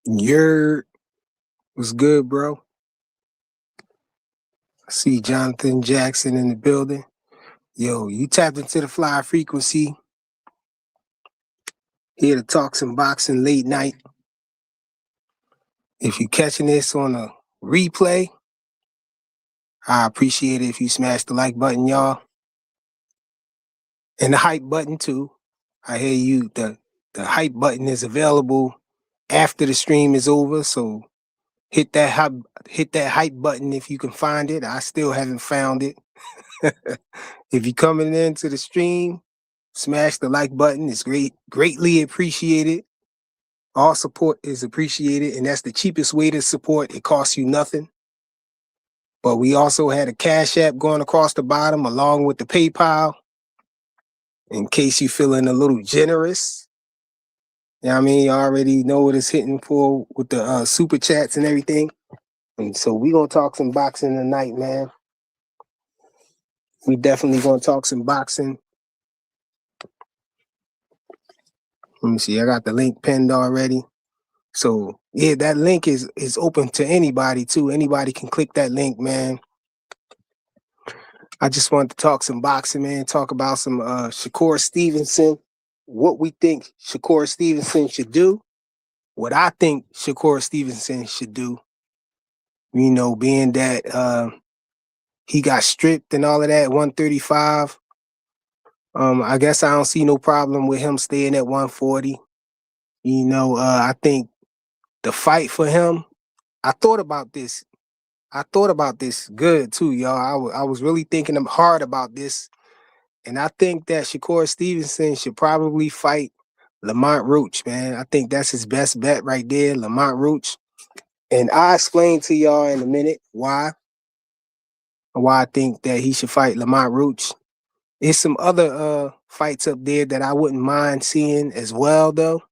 Your was good, bro. I see Jonathan Jackson in the building. Yo, you tapped into the fly frequency. Here to talk some boxing late night. If you're catching this on a replay, I appreciate it if you smash the like button, y'all. And the hype button too. I hear you. The hype button is available after the stream is over. So hit that hype button if you can find it. I still haven't found it. If you're coming into the stream, smash the like button. It's greatly appreciated. All support is appreciated, and that's the cheapest way to support. It costs you nothing. But we also had a Cash App going across the bottom along with the PayPal in case you're feeling a little generous. You know what I mean? You already know what it's hitting for with the super chats and everything. And so we're going to talk some boxing tonight, man. We definitely going to talk some boxing. Let me see. I got the link pinned already. So, yeah, that link is open to anybody, too. Anybody can click that link, man. I just wanted to talk some boxing, man. Talk about some Shakur Stevenson, what we think Shakur Stevenson should do, what I think Shakur Stevenson should do. You know, being that he got stripped and all of that, 135. I guess I don't see no problem with him staying at 140. You know, I think the fight for him, I thought about this good too, y'all. I was really thinking hard about this. And I think that Shakur Stevenson should probably fight Lamont Roach, man. I think that's his best bet right there, Lamont Roach. And I'll explain to y'all in a minute why I think that he should fight Lamont Roach. There's some other fights up there that I wouldn't mind seeing as well, though.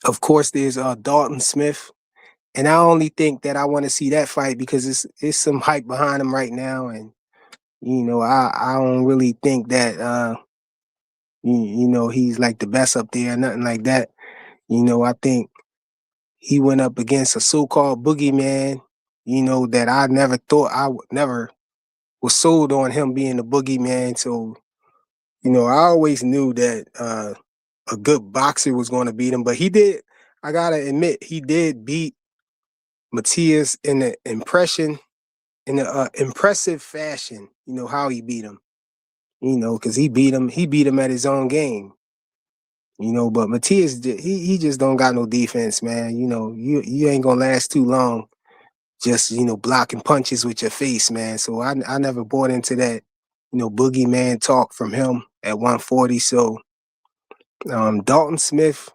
Of course, there's Dalton Smith. And I only think that I want to see that fight because it's some hype behind him right now. And, you know, I don't really think that, you know, he's like the best up there, nothing like that. You know, I think he went up against a so-called boogeyman, you know, that I never thought never was sold on him being a boogeyman. So, you know, I always knew that a good boxer was going to beat him. But he did, I got to admit, he did beat Matias in an impressive fashion. You know how he beat him. You know, because he beat him at his own game. You know, but Matias, he just don't got no defense, man. You know, you ain't gonna last too long, just you know blocking punches with your face, man. So I never bought into that, you know, boogeyman talk from him at 140. So Dalton Smith,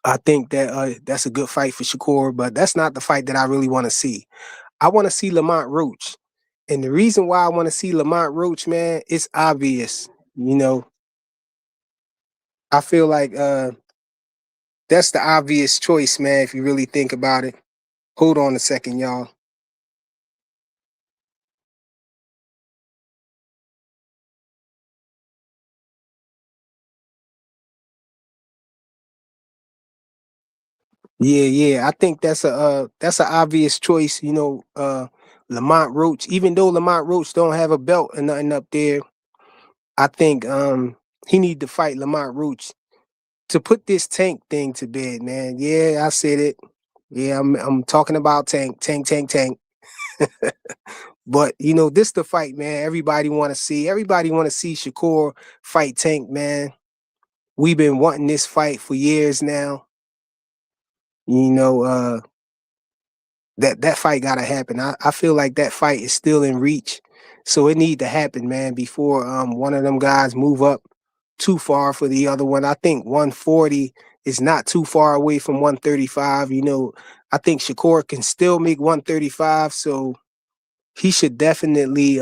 I think that that's a good fight for Shakur, but that's not the fight that I really want to see. I want to see Lamont Roach. And the reason why I want to see Lamont Roach, man, it's obvious. You know, I feel like that's the obvious choice, man, if you really think about it. Hold on a second, y'all. Yeah. I think that's an obvious choice, you know, Lamont Roach. Even though Lamont Roach don't have a belt or nothing up there, I think he need to fight Lamont Roach to put this Tank thing to bed, man. Yeah, I said it. Yeah, I'm talking about Tank. But you know, this the fight, man. Everybody want to see. Everybody want to see Shakur fight Tank, man. We've been wanting this fight for years now. You know, that fight gotta happen. I feel like that fight is still in reach. So it need to happen, man, before one of them guys move up too far for the other one. I think 140 is not too far away from 135. You know, I think Shakur can still make 135, so he should definitely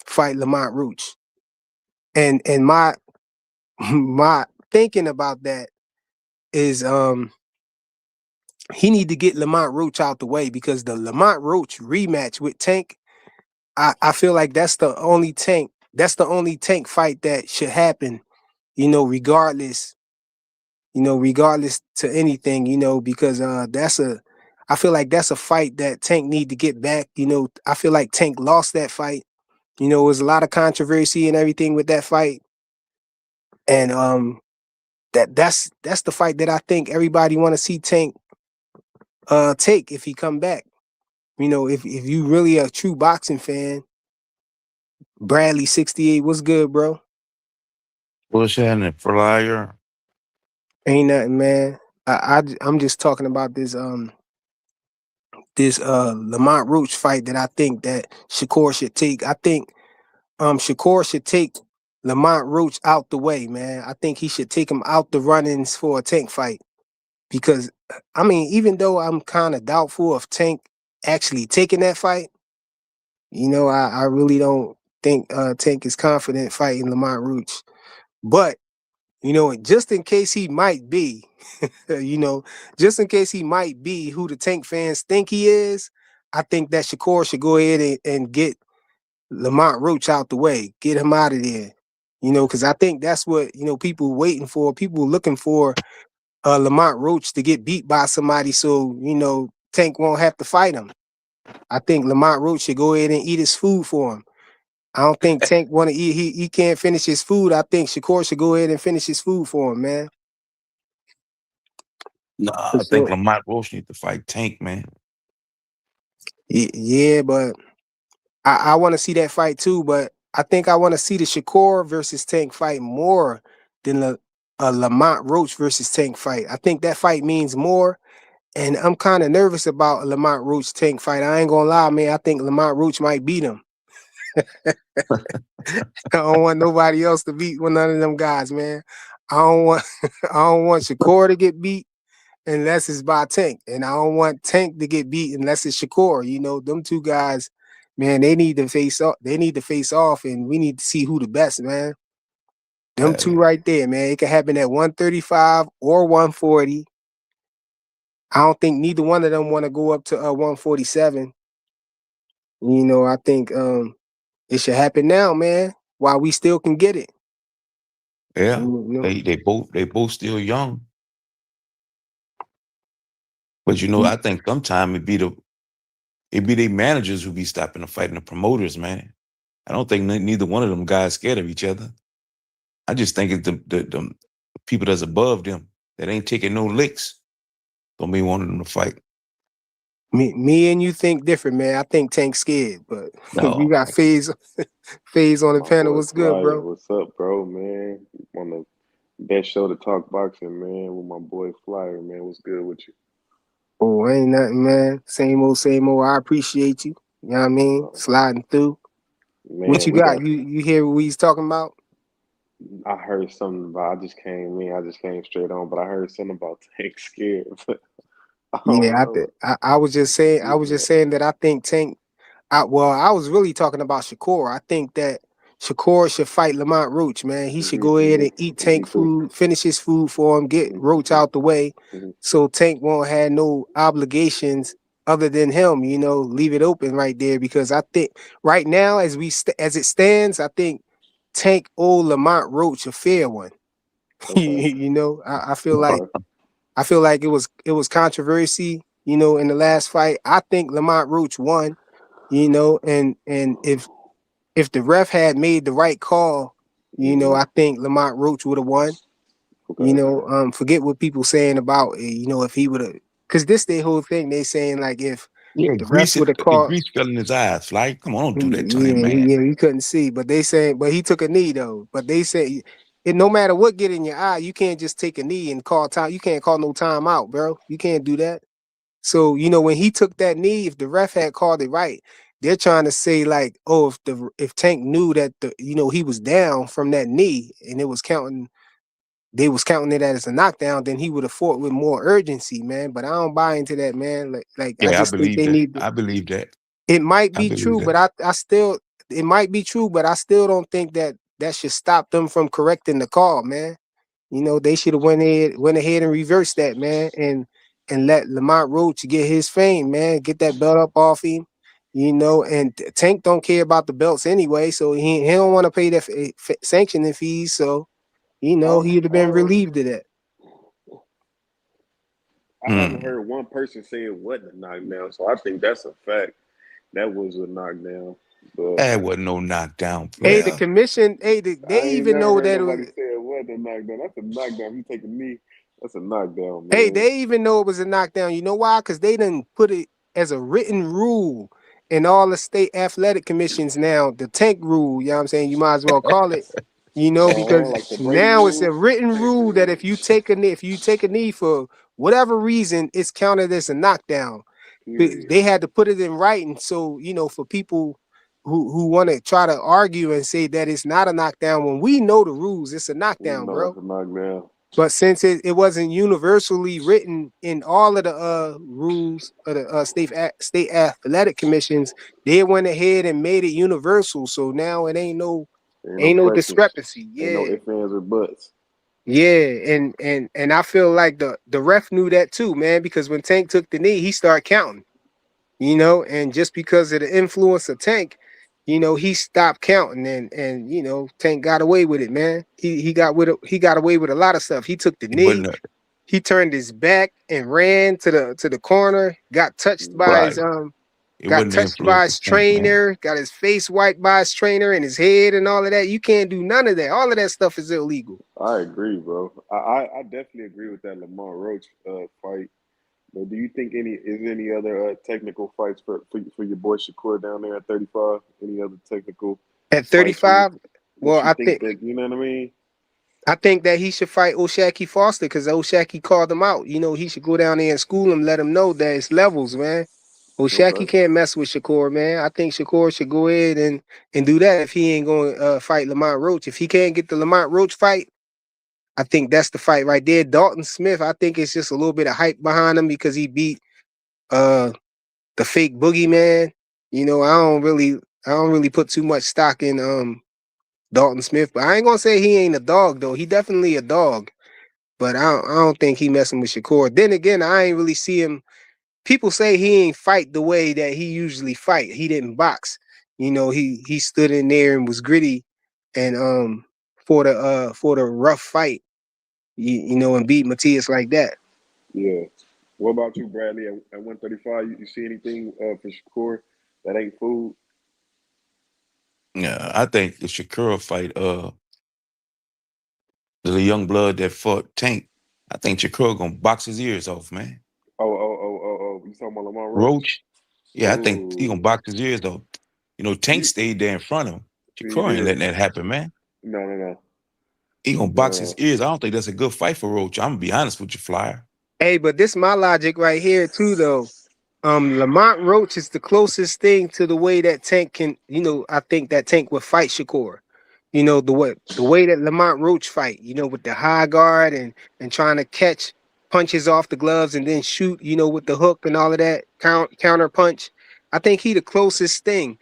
fight Lamont Roach. And my my thinking about that is he need to get Lamont Roach out the way because the Lamont Roach rematch with Tank, I feel like that's the only Tank fight that should happen, you know, regardless regardless to anything, because I feel like that's a fight that Tank need to get back. I feel like Tank lost that fight. There was a lot of controversy and everything with that fight. And that's the fight that I think everybody want to see Tank take if he come back. If you really a true boxing fan, Bradley 68, what's good, bro? What's happening, Flyer? Ain't nothing, man. I'm just talking about this Lamont Roach fight that I think that Shakur should take. I think Shakur should take Lamont Roach out the way, man. I think he should take him out the runnings for a Tank fight. Because I mean, even though I'm kind of doubtful of Tank actually taking that fight, I really don't think Tank is confident fighting Lamont Roach. But just in case he might be, just in case he might be who the Tank fans think he is, I think that Shakur should go ahead and get Lamont Roach out the way, get him out of there. Because I think that's what people waiting for. People looking for Lamont Roach to get beat by somebody, so Tank won't have to fight him. I think Lamont Roach should go ahead and eat his food for him. I don't think Tank want to eat. He can't finish his food. I think Shakur should go ahead and finish his food for him, man. Nah, For I think sure. Lamont Roach need to fight Tank, man. Yeah, but I want to see that fight too. But I think I want to see the Shakur versus Tank fight more than a Lamont Roach versus Tank fight. I think that fight means more. And I'm kind of nervous about a Lamont Roach Tank fight. I ain't gonna lie, man. I think Lamont Roach might beat him. I don't want nobody else to beat none of them guys, man. I don't want I don't want Shakur to get beat unless it's by Tank. And I don't want Tank to get beat unless it's Shakur. Them two guys, man, they need to face off. They need to face off, and we need to see who the best, man. Them two Hey, right there, man. It can happen at 135 or 140. I don't think neither one of them want to go up to 147. I think it should happen now, man, while we still can get it. yeah, You know, they both still young, but Mm, I think sometime it be the managers who be stopping the fight and the promoters, man. I don't think neither one of them guys scared of each other. I just think it's the people that's above them that ain't taking no licks don't be wanting them to fight. me and you think different, man. I think Tank's scared, but we No, got Phase on the My panel. boy What's good, Flyer, bro? what's up, bro, man? On the best show to talk boxing, man, with my boy Flyer, man. What's good with you? Oh, ain't nothing, man. Same old, same old. I appreciate you. You know what I mean? Uh, Sliding through. What man, you we got? got. You hear what he's talking about? I heard something about. I just came in. I just came straight on, but I heard something about Tank scared. But I Yeah, don't know. I was just saying. I He was just saying that I think Tank. I was really talking about Shakur. I think that Shakur should fight Lamont Roach, man. He should go ahead and eat me Tank too. food, finish his food for him, get Roach Mm-hmm, out the way, hmm so Tank won't have no obligations other than him. Leave it open right there because I think right now, as it stands, I think Tank owe Lamont Roach a fair one. Okay. okay. I feel like it was controversy, in the last fight. I think Lamont Roach won, and if the ref had made the right call, hmm I think Lamont Roach would have won. Okay. Forget what people saying about if he would have, because this their whole thing. They saying like if Yeah, the ref grease would it. have The called, grease fell in his eyes. Like, come on, don't do that to him, yeah, man. he couldn't see. But they saying, but he took a knee though. But they say it no matter what get in your eye, you can't just take a knee and call time. You can't call no time out, bro. You can't do that. So when he took that knee, if the ref had called it right, they're trying to say like, oh, if Tank knew that he was down from that knee and they was counting it as a knockdown, then he would have fought with more urgency, man. But I don't buy into that, man. Like I Yeah, I just think believe they that. need to. I believe that. It might I be believe true, that. but I still it might be true, but I still don't think that should stop them from correcting the call, man. They should have went ahead and reversed that, man, and let Lamont Roach get his fame, man. Get that belt up off him, and Tank don't care about the belts anyway, so he don't want to pay that sanctioning fees, so All, he'd have been all, relieved of that. I haven't Hmm. heard one person say it wasn't a knockdown, so I think that's a fact. That was a knockdown. But That wasn't no knockdown, Hey, the player. commission, hey, they I ain't even never know heard that it nobody was. say it wasn't a knockdown. That's a knockdown. If you take a knee, that's a knockdown, Hey, man. they even know it was a knockdown. You know why? Because they didn't put it as a written rule in all the state athletic commissions now. The tank rule, you know what I'm saying? You might as well call it, because Like the Brady now it's a rule, the written tank rule that rule. if you take a knee for whatever reason, it's counted as a knockdown. Period. They had to put it in writing, so for people who want to try to argue and say that it's not a knockdown, when we know the rules, it's a We knockdown, know bro. it's a knockdown. But since it wasn't universally written in all of the rules of the state athletic commissions, they went ahead and made it universal. So now it ain't no Ain't no ain't no questions. discrepancy. Ain't no Yeah. ifs, ands, or buts. Yeah. And I feel like the ref knew that too, man, because when Tank took the knee, he started counting. And just because of the influence of Tank, he stopped counting, and Tank got away with it, man. He got away with a lot of stuff. He took the It knee, wasn't he turned his back and ran to the corner, right. It got wasn't the touched influence by of his Tank, man. trainer, got his face wiped by his trainer and his head and all of that. You can't do none of that. All of that stuff is illegal. I agree, bro. I definitely agree with that Lamar Roach fight. But do you think any other technical fights for your boy Shakur down there at 35? Any other technical At fights for you 35, well, that you think that you know what I mean? I think that he should fight Oshaki Foster because Oshaki called him out. He should go down there and school him, let him know that it's levels, man. Oshaki Okay. can't mess with Shakur, man. I think Shakur should go ahead and do that if he ain't going to fight Lamont Roach. If he can't get the Lamont Roach fight, I think that's the fight right there. Dalton Smith, I think it's just a little bit of hype behind him because he beat uh the fake boogeyman. I don't really put too much stock in Dalton Smith, but I ain't gonna say he ain't a dog though. He definitely a dog. But I don't think he messing with Shakur. Then again, I ain't really see him. People say he ain't fight the way that he usually fight. He didn't box. He stood in there and was gritty and for the rough fight, and beat Matias like that. Yeah. What about you, Bradley? At 135, you see anything for Shakur that ain't food? Yeah, I think the Shakur fight, the young blood that fought Tank, I think Shakur gonna box his ears off, man. Oh. You talking about Lamar Roach? Roach, yeah, I think he gonna Oh, box his ears off. Tank he, stayed there in front of him. he Shakur ain't did. letting that happen, man. No. He gonna box his No. ears. I don't think that's a good fight for Roach. I'm gonna be honest with you, Flyer. Hey, but this my logic right here too, though. Lamont Roach is the closest thing to the way that Tank can, I think that Tank would fight Shakur. The way that Lamont Roach fight, with the high guard and trying to catch punches off the gloves and then shoot, with the hook and all of that counter punch. I think he the closest thing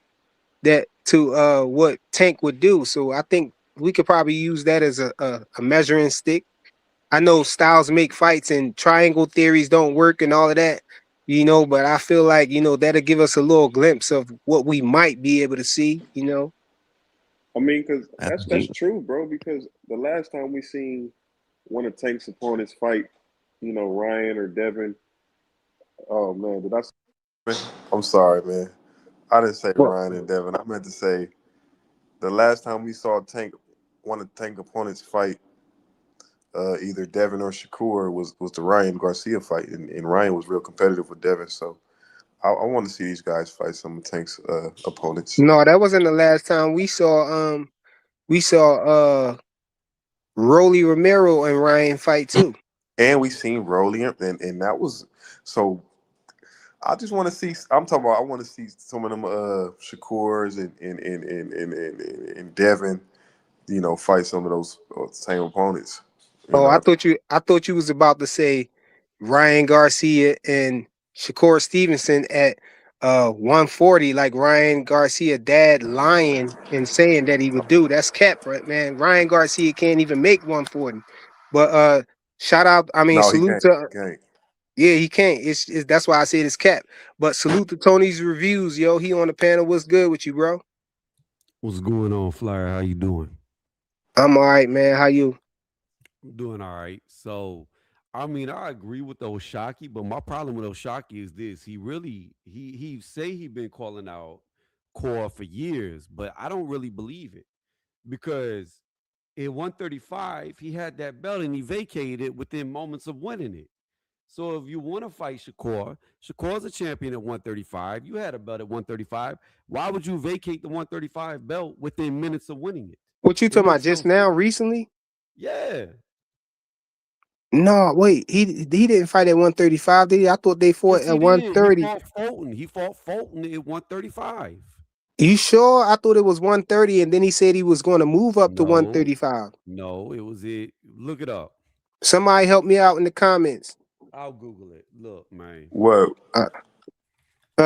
that to what Tank would do. So I think we could probably use that as a measuring stick. I know styles make fights and triangle theories don't work and all of that, but I feel like, that'll give us a little glimpse of what we might be able to see. I mean, because that's Absolutely. true, bro. Because the last time we seen one of Tank's opponents fight, Ryan or Devin. Oh man, did I? I'm sorry, man. I didn't say Well, Ryan and Devin. I meant to say the last time we saw one of Tank opponents fight, either Devin or Shakur was the Ryan Garcia fight, and Ryan was real competitive with Devin. So I want to see these guys fight some of Tank's opponents. no, that wasn't the last time we saw Rolly Romero and Ryan fight too. And we seen Rolly, and that was so. I just want to see. I'm talking about. I want to see some of them Shakurs and Devin. Fight some of those same opponents. Oh, I thought you was about to say Ryan Garcia and Shakur Stevenson at 140, like Ryan Garcia dad lying and saying that he would do. That's cap, right, man. Ryan Garcia can't even make 140. But shout out, I mean, No, he salute can't. to He can't. yeah, he can't. It's that's why I said it's cap. But salute to Tony's reviews, yo. He on the panel. What's good with you, bro? What's going on, Flyer? How you doing? I'm all right, man. How you? I'm doing all right. So I mean, I agree with Oshaki, but my problem with Oshaki is this: he say he been calling out Core for years, but I don't really believe it because at 135 he had that belt and he vacated it within moments of winning it. So if you want to fight Shakur's a champion at 135. You had a belt at 135. Why would you vacate the 135 belt within minutes of winning it? What you It talking about makes no just now, sense. recently? Yeah. No, wait, he didn't fight at 135, did he? I thought they fought Yes, at he did. He 130. fought Fulton. He fought Fulton at 135. You sure? I thought it was 130, and then he said he was going to move up to No, 135. no, it was it. Look it up. Somebody help me out in the comments. I'll Google it. Look, man. What?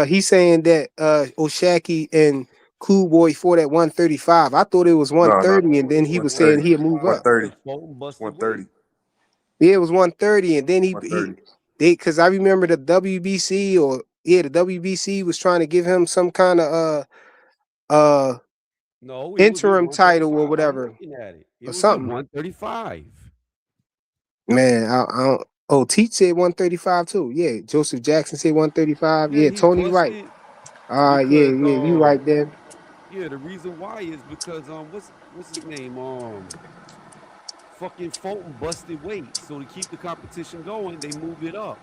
He's saying that Oshaki and Cool Boy fought at 135. I thought it was No, no. 130, and then he was saying 130. he'll move up. 130. Fulton busted 130. weight. Yeah, it was 130, and then he 130. they because I remember the WBC the WBC was trying to give him some kind of No, it was at interim title or 135. I'm whatever looking at it. It or was at something. 135. Man, I don't. Oh, Teach said 135 too. Yeah, Joseph Jackson said 135. Yeah, Yeah, he Tony right. busted Yeah, because you right there. yeah, the reason why is because what's his name? Fucking Fulton busted weight. So to keep the competition going, they moved it up.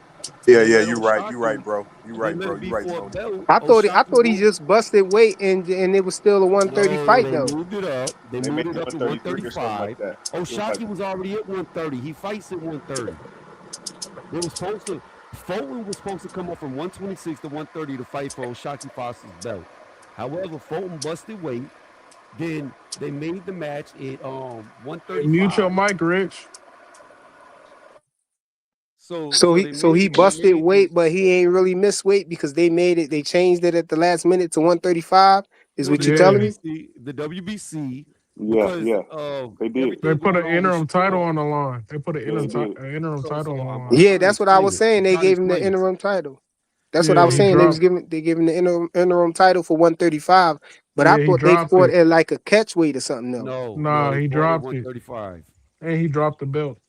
Yeah, They yeah, let you right. You right, Oshaki, bro. You they right, let bro. it You be right, for a Tony. belt. I Oshaki thought he won't. just busted weight and it was still a 130 No, fight they though. moved it up. They They moved made it it up to 133 or something like 135. that. It was like Oshaki was already at 130. He fights at 130. They was supposed to. Fulton was supposed to come up from 126 to 130 to fight for Oshaki Foster's belt. However, Fulton busted weight. Then they made the match at Hey, mute your 135. mic, Rich. So they So he made they busted made the weight, but he ain't really missed weight because they changed it at the last minute to 135. Is no what the you telling Yeah, me? WBC yeah, because yeah. of They did. they everything put going an on with interim title Shakur. on the line. They put an Yeah, they did. interim title on the I'm line. Yeah, trying to that's what I explain was it. saying. I'm They trying to gave him the explain it. interim title. That's what I Yeah, was he saying. dropped. They gave him the interim title for 135. But I Yeah, he thought they dropped fought it. at like a catch weight or something though. No, Nah, they he fought at dropped it, 135. and he dropped the belt.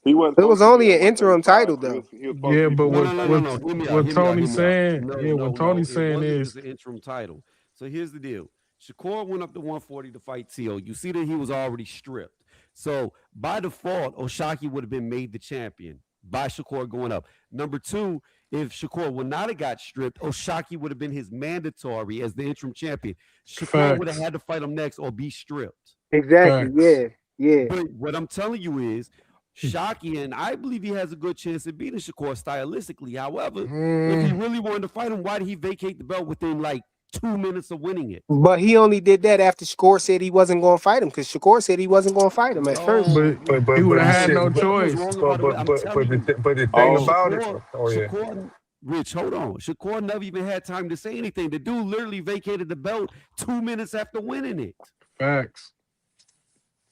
He wasn't It was supposed to be only at an interim 135. title though. He was supposed to Yeah, be but for No, what no, no, no, 130. what no. Hear me out. what Hear me out. Hear Tony's me out. saying? No, Yeah, no, what no. Tony's It saying wasn't is just an interim title. So here's the deal. Shakur went up to 140 to fight Tio. You see that he was already stripped. So by default, Oshaki would have been made the champion by Shakur going up. Number two, if Shakur would not have got stripped, Oshaki would have been his mandatory as the interim champion. Shakur would have facts, had to fight him next or be stripped. Exactly. facts. Yeah. Yeah. But what I'm telling you is, Shockey, and I believe he has a good chance of beating Shakur stylistically. However, if he Mm, really wanted to fight him, why did he vacate the belt within like 2 minutes of winning it? But he only did that after Shakur said he wasn't going to fight him because Shakur said he wasn't going to fight him at first. No, but he would have no, had you no got me choice. wrong about it. I'm telling you, But the thing Oh, about it, yeah, Shakur, Rich, hold on. Shakur never even had time to say anything. The dude literally vacated the belt 2 minutes after winning it. Facts.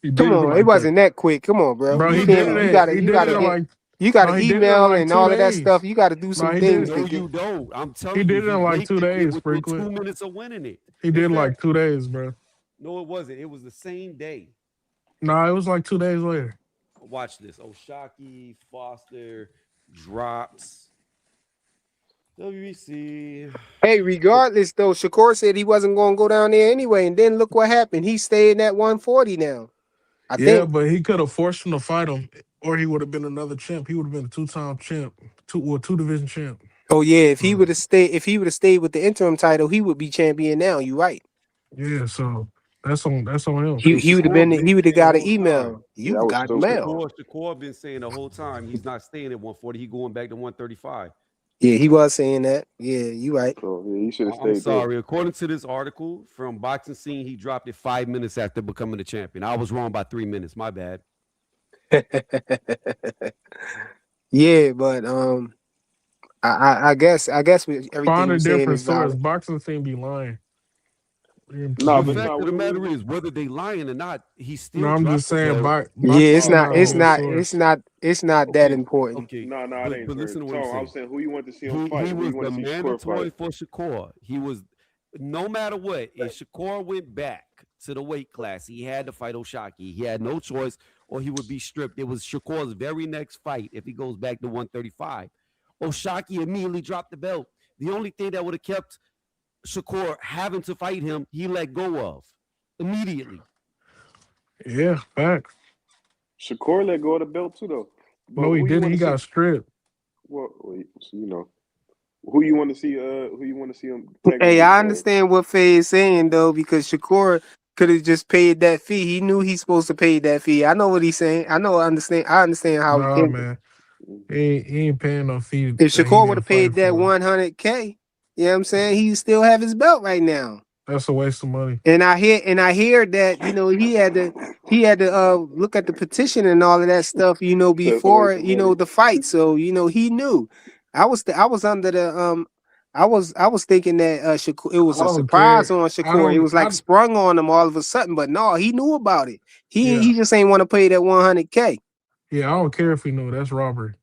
He Come did it on, it like that, wasn't that quick. Come on, bro. bro. You He Look it did can't. it. up. He did it in like You got no. to He did it in email like and two all of that stuff. days. You got to do No, some he did things it. No, to you get. don't. I'm He telling you, did it he in like 2 vacated it days, within frequent. 2 minutes of winning it. He In did fact, like 2 days, bro. no, it wasn't. It was the same day. No, it was like 2 days later. Watch this. Oshaki, Foster, drops. WBC. Hey, regardless though, Shakur said he wasn't going to go down there anyway, and then look what happened. He's staying at 140 now. I Yeah, think. but he could have forced him to fight him, or he would have been another champ. He would have been a two-time champ, two division champ. Oh yeah, So if he would have stayed with the interim title, he would be champion now. You right. yeah, so that's on him. He And he would have Shakur been. been He would have saying the got an whole time. email. yeah, You that was got stupid. mail. Shakur been saying the whole time he's not staying at 140. He going back to 135. Yeah, he was saying that. Yeah, you right. So yeah, he should have I'm stayed there. sorry. According to this article from Boxing Scene, he dropped it 5 minutes after becoming the champion. I was wrong by 3 minutes. My bad. Yeah, but I guess with everything Find a you're saying different is source. valid. Boxing team be lying. No, The but fact no, of the matter we is, whether they lying or not, he No, still I'm dropped just the saying. belt. Yeah, Boxing team got a good source. it's not that Okay, important. okay, no, it ain't but for listen to what I'm Tom. I was saying. saying who you want to see him He fight, who you was want the to see Shakur mandatory fight. for Shakur. He was no matter what. If Shakur went back to the weight class, he had to fight Oshaki. He had no choice. or he would be stripped. It was Shakur's very next fight if he goes back to 135. O'Shaquie immediately dropped the belt. The only thing that would have kept Shakur having to fight him, he let go of immediately. Yeah, facts. Shakur let go of the belt too, though. But No, he who you didn't. want He to see? got stripped. Well, you know, who you want to see? Who you want to see him take Hey, on? I understand what Faye is saying though, because Shakur could have just paid that fee. He knew he's supposed to pay that fee. I know what he's saying. I know. I understand how he Nah, thinks. man. He ain't paying no fee If that he Shakur would didn't have paid fight that for. 100K, you know what I'm saying? He still have his belt right now. That's a waste of money. And I hear that, he had to look at the petition and all of that stuff, That's a waste before, of money. the fight. So, he knew. I was under the I was thinking that Shakur, it was I a don't surprise care. on Shakur. It was like sprung on him all of a sudden, but no, he knew about it. He just ain't want to pay that 100K. Yeah, I don't care if he knew. That's robbery.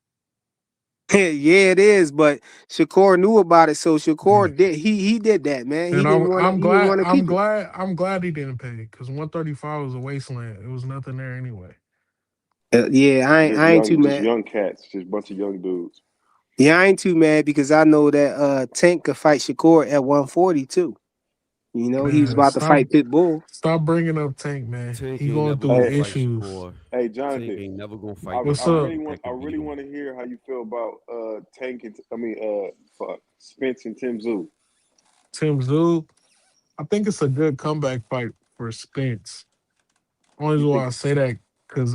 Yeah, it is, but Shakur knew about it, so Shakur did he did that, man. He And didn't want I'm to keep it. glad he didn't pay because 135 was a wasteland. It was nothing there anyway. Yeah, I ain't too Just mad. young cats, just a bunch of young dudes. Yeah, I ain't too mad because I know that Tank could fight Shakur at 140 too. He was Man, about to fight Pitbull. stop bringing up Tank, man. Tank He ain't going never through gonna fight issues. Shakur. Hey, Tank Jonathan, ain't never gonna I, fight. What's I up? really want to hear how you feel about Tank and Spence and Tim Tszyu. Tim Tszyu. I think it's a good comeback fight for Spence. Only You reason think why I say that because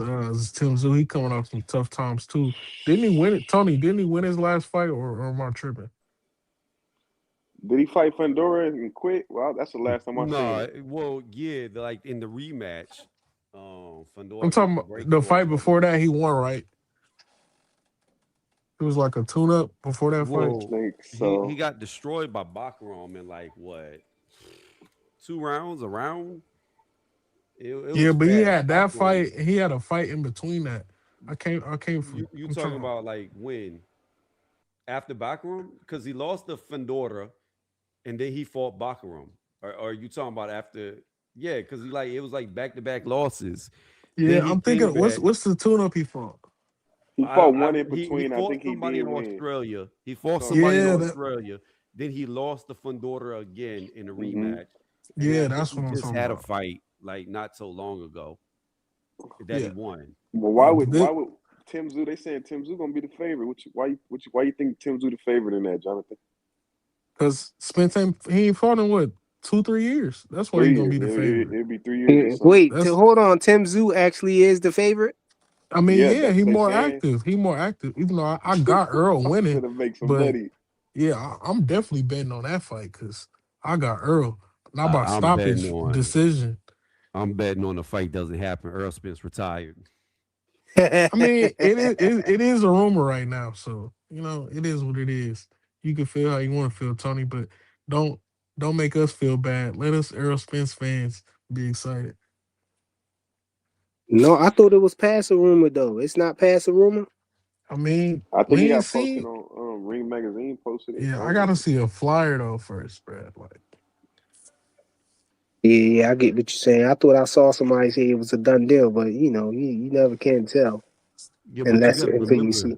Tim Tszyu, he coming off some tough times too. Didn't he win it, Tony? Didn't he win his last fight, or am I tripping? did he fight Fundora and quit? Well, that's the last time I seen No, him. well, yeah, like in the rematch, I'm Fundora talking get the about the breakthrough on fight Fundora. before that. He won, right? It was like a tune-up before that fight. I Well, think he so. got destroyed by Bakaram in like what 2 rounds, a round. It Yeah, was but he fast. had that Bakaram. fight. He had a fight in between that. I came from. You I'm talking talking about. about like when after Bakaram because he lost to Fundora and then he fought Bakaram, or are you talking about after? Yeah, because it was like back to back losses. Yeah, Then he I'm came thinking. back. What's the tune-up he fought? He fought one in He between. I fought think he somebody did in win. Australia. He fought Something like somebody in Yeah, that. Australia. Then he lost to Fundora again in a Hmm rematch. And then I think that's he what I'm just talking had a about. fight like not so long ago that he Yeah, won. Well, yeah. why would Tim Tszyu? They saying Tim Tszyu gonna be the favorite. Why you think Tim Tszyu the favorite in that, Jonathan? Because Spence he ain't fought in what 2-3 years. That's why he 3 gonna years. be the favorite. It'd be 3 years or Yeah, something. wait, That's hold on. Tim Tszyu actually is the favorite. I mean, Yeah, yeah, that's he what they more saying. active. He more active. Even though I got Earl I'm winning, finna make some but money. yeah, I'm definitely betting on that fight because I got Earl. Not by I'm betting stoppage on. decision. I'm betting on the fight doesn't happen. Earl Spence retired. I mean, it is a rumor right now, so it is what it is. You can feel how you want to feel, Tony, but don't don't make us feel bad. Let us Earl Spence fans be excited. No, I thought it was past a rumor though. It's not past a rumor. I mean, I think it we ain't got posted seen. on Ring Magazine. Posted it. I Yeah, I don't gotta know. see a flyer though first, Brad. Like, Yeah, I get what you're saying. I thought I saw somebody say it was a done deal, but you never can tell Yeah, but you got to until you remember, see.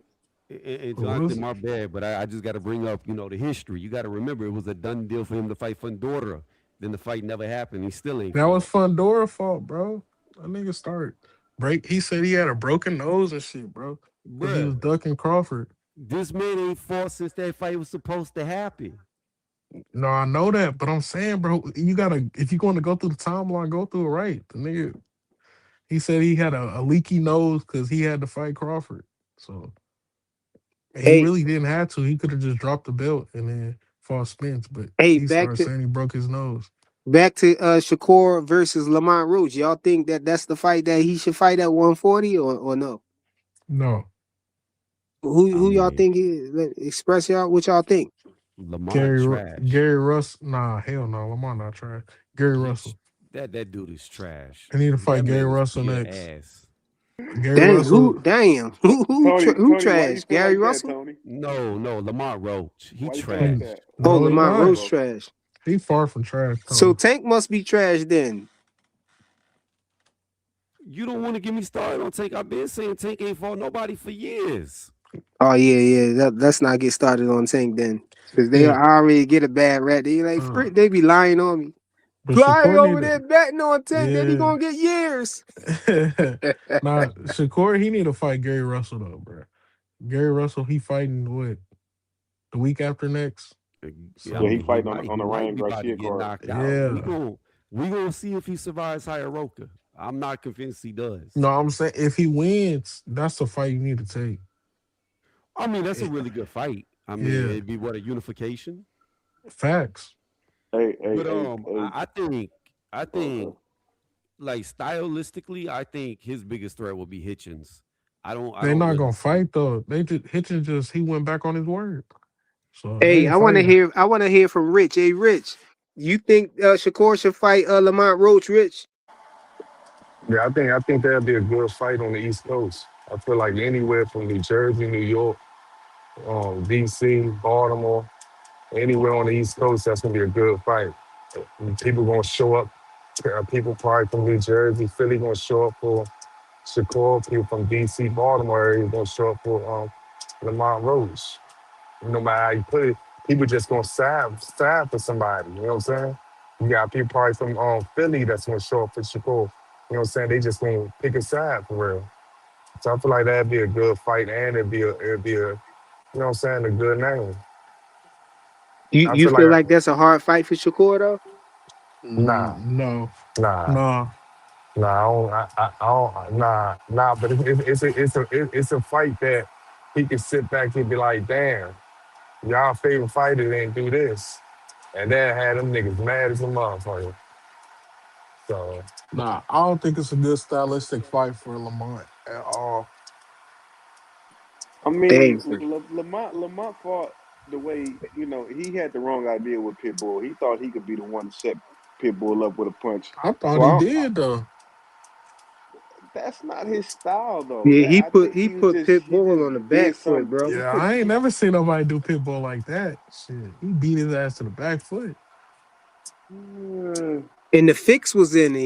and what was Jonathan, it? my bad, but I just got to bring up, the history. You got to remember it was a done deal for him to fight Fundora. Then the fight never happened. He still ain't That was fought. Fundora fault, bro. That nigga started break. He said he had a broken nose and shit, bro, because he Bruh, was ducking Crawford. this man ain't fought since that fight was supposed to happen. No, I know that, but I'm saying, bro, you gotta if you're going to go through the timeline, go through it right. The nigga, he said he had a leaky nose because he had to fight Crawford. So and he Hey, really didn't have to. He could have just dropped the belt and then fought Spence, but hey, he started saying he broke his nose. back to Shakur versus Lamont Roach. Y'all think that that's the fight that he should fight at 140 or no? No, I Who y'all mean, think express y'all what y'all think? Lamont trash. Gary Russell. Nah, hell no. Lamar not trying. Gary He Russell. that dude is trash. I need to That fight Gary man is Russell pure next. ass. Gary Russell. Who Tony, why you trash? feel Gary like that, Russell? Tony? No, Lamont Roach. He Why you feel like Mm, trash. that? Oh, no, he Why Lamont he not. Roach broke? trash. He far from trash, So Tony. Tank must be trash then. You don't want to get me started on Tank. I've been saying Tank ain't fought nobody for years. Oh yeah. Let's not get started on Tank then, because they Yeah. already get a bad rap. They like Uh, they be lying on me. but Flying Shakur need over to. there betting on Tank, they be Yeah. gonna get years. Nah, Shakur, he need to fight Gary Russell though, bro. Gary Russell, he fighting what the week after next. Yeah, I Yeah, he So mean fighting he on the might Ryan be about to Garcia get card. knocked out. yeah. We gonna see if he survives Hiroka. I'm not convinced he does. No, I'm saying if he wins, that's the fight you need to take. I mean that's a Eh, really good fight. I mean yeah, it'd be what a unification. facts. But Hey. I think Okay. like stylistically, I think his biggest threat will be Hitchens. I They don't not really gonna see. fight though. They just Hitchens just he went back on his word, so they Hey, ain't fighting. I wanna hear from Rich. Hey, Rich, you think Shakur should fight Lamont Roach? Rich, Yeah, I think that'll be a good fight on the East Coast. I feel like anywhere from New Jersey, New York, DC, Baltimore, anywhere on the East Coast, that's gonna be a good fight. And people gonna show up. People probably from New Jersey, Philly gonna show up for Shakur. People from DC, Baltimore area gonna show up for Lamont Roach. No matter how you put it, people just gonna side for somebody. You know what I'm saying? You got people probably from Philly that's gonna show up for Shakur. You know what I'm saying? They just gonna pick a side for real. So I feel like that'd be a good fight, and it'd be a you know what I'm saying, a good name. I you feel feel like like that's a hard fight for Shakur though? nah, No, nah, no, nah, I don't, nah. But it's a fight that he can sit back and be like, damn, y'all favorite fighter didn't do this, and then had them niggas mad as a motherfucker. So nah. I don't think it's a good stylistic fight for Lamont at all. I Hey, mean, Lamont fought the way, he had the wrong idea with Pitbull. He thought he could be the one to set Pitbull up with a punch. I thought So he did though. that's not his style though. yeah, That I think he he put just he Pitbull just on the did back foot, something. bro. Yeah, I ain't never seen nobody do Pitbull like that. Shit, he beat his ass to the back foot. Uh, And the fix was in, and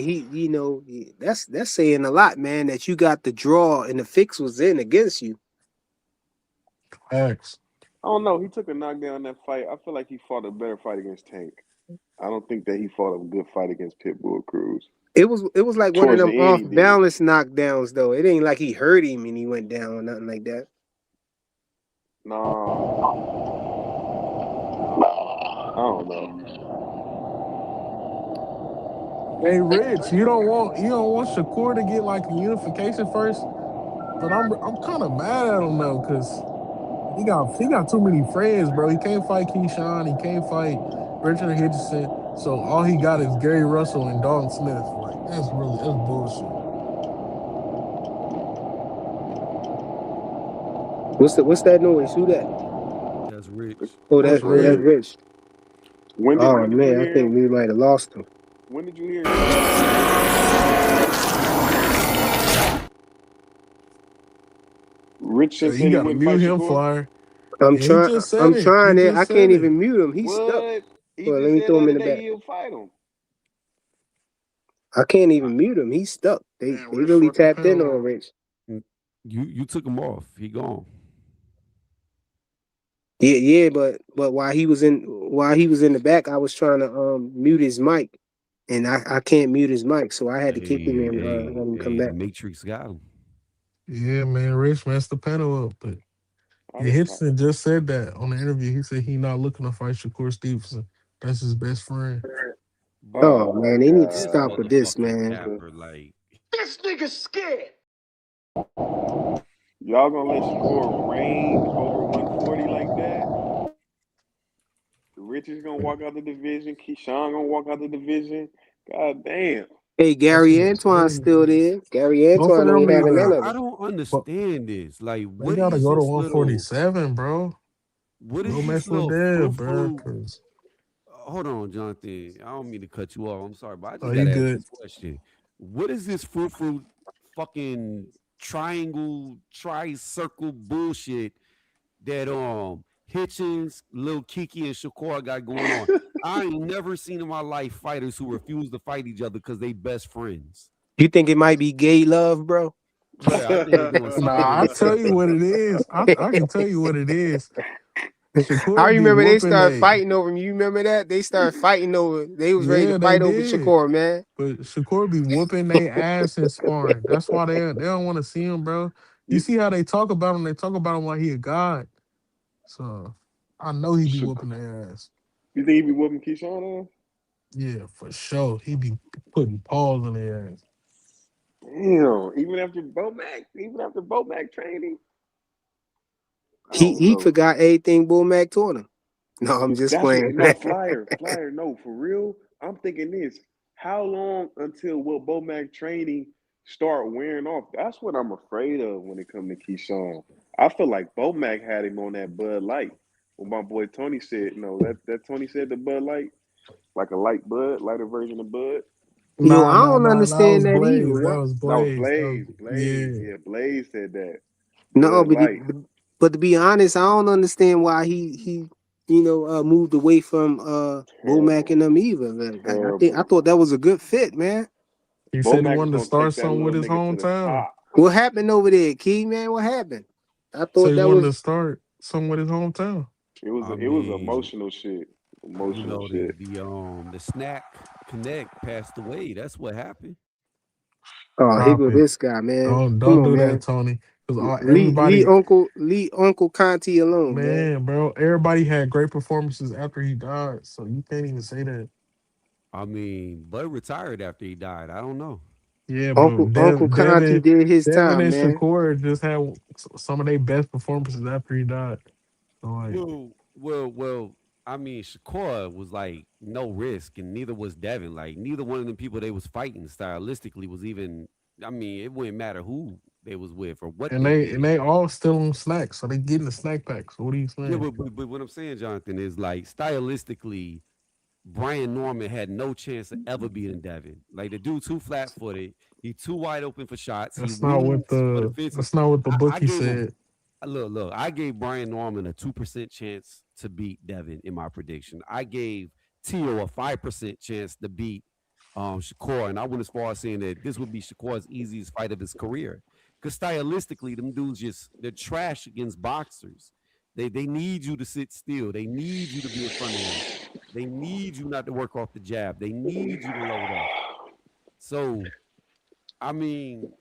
that's saying a lot, man. That you got the draw, and the fix was in against you. Facts. I don't know. He took a knockdown in that fight. I feel like he fought a better fight against Tank. I don't think that he fought a good fight against Pitbull Cruz. It was like one of Towards the them end, off he did. balance knockdowns, though. It ain't like he hurt him and he went down or nothing like that. Nah, I don't know. Hey, Rich, you don't want Shakur to get like a unification first, but I'm kind of mad at him though, cause he got too many friends, bro. He can't fight Keyshawn, he can't fight Richard Hitchison, so all he got is Gary Russell and Dalton Smith. Like that's bullshit. What's that noise? Who that? That's rich. That's That's Red. Rich. Oh When did you man, I hear think him? we might have lost him. When did you hear Richardson You said he gotta wouldn't mute fight him, Shakur? Flyer. Yeah, he just said I'm it. He trying it. just I can't said it. even mute him. He's stuck. What? He Well, let just me said throw the him in other the day back. he'll fight him. I can't even mute him. He's stuck. Damn, They Rich really fucked the tapped in panel on up. Rich. Mm, you took him off. He gone. Yeah, but while he was in the back, I was trying to mute his mic, and I can't mute his mic, so I had to kick him and let him come The back. Matrix got him. Yeah, man, Rich messed the panel up, but I, yeah, I, Hitchison just said that on the interview. He said he not looking to fight Shakur Stevenson. That's his best friend. Oh oh man, my they need to This stop God. with this, motherfucking man. capper, like Y'all gonna let Shakur reign over 140 like that? Rich is gonna walk out the division. Keyshawn gonna walk out the division. God damn. Hey, That Gary shit Antoine's still crazy. there. Gary Both of Antoine them ain't need having none to, of I it. don't but understand this. Like, they gotta go to 147, bro. what is Go this mess with little Dev, frou bro. frou? Cause Hold on, Jonathan. I don't mean to cut you off. I'm sorry, but I oh, just you gotta ask good? this question. What is this frou frou fucking triangle, tri-circle bullshit that Hitchens, Lil Kiki, and Shakur got going on? I ain't never seen in my life fighters who refuse to fight each other because they best friends. You think it might be gay love, bro? Yeah, I think they doing Nah, I tell you stylistically. what it is. I can tell you what it is. I Shakur be remember they whooping started they. fighting over him. You remember that? They started fighting over. They was ready to Yeah, they fight over did. Shakur, man. But Shakur be whooping they ass in sparring. That's why they don't want to see him, bro. You you, see how they talk about him? They talk about him like he a god. So I know he be Shak- whooping their ass. you think he be whooping Keyshawn ass? Yeah, for sure. He be putting paws on their ass. Damn, even after Bomac training, I don't He know. forgot everything Bull Mac taught him. No, I'm just That's playing. what no flyer. No, for real. I'm thinking this. How long until will Bomac training start wearing off? That's what I'm afraid of when it comes to Keyshawn. I feel like Bomac had him on that Bud Light. When my boy Tony said, no, that Tony said the Bud Light, like a light Bud, lighter version of Bud. Yo, Nah, I nah, don't nah. That understand was that either. Blaze. That What? was That was Blaze. Blaze. Blaze. Yeah. Yeah, Blaze said that. No, Bud but Light. but to be honest, I don't understand why he moved away from Bull Mac Terrible. and them either. I Terrible. thought that was a good fit, man. He said he Bomac is wanted to gonna start take that something with little his nigga to the hometown. top. What happened over there, Key, man? What happened? I So thought he that wanted to was start something with his hometown. I It was mean, emotional shit. you Emotional know, shit. the snack connect passed away. That's what happened. oh, here Stop go it. this guy, man. Come Don't on, do that, man. Tony. Because Leave everybody, Uncle Conti alone, man. man, bro, everybody had great performances after he died. So you can't even say that. I mean, Bud retired after he died. I don't know. Yeah, Uncle but Uncle Conti did his Devin time, and man. Shakur just had some of their best performances after he died. So like, Well. I mean, Shakur was like no risk, and neither was Devin. Like neither one of them people they was fighting stylistically was even. I mean, it wouldn't matter who they was with or what they and did. they all still on snacks, so they getting the snack pack. So what are you Yeah, saying? but what I'm saying, Jonathan, is like stylistically, Brian Norman had no chance of ever beating Devin. Like the dude too flat footed. He too wide open for shots. He wings for the fences. That's not what the I bookie gave him said. look. I gave Brian Norman a 2% chance to beat Devin in my prediction. I gave Tio a 5% chance to beat Shakur, and I went as far as saying that this would be Shakur's easiest fight of his career. Because stylistically, them dudes they're trash against boxers. They need you to sit still. They need you to be in front of them. They need you not to work off the jab. They need you to load up. So, I mean,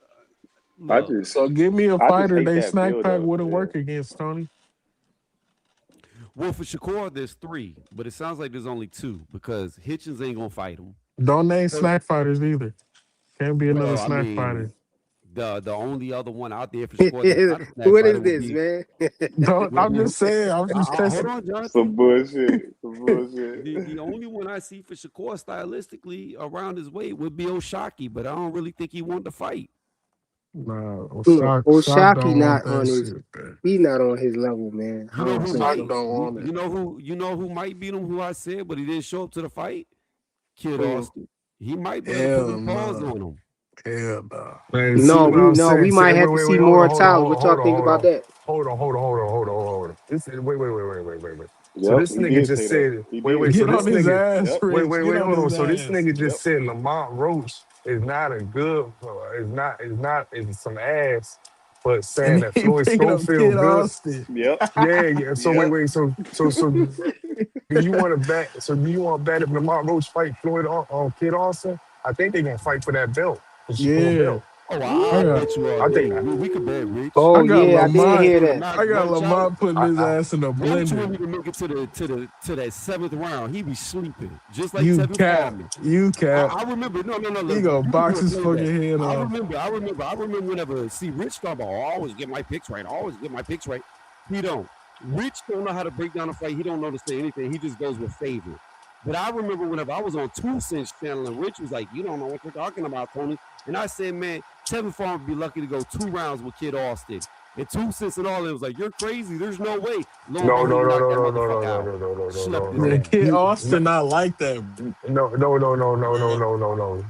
I look, just So give me a I just fighter hate they that snack build pack up, wouldn't man. work against, Tony. well, for Shakur, there's three, but it sounds like there's only two because Hitchens ain't gonna fight him. Don't name So, snack fighters either. Can't be another well, I snack fighter. mean, the only other one out there for Shakur that's not a snack What is fighter would this, be man? I'm just saying. I'm just hold testing. on, Some Jonathan. bullshit. Some bullshit. The only one I see for Shakur stylistically around his weight would be Oshaki, but I don't really think he wanted to fight. Nah, Look, Shock Oshaki don't want not that on his. shit, man. He not on his level, man. I You know don't who think Shock so. might don't want it. you know who might beat him? Who I said, but he didn't show up to the fight. Kid Mm. Austin. He might be able to put Hell them paws no. on him. Hell no. Man, see No, what I'm we saying? See, might wait, have to wait, see wait, more Tyler. What y'all think about that? hold on. This is, wait. So Yep, this he nigga did just say that. said, He wait, did. so Get this on his nigga, ass, Yep. Rich. Get wait, on hold on. his So this ass. nigga Yep. just said Lamont Roach is not a good, is some ass, but saying And that he Floyd picking up Schofield Kid good. Austin. Yep. Yeah. So Yep. so do you want to bet? So do you want to bet if Lamont Roach fight Floyd on Kid Austin? I think they're gonna fight for that belt, the Shakur Yeah. belt. Oh, I I Ooh. got bet you all I think day. We could bet Rich. I Oh got yeah, I Rich did Lamont. hear gonna that. knock I got Roach out. Lamont putting his I ass in a Roach blender. wouldn't even make it to that seventh round. He be sleeping, just like You Tevin cap. Farmer. You cap. I remember. No. He Look, gonna you can box do a his playback. fucking head off. I remember. Whenever see Rich talk about, oh, I always get my picks right. I always get my picks right. He don't. Rich don't know how to break down a fight. He don't know to say anything. He just goes with favorite. But I remember whenever I was on 2 Cents channel and Rich was like, "You don't know what you're talking about, Tony." And I said, "Man, Tevin Farmer would be lucky to go 2 rounds with Kid Austin." And 2 Cents and all it was like, "You're crazy. There's no way." Lo and no behold, no he no knocked no that no no no motherfucker no out, no no no no slept no his Man, no. ass. Kid No, Austin not like that.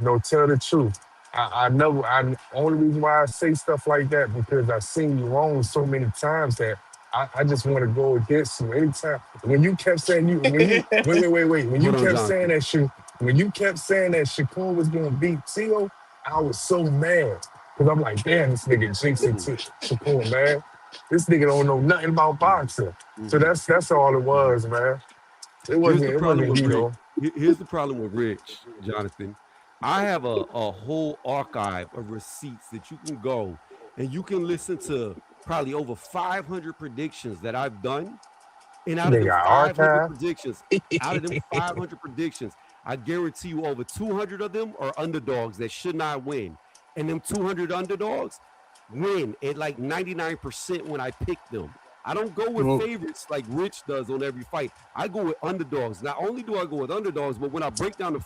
no. Tell the truth. I know. I only reason why I say stuff like that because I've seen you wrong so many times that I just want to go against you. Anytime when you kept saying when you wait. When you Hold on, kept saying Jonathan. that when you kept saying that Shakur was gonna beat Tio, I was so mad because I'm like, damn, this nigga jinxing Mhm, to Shakur, man. This nigga don't know nothing about mhm, boxing. So mhm, that's all it mhm. was, man. It Here's wasn't the it problem wasn't with you Rich. know. Here's the problem with Rich, Jonathan. I have a whole archive of receipts that you can go and you can listen to probably over 500 predictions that I've done. And out of They them got 500 archive. predictions, out of them 500 predictions, I guarantee you over 200 of them are underdogs that should not win. And them 200 underdogs win at like 99% when I pick them. I don't go with Mm. favorites like Rich does on every fight. I go with underdogs. Not only do I go with underdogs, but when I break down the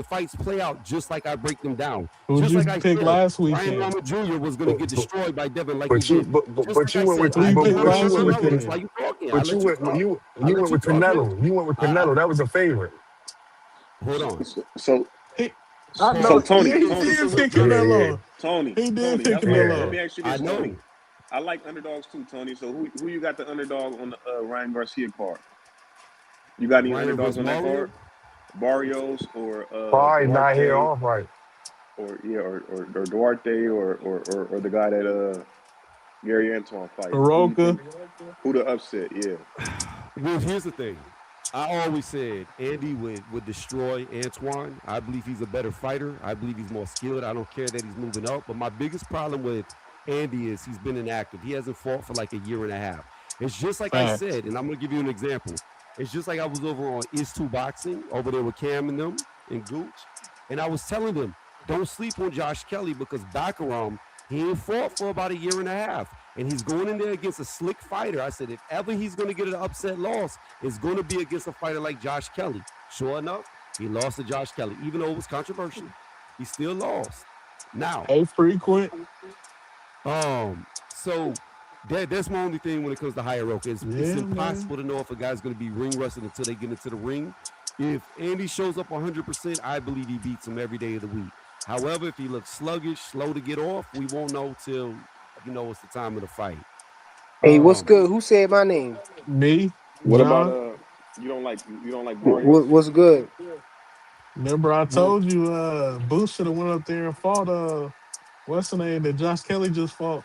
fights play out just like I break them down. Who'd Just you like I pick said, last Ryan weekend? Lama Jr. was going to But, get but, destroyed by Devin like he but you did. but, Just but like you I went said, with Who you I pick but, no no but no you last no went no with Rich, why weekend? you talking? I but you let you went talk. I you let went you with talk, man. Canelo. You went with I Canelo. That was a favorite. hold on. So He, I so know. Pause. Yeah, Tony, he Tony, did Look, pick Yeah, Jonathan. yeah, Canelo. Tony, He did Tony. pick That's why. yeah. Let Canelo. me ask you I this, Tony. know. I like underdogs too, Tony. So who you got the underdog on the Ryan Garcia card? You got any Ryan underdogs versus on that card? Mario. Barrios or Probably not here Duarte off right. or yeah or Duarte or the guy that Gary Antoine fighting. Who you Baroka. think? Who the upset? Yeah. Well, here's the thing. I always said Andy would destroy Antoine. I believe he's a better fighter. I believe he's more skilled. I don't care that he's moving up. But my biggest problem with Andy is he's been inactive. He hasn't fought for like a year and a half. It's just like I Facts. said, and I'm gonna give you an example. It's just like I was over on Is Two Boxing over there with Cam and them and Gooch, and I was telling them, don't sleep on Josh Kelly because Baccaram, he ain't fought for about a year and a half. And he's going in there against a slick fighter. I said, if ever he's going to get an upset loss, it's going to be against a fighter like Josh Kelly. Sure enough, he lost to Josh Kelly, even though it was controversial. He still lost. Now, A frequent. so that's my only thing when it comes to hierarchy. It's Yeah, man. impossible to know if a guy's going to be ring rusted until they get into the ring. If Andy shows up 100%, I believe he beats him every day of the week. However, if he looks sluggish, slow to get off, we won't know till it's the time of the fight. Hey, what's Um, good? Who said my name? Me, What about John. you don't like Barrios? What's good? Remember I well, told you Boost should have went up there and fought what's the name that Josh Kelly just fought?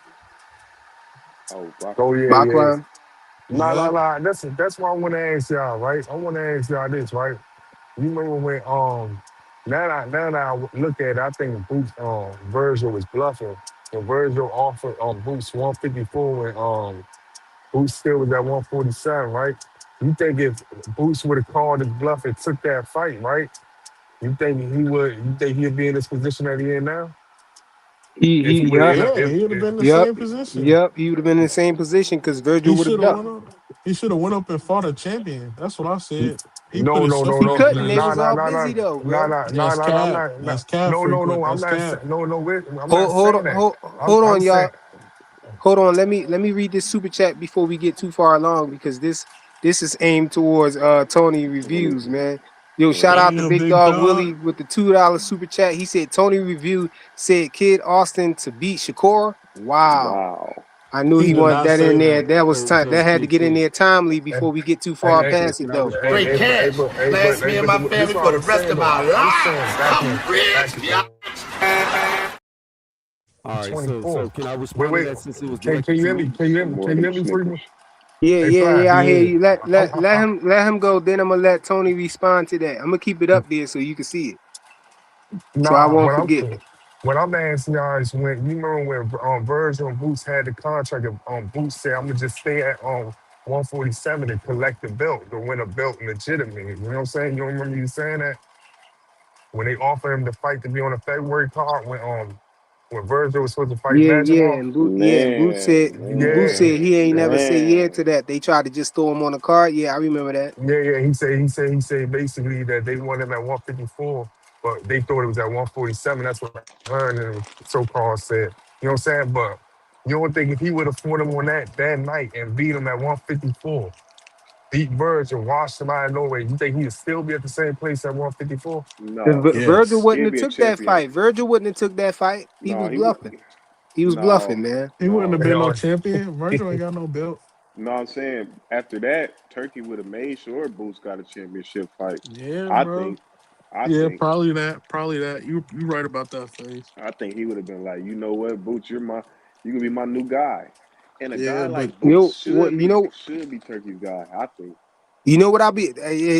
Oh, Oh Brockman. yeah, yeah. Bachman? Nah, nah, Yep. nah. That's why I want to ask y'all, right? I want to ask y'all this, right? You remember when now I look at it, I think Boots Virgil was bluffing. When Virgil offered Boots 154 when Boots still was at 147, right? You think if Boots would have called his bluff and took that fight, right? You think he'd be in this position that he in now? If he would have Yep, ended up Yeah, he would have been in the yep, same position. yep. He would have been in the same position because Virgil He would have should have ducked. went up. He should have went up and fought a champion. That's what I said. He put no, no, himself no, in He that no. couldn't. They Nah, was position. nah, all nah, nah, busy though, nah, bro. nah, nah, That's nah, nah. I'm cap. not. Nah, That's cap no, no, no. frequent. I'm That's not. cap. No, no. Wait, I'm not Hold, hold, saying on- that. hold I'm on, saying. y'all. Hold on. Let me read this super chat before we get too far along because this is aimed towards Tony reviews, man. Yo, shout out to Damn, Big big Dog dog. Willie with the $2 super chat. He said Tony review said Kid Austin to beat Shakur. Wow. Wow. I knew He he did wanted not that in say there. that. That was so time. so That had to so get in so there timely Hey, before we get too hey, far hey, so past can it, I though. respond to that? hey, but this is what I'm saying though. I'm saying back in All right, so 24. can I Wait, respond to wait. that since it was Can directed you to hear me? me? Can you hear Some me? more Can of you them hear me, Snickers. Freeman? Yeah, Hey, yeah, Flash. yeah. I hear Yeah. you. Let I'm, let I, let I, him let him go. Then I'm gonna let Tony respond to that. I'm gonna keep it up there so you can see it, so I nah, won't forget. what I'm asking y'all is when you remember when Virgil and Boots had the contract, and Boots said, "I'm gonna just stay at 147 and collect the belt, to win a belt legitimately." You know what I'm saying? You don't remember you saying that when they offered him the fight to be on the February card when Virgil was supposed to fight Yeah, Magimov? and Boot said Yeah, he ain't never say yeah Man. to that. They tried to just throw him on the card. Yeah, I remember that. yeah. He said basically that they wanted him at 154, but they thought it was at 147. That's what Hearn and so-called said. You know what I'm saying? But you don't think if he would have fought him on that night and beat him at 154, beat Virgil, washed him out of nowhere, you think he'd still be at the same place at 154? No. Virgil Yes. wouldn't He'd have be a took that champion. fight. Virgil wouldn't have took that fight. He No, was he would. bluffing. He was bluffing, No, man. He wouldn't have no, You been no know, champion. Virgil ain't got no belt. no. I'm saying after that, Turkey would have made sure Boots got a championship fight. Yeah, I bro. think. I Yeah, think probably that. Probably that. You right about that face. I think he would have been like, you know what, Boots, you gonna be my new guy, and a guy Yeah, but like Boots What should be Turkey's guy. I think. what I be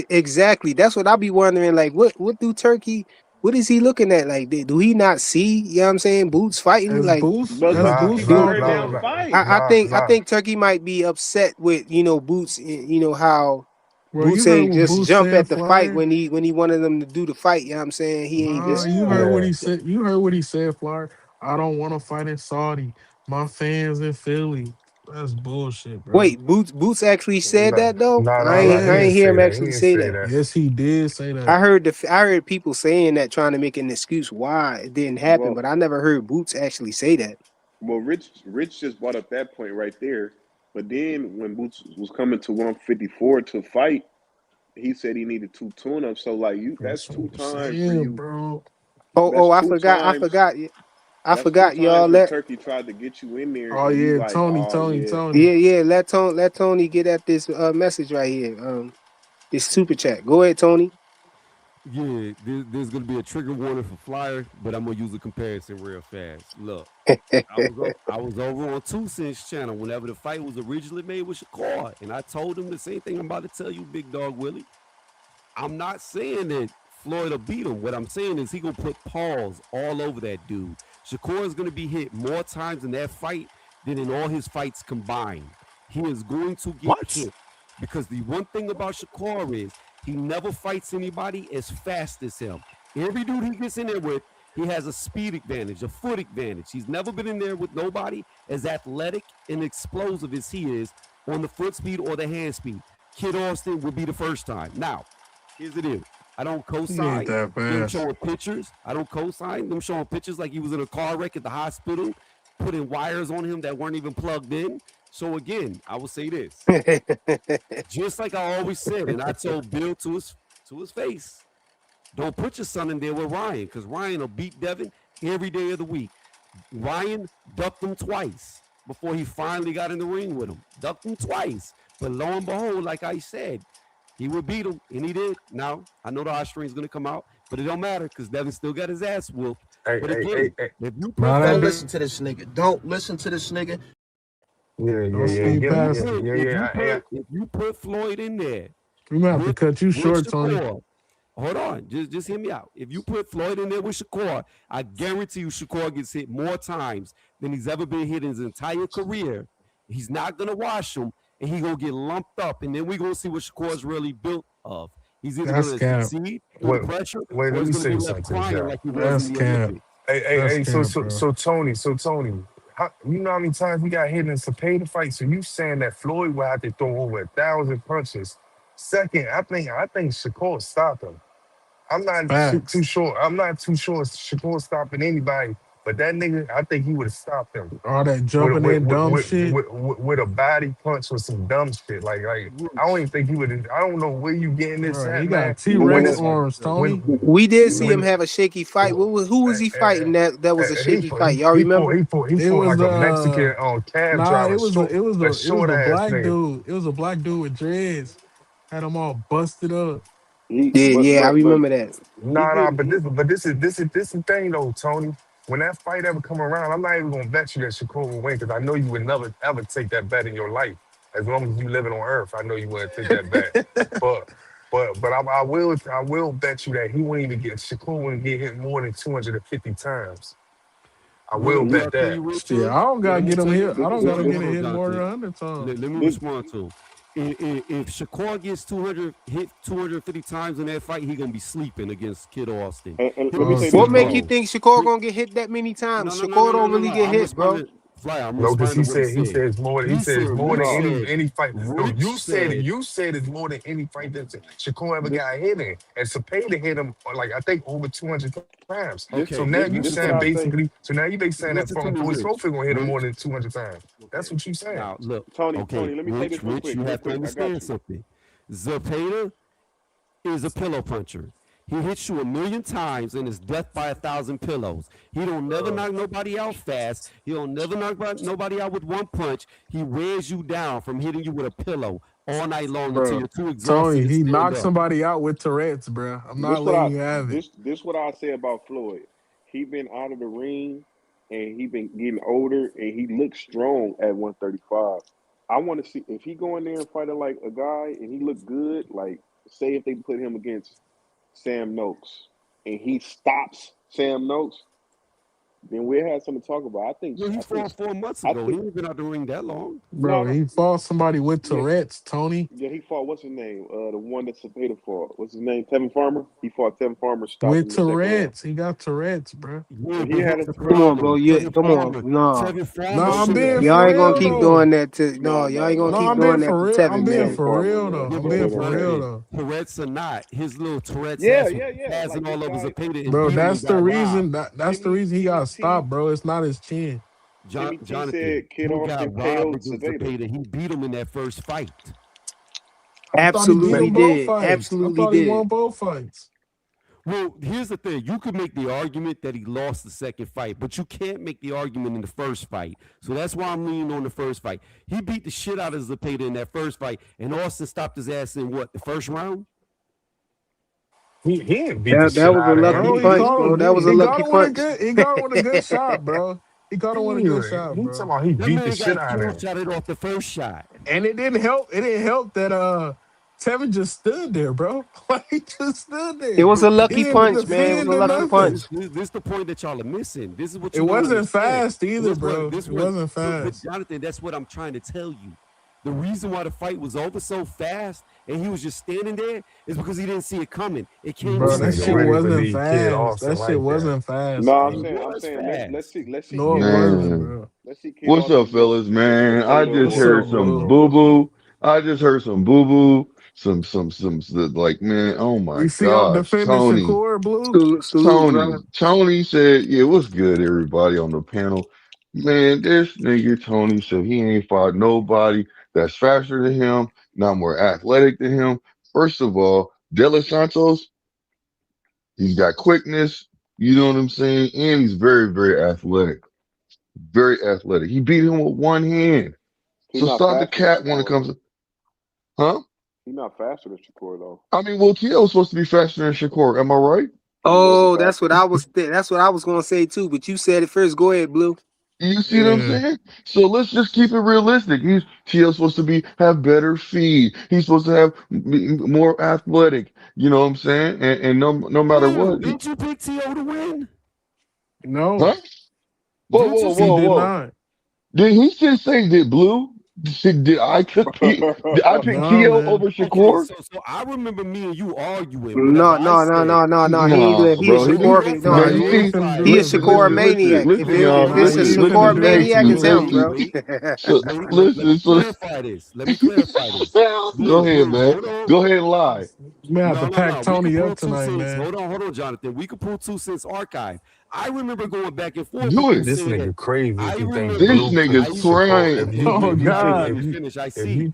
exactly. That's what I be wondering. Like, what do Turkey? What is he looking at? Like, do he not see? You know what I'm saying? Boots fighting. as Like, Boost But as look, Nah, Boost people nah, look, heard nah, them bro. nah, fight. I nah. think Turkey might be upset with Boots. How Bro, you Boots heard ain't what just Boost jump said at the fight flyer? when he wanted them to do the fight. You know what I'm saying? He ain't Nah, just you heard what Yeah. he said. You heard what he said, flyer. I don't want to fight in Saudi. My fans in Philly. That's bullshit, bro. wait. Boots actually said Nah, that though. nah. He I didn't ain't Yes. hear say him that. He actually didn't say say that. that. Yes, he did say that. I heard people saying that trying to make an excuse why it didn't happen, Well, but I never heard Boots actually say that. Rich just brought up that point right there. But then when Boots was coming to 154 to fight, he said he needed two tune-ups. So like That's that's what two I'm times where saying, you bro. that's I two forgot. times I that's two forgot. times Y'all where let Turkey tried to get you in there Oh and you yeah, like, Tony, oh Tony, yeah. Tony. let Tony get at this message right here. This super chat. Go ahead, Tony. Yeah, there's gonna be a trigger warning for Flyer, but I'm gonna use a comparison real fast. Look, I was over on Two Cents channel whenever the fight was originally made with Shakur, and I told him the same thing I'm about to tell you, Big Dog Willie. I'm not saying that Floyd will beat him. What I'm saying is he gonna put paws all over that dude. Shakur is gonna be hit more times in that fight than in all his fights combined. He is going to get What? hit because the one thing about Shakur is he never fights anybody as fast as him. Every dude he gets in there with, he has a speed advantage, a foot advantage. He's never been in there with nobody as athletic and explosive as he is on the foot speed or the hand speed. Kid Austin would be the first time. Now, here's the deal. I don't He ain't co-sign that them fast. showing pictures. I don't co-sign them showing pictures like he was in a car wreck at the hospital, putting wires on him that weren't even plugged in. So again, I will say this. Just like I always said, and I told Bill to his face, don't put your son in there with Ryan, because Ryan will beat Devin every day of the week. Ryan ducked him twice before he finally got in the ring with him. Ducked him twice. But lo and behold, like I said, he would beat him, and he did. Now, I know the eye string's going to come out, but it don't matter because Devin still got his ass whooped. Hey, But hey, hey, again, hey. if you put Nah, Don't that Floyd, bit. listen to this nigga. Don't listen to this nigga. Yeah, yeah, Don't yeah. speed Give me, yeah, past him. yeah, yeah. if you put Floyd in there We might have to with cut you with short, Tony. Shakur, hold on, just hear me out. If you put Floyd in there with Shakur, I guarantee you Shakur gets hit more times than he's ever been hit in his entire career. He's not gonna wash him, and he gonna get lumped up, and then we gonna see what Shakur's really built of. He's either That's gonna cap. succeed through the Wait, pressure, wait. or Let he's me gonna say be left something, crying Jack. like he was in That's the cap. Olympics. That's So, cap, bro. Tony, you know how many times we got hit in Cepeda fight? So you saying that Floyd will have to throw over 1,000 punches? Second, I think Shakur stopped him. I'm not too Facts. sure. I'm not too sure Shakur stopping anybody, but that nigga, I think he would have stopped him All that with a, jumping in dumb shit. with a body punch or some dumb shit. Like I don't even Roach, think he would. I don't know where you getting this Bro, at, he man. got T But when Rex it arms, when Tony. We did see him when have a shaky fight. Who was he fighting that was a shaky fight? Y'all remember? he It fought was like a Mexican cab nah, driver, short a it was short the ass black nigga. dude. It was a black dude with dreads. Had them all busted up. He Yeah, I but remember that. he Nah, didn't he but this is the thing though, Tony. When that fight ever come around, I'm not even gonna bet you that Shakur will win because I know you would never ever take that bet in your life. As long as you living on Earth, I know you wouldn't take that bet. But I will bet you that he won't even get Shakur wouldn't get hit more than 250 times. I will what bet I'll tell that. you, Roach Shit, I is don't gotta I'm gonna get him tell hit. you. I don't this gotta Hold get on, a hold on, hit more than Jonathan. 100 times. Let me this respond to him. If Shakur gets 200 hit 250 times in that fight, he gonna be sleeping against Kid Austin. and He'll let me be say What this, make Buster. you Tony. sleeping. think Shakur Re- gonna get hit that many No, times? no, no, no, Shakur no, don't no, really no. get I'm hit, bro. responding, Fly. I'm No, because responding to what he he said. said it's more than he He said said, it's more than Rich any said, any fight. No, Rich you said said, it's more than any fight that Shakur ever This got hit in. And Cepeda hit him like I think over 200 times. So this now okay, you saying this what I basically say. you basically saying that listen to me, for his Rich. trophy gonna hit him more Rich, than 200 times. That's okay. what you saying. Now look, Tony, okay, let me say Rich, this real Rich, quick, you real have to quick. I got understand you. something. Zapata is a pillow puncher. He hits you a million times and is death by 1,000 pillows. He don't never knock nobody out fast. He don't never knock nobody out with one punch. He wears you down from hitting you with a pillow all night long until bro. you're too exhausted Tony, to he stand knocked up. somebody out with Tourette's, bro. I'm not This what letting I you have it. this what I say about Floyd. He been out of the ring and he been getting older and he looks strong at 135. I want to see if he go in there and fighting like a guy and he look good. Like say if they put him against Sam Noakes and he stops Sam Noakes, then we'll have something to talk about. Well, he fought 4 months I ago. He think ain't been out the ring that long. Bro, no, he fought somebody with yeah, Tourette's, Tony. yeah, he fought what's his name? The one that Cepeda fought. What's his name? Tevin Farmer. He fought Tevin Farmer, stopped With him in the second round, Tourette's. He got Tourette's, bro. Yeah, and he but had here's a the Come on, bro. problem. Yeah, come on. No, Tevin No, Farmer I'm no, shouldn't being have y'all for ain't gonna real keep no, though. doing that to. No, no, y'all no, ain't gonna no. No, keep I'm being doing that for to real. I'm Tevin, being Tevin man. for Farmer real was though. Yeah, I'm but being straight for up real trash. though. Tourette's or not, his little Tourette's Yeah, ass was yeah, yeah. Like passing this all over guy, Zepeda and Bro, beat him and that's the got robbed. reason that's the reason he Timmy got T, stopped, bro. It's not his chin. Timmy T Jonathan, said Kid he got Austin robbed KO'd against Zaveda. Zepeda. He beat him in that first fight. I thought he beat Absolutely them both did. fights. I Absolutely thought he did. won both fights. Well, here's the thing. You could make the argument that he lost the second fight, but you can't make the argument in the first fight. So that's why I'm leaning on the first fight. He beat the shit out of Zepeda in that first fight, and Austin stopped his ass in what, the first round? He didn't beat the That shit was a out of him. lucky Bro, he punch, caught bro. him. That was a He got lucky him with a punch. good. He got him with a good shot, bro. He caught him with a good shot, He talking bro. about he That beat the man shit got out kill of him. shotted off the first shot. And it didn't help. It didn't help that Tevin just stood there, bro. Like he just stood It there. was But a this He lucky is didn't the punch, this man. It is was defend a or lucky nothing. punch. this is the point that y'all are missing. This is what It you don't wasn't understand. fast And either, bro. It wasn't but fast. Jonathan, that's what I'm trying to tell you. The reason why the fight was over so fast and he was just standing there is because he didn't see it coming. It came Bro, This from the that nigga shit really back. wasn't believe Kid fast. Austin That shit like that. wasn't fast, No, It bro. I'm was saying fast. let's see No, Kid it Austin wasn't, Man, bro. let's see Kid what's up, Austin fellas? against Man, I Zepeda just or What's against heard up, some Blue? boo Roach. boo. I just heard some boo boo. Like, man, oh my You see I'm gosh, defending Tony, Shakur, Blue? Salute, brother. Tony said, yeah, what's good, everybody on the panel? Man, this nigga Tony said he ain't fought nobody that's faster than him, not more athletic than him. First of all, De Los Santos, he's got quickness, you know what I'm saying, and he's very, very athletic. Very athletic. He beat him with one hand. He So not stop the faster than cat when it Shakur comes though. to, huh? He not faster than Shakur though. I mean, well, Tio was supposed to be faster than Shakur. Am I right? He wasn't Oh, that's faster. what I was. That's what I was gonna say too. But you said it first. Go ahead, Blue. You see what I'm Yeah. saying? So let's just keep it realistic. Tio's supposed to have better feed. He's supposed to be more athletic. You know what I'm saying? And no matter Blue, what, didn't you pick T.O. to win? No, huh? Whoa, Didn't you whoa, he say whoa, did whoa. not. Did he just say that Blue? Did I Did I pick No, Tio man. over okay, Shakur? so I remember me and you arguing whenever No, I no, no, said no, no, no. He ain't Nah, doing. He a bro. let me Shakur. clarify Nah, Man, No, you you this. Let me ain't see, finna clarify do he a it. this. Shakur listen, maniac. listen, y'all, If Nah, it's a you ain't listen, finna Shakur do that thank maniac, you, it's shit. thank him, you. bro. Wait. So Let me listen, so clarify this. Let me clarify this. go Blue, ahead, Blue, man. hold on. Go ahead and lie. You may have to pack No. We could Tony pull up two tonight, cents. man. Hold on, Jonathan. We could pull 2 cents archive. I remember going back and forth with Do you it. This saying that. nigga crazy I if he think This remember. Blue I nigga's picked used to. Shakur. crying. Oh Let God. me finish. I If see. you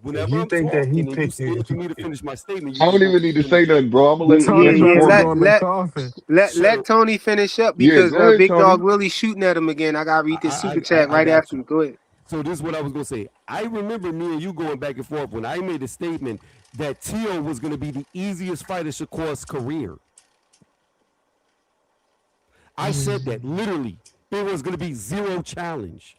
Whenever I'm think that he talking and you picked scared for it, me to finish my statement, you I don't just won't even let need me to finish say it. nothing, bro. I'm gonna Yeah, let Tony you about to let go Shakur. in the let coffin. let So Tony finish up Yeah, because go ahead, Big Dog Tony. Willie shooting at him again. I gotta read this super chat I right got after you. you. Go ahead. So this is what I was gonna say. I remember me and you going back and forth when I made a statement that Tio was gonna be the easiest fight of Shakur's career. I said that literally. There was gonna be zero challenge.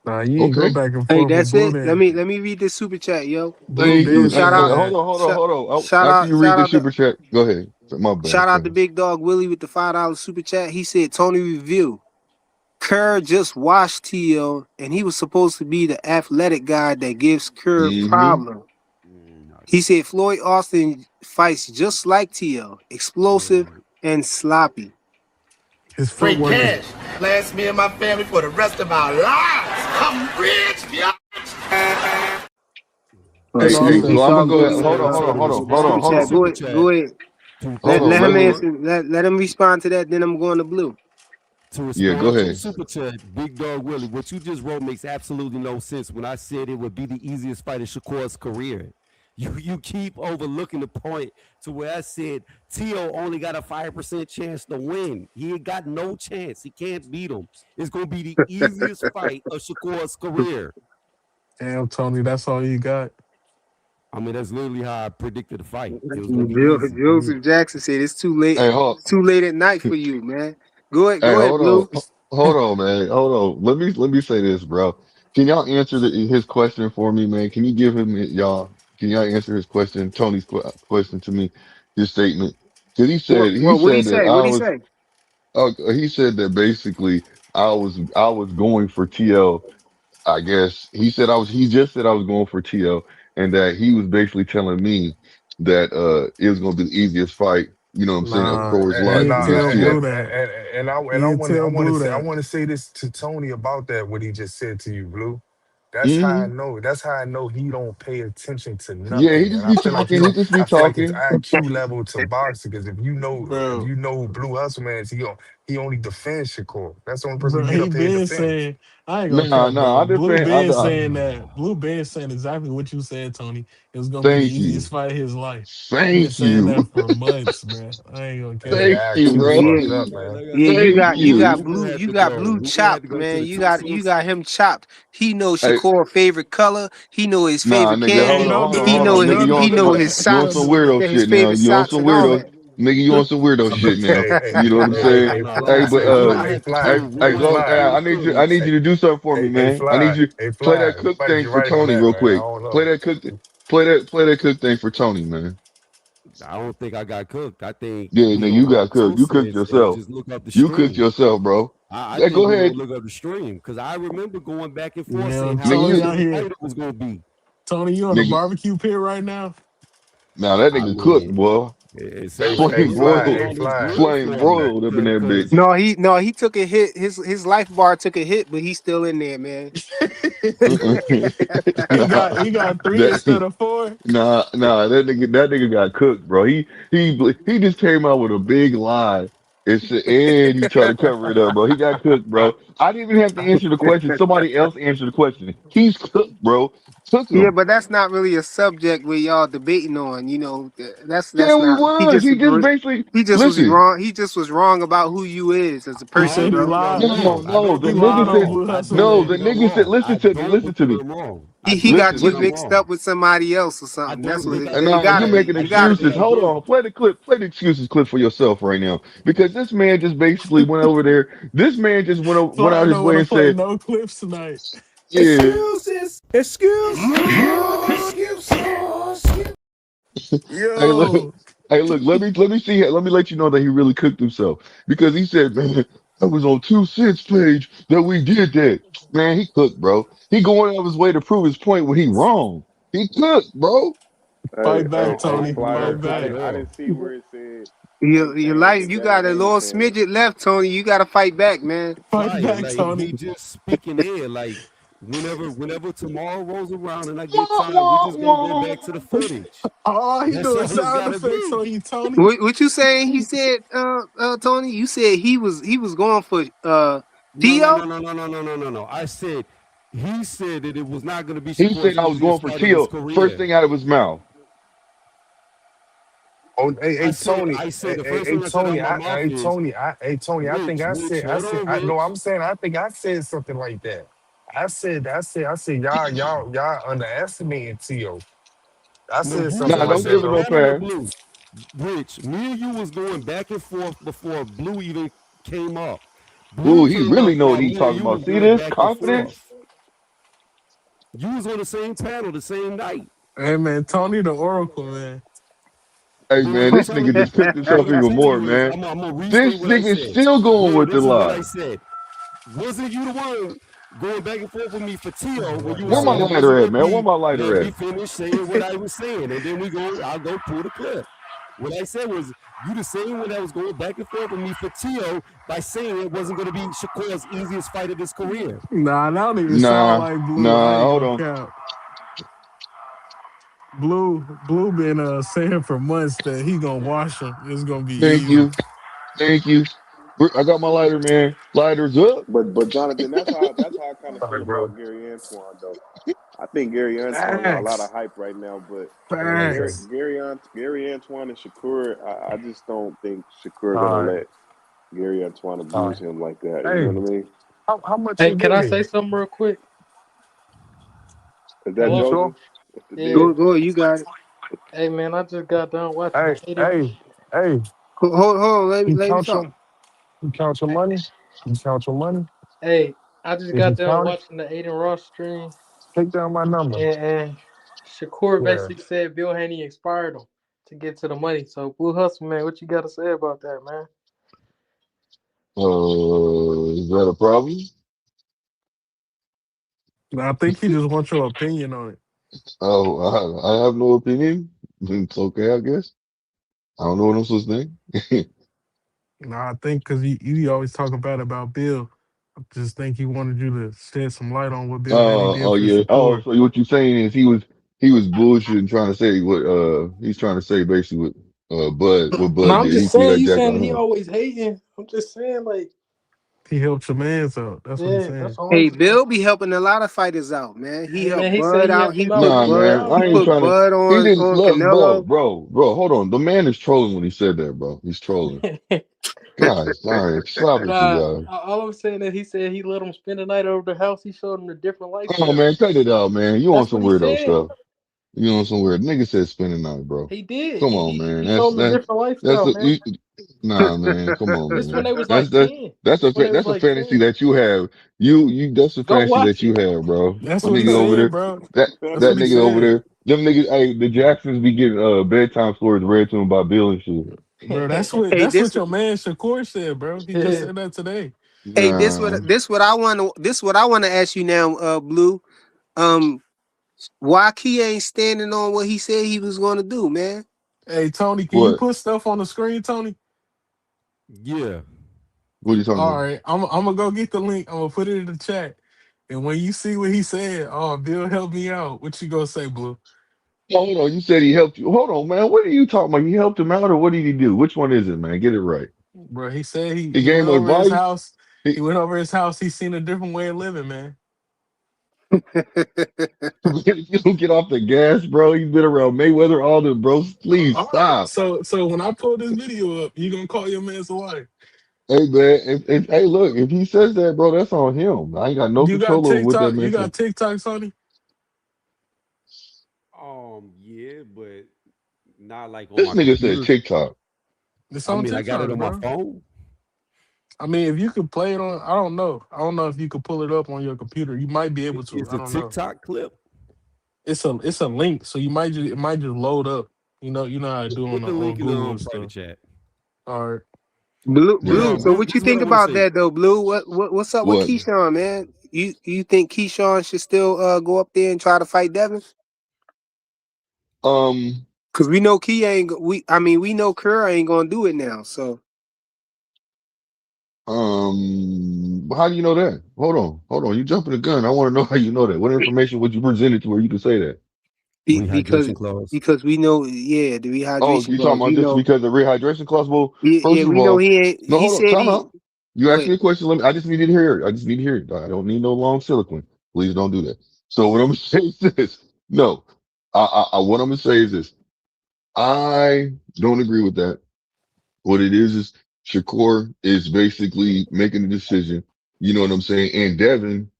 Nah, you ain't go Okay. back and Hey, forth with that's Blue it. Let then. me read this super chat, yo. Blue Thank Yo, you. did shout say out, Hold that. on, shout, hold on. shout After you out, read shout the out, super chat, go ahead. My bad, shout out to fellas. Big Dog Willie with the $5 super chat. He said Tony review. Kerr just watched Tio, and he was supposed to be the athletic guy that gives Kerr Mm-hmm. problem. He said Floyd Austin fights just like Tio, explosive and sloppy. His Straight footwork is cash. Last me and my family for the rest of our lives. I'm rich, bitch. Shout out So to I'm gonna Dog go ahead. Willie So with Hold on, the hold on, hold on, let's hold go on, super to hold the chat. on. super Go chat ahead. Hold on. Let Let him me answer. Let him respond to that. Then I'm going to Blue. to Yeah, go respond to the ahead. super chat, Big Dog Willie. What you just wrote makes absolutely no sense. When I said it would be the easiest fight of Shakur's career, you keep overlooking the point to where I said Tio only got a 5% chance to win. He ain't got no chance. He can't beat him. It's gonna be the easiest fight of Shakur's career. Damn, Tony, that's all you got. I mean, that's literally how I predicted the fight. It was gonna be easy. Joseph Jackson said it's too late. Hey, It's too late at night for you, man. Go ahead, hold Blue. on, hold on, man, hold on. Let me say this, bro. Can y'all answer his question for me, man? Can you give him y'all? Can y'all answer his question, Tony's question to me, his statement? Because he What did he said that say? What I did he was. say? He said that basically I was going for TL. I guess he just said I was going for TL, and that he was basically telling me that it was gonna be the easiest fight. You know what I'm saying? Of Nah, Coors he Light didn't against tell TL. Blue that. And He I didn't want I tell want to Blue say that. this to Tony about that what he just said to you, Blue. That's how I Hmm. know. That's how I know he don't pay attention to Yeah, he nothing. just And I be feel like talking. He just be I feel like his talking. IQ level to boxing. Because if Bro, you know who Blue Hustle Man is, he only defends Shakur. That's the only person he bro, get he up here and been defend. saying, I ain't gonna Nah, cap, nah. bro. I Blue defend. been saying that. Blue been saying exactly what you said, Tony. It was gonna be the Thank you. easiest fight of his life. He been Thank saying you. that for months, man. I ain't gonna That cap. nigga Thank you, IQ bro. fucked Yeah, up, Like, man. like I yeah. said, Thank you. we You to got go. Blue We gonna have to chopped, go to man. the You Tusos. got him chopped. He knows Hey, Shakur favorite color. He know his nah, favorite nigga. Hey, Hold candy. on, don't hold on, do He hold that. know on, nigga. his Don't You do on he some know wi- his that. you on Don't socks. some do that. weirdo His shit now. favorite You on socks some and all weirdo. that. Nigga, you on some weirdo shit now. You know what I'm Hey, saying? No, no, like Hey, I but said, we gonna have to hey, go. We hey, gonna have to go. go to I the need you. I footage. need you to do something for me, man. I need you play that You cook might be thing for right on Tony that, real man. I quick. don't Play know. that cook. Play that cook thing for Tony, man. I don't think I got cooked. I think Yeah, we nigga, gonna you go got to cooked. You cooked Tusos and yourself. just look up the You cooked stream. yourself, bro. I Yeah, think go we're gonna ahead, look up the stream because I remember going back and forth Yeah, saying how nigga. Tony easy out the here. fight was gonna be. Tony, you on a Nigga, barbecue pit right now? now that I nigga cooked, mean, boy. it Hey, sounds like hey, Flame he was fly, putting broiled, hey, on his fly. grill flame for me broiled up in that bitch. because No, he took a hit. His life bar took a hit, but he's still in there, man. He got three instead That, of four. nah, that nigga got cooked, bro. He just came out with a big lie. And he tried to cover it up, bro. He got cooked, bro. I didn't even have to answer the question. Somebody else answered the question. He's cooked, bro. Took Yeah, him. but that's not really a subject where y'all debating on. That's Yeah, he not. was. He just basically He just was listen. wrong. He just was wrong about who you is as a He I person, said he bro. agree. lied. No, No, no, I no. don't The He believe lied nigga I'm on said wrong. Blue I Hustle don't no. Man. The believe I'm nigga said, wrong. I listen to me. don't Listen to believe me. I'm wrong. I He don't got Listen, you believe I'm mixed wrong. up with somebody else or I something. That's don't what think it, I it nah, did. you gotta making be. I It don't gotta think excuses. I be. Hold did. on. Play the clip. Play the excuses clip for yourself right now. Because this man just basically went over there. This man just went Fly out his don't want way to and play said, no clips tonight. yeah. Hey, look. Yo, Hey, look. Let me see. Let me let you know that he really cooked himself because he said, man, that was on 2 cents page that we did that. Man, he cooked, bro. He going out of his way to prove his point when he wrong. He cooked, bro. Hey, fight hey, back, I hey, Tony. don't fly believe I though. Fight cooked at back. I all. didn't see where it said Tank You came like for you Devin got a little Haney. smidget left, Tony. You got to fight back, man. Fight Fire, back, like Tony. he just speaking air. Like whenever tomorrow rolls around and I get Wah, time, we wah, just gonna go back to the wah. footage. Oh, he That's doing all it's sound gotta effects be. on you, Tony. What you saying? He said, Tony. You said he was going for No, no, Tio. no, no, no, no, no, no, no, no. I said he said that it was not gonna be He said Shakur's I was going easiest for fight of his Teal. First career. thing out of his mouth. Oh, hey, Tony, I said the first thing I said out Tony, my mouth is I think Hold on, no, Rich. I'm saying, I think I said something like that. I said, y'all underestimating T.O. I No, said you something Nah, like don't said that give it it, no though. that on the pass. blue. Rich, me and you was going back and forth before Blue even came up. Ooh, Blue he came really up know what while he me and talking you about. was See going this back and confidence? forth. You was on the same panel the same night. Hey man, Tony the Oracle, man. Hey But what man, I'm this telling nigga you, just cooked what himself I'm even telling more, you is, man. I'm gonna restate This what I nigga said. still going Here, with the this is what lie. I said. Wasn't you the one going back and forth with me for Tio when you were Where my saying it wasn't lighter at, gonna man? Where be? my Let lighter me at? finish saying what I was saying, and then I'll go pull the clip. What I said was, you the same one that was going back and forth with me for Tio by saying it wasn't going to be Shakur's easiest fight of his career. Nah, that don't even sound Nah, like Blue. I nah, ain't hold gonna on. count. Blue been saying for months that he gonna wash him. It's gonna be Thank easy. you. Thank you. I got my lighter, man. Lighters up. But Jonathan, that's how I kind of All feel right, bro. about Gary Antoine though. I think Gary Antoine got a lot of Facts. hype right now, but Gary Facts. Gary Gary Antoine and Shakur, I just don't think Shakur gonna All right, let Gary Antoine all abuse right. him like that. You know Hey, what I mean? how much Hey, he can I weigh? say something real quick? Is that You Hello? sure? Joseph? That's the Yeah. deal. Go, you got it. Hey man, I just got done watching Hey, the eight. hey, hey. Hold on, You let him count talk. your you count your money. You count your money. Hey, I just If you got done count it, watching the Aiden Ross stream, take down my number. and Shakur Yeah. basically said Bill Haney expired him to get to the money. So Blue Hustle man, what you got to say about that, man? Is that a problem? I think he just wants your opinion on it. Oh, I have no opinion. It's okay, I guess. I don't know what I'm supposed to think. I think because you always talk bad about Bill. I just think he wanted you to shed some light on what Bill Haney Oh, did for yeah. Oh, Shakur. so what you're saying is he was bullshitting, trying to say what he's trying to say basically what No, Bud I'm did. He just threw saying. that You jack saying on he him. always hating? I'm just saying, like, He helped your man's out. That's what he's yeah, that's saying. all I'm Hey, saying. Bill be helping a lot of fighters out, man. He Hey man, helped he said Bud he out. helped him He out with put Nah, getting Bud. man, round I He ain't bro. put trying to. Bud He didn't on look, bro, Canelo. bro. Hold on, the man is trolling when he said that, bro. He's trolling. Guys, all right, stop it, you Nah, guys. all I'm saying is he said he let him spend the night over the house. He showed him a different Oh lifestyle. man, cut it out, man. You on That's some what he weirdo said. stuff. You on some weird nigga said spending night, bro. He did. Come He on, he, man. he showed him a different That's lifestyle, a, man. you, nah, man. Come on, This when man. they was That's like that's 10. that's a This when they was that's a like fantasy 10. that you have. You that's a Go fantasy watch that you it. have, bro. That's That what he nigga over said, there. bro. That That's that what he nigga over said, there. Them niggas. Hey, the Jacksons be getting bedtime stories read to them by Bill and shit. bro. That's what Hey, that's this what your man Shakur said, bro. He just Yeah. said that today. hey Nah. this what I want to ask you now, Blue. Um, why Key ain't standing on what he said he was going to do, man? Hey Tony, can you What? put stuff on the screen, Tony? Yeah. What are you talking All about? right, I'm gonna go get the link. I'm gonna put it in the chat. And when you see what he said, oh, Bill help me out. What you gonna say, Blue? Hold on. You said he helped you. Hold on, man. What are you talking about? He helped him out, or what did he do? Which one is it, man? Get it right. Bro, he said He he gave went him over his advice. house. He went over his house. He seen a different way of living, man. You don't get off the gas, bro. You've been around Mayweather, all the bros. Please All right. stop. So when I pull this video up, you gonna call your man's a liar. Hey, man. Hey, look, if he says that, bro, that's on him. I ain't got no You got control over what that TikTok, you man said. got TikTok, Sonny? Yeah, but not like on This my nigga said computer. TikTok. It's I on mean, I got it TikTok, on my bro. phone. I mean, if you could play it on, I don't know. I don't know if you could pull it up on your computer. You might be able to. It's I a don't know. TikTok clip. It's a link, so it might just load up. You know how I do Put the on link in the Google and private stuff. chat. All right. But Blue. So what this you is what I think want to about say. that though, Blue? What's up with What? Keyshawn, man? You think Keyshawn should still go up there and try to fight Devin? Um, Cause we know Key ain't. We know Kerr ain't gonna do it now. So how do you know that? Hold on. You jumping the gun. I want to know how you know that. What information would you present it to where you can say that? because Rehydration clause. we know, yeah, the Oh, rehydration you talking clause. about We just know, because of rehydration clause? Well, yeah, first of we know all, he ain't. no, He hold on. said Time he. out. You Go asked ahead. me a question. I just needed to hear it. I just need to hear it. I don't need no long silicone. Please don't do that. So what I'm gonna say is this. No, what I'm gonna say is this. I don't agree with that. What it is Shakur is basically making a decision. You know what I'm saying? And Devin,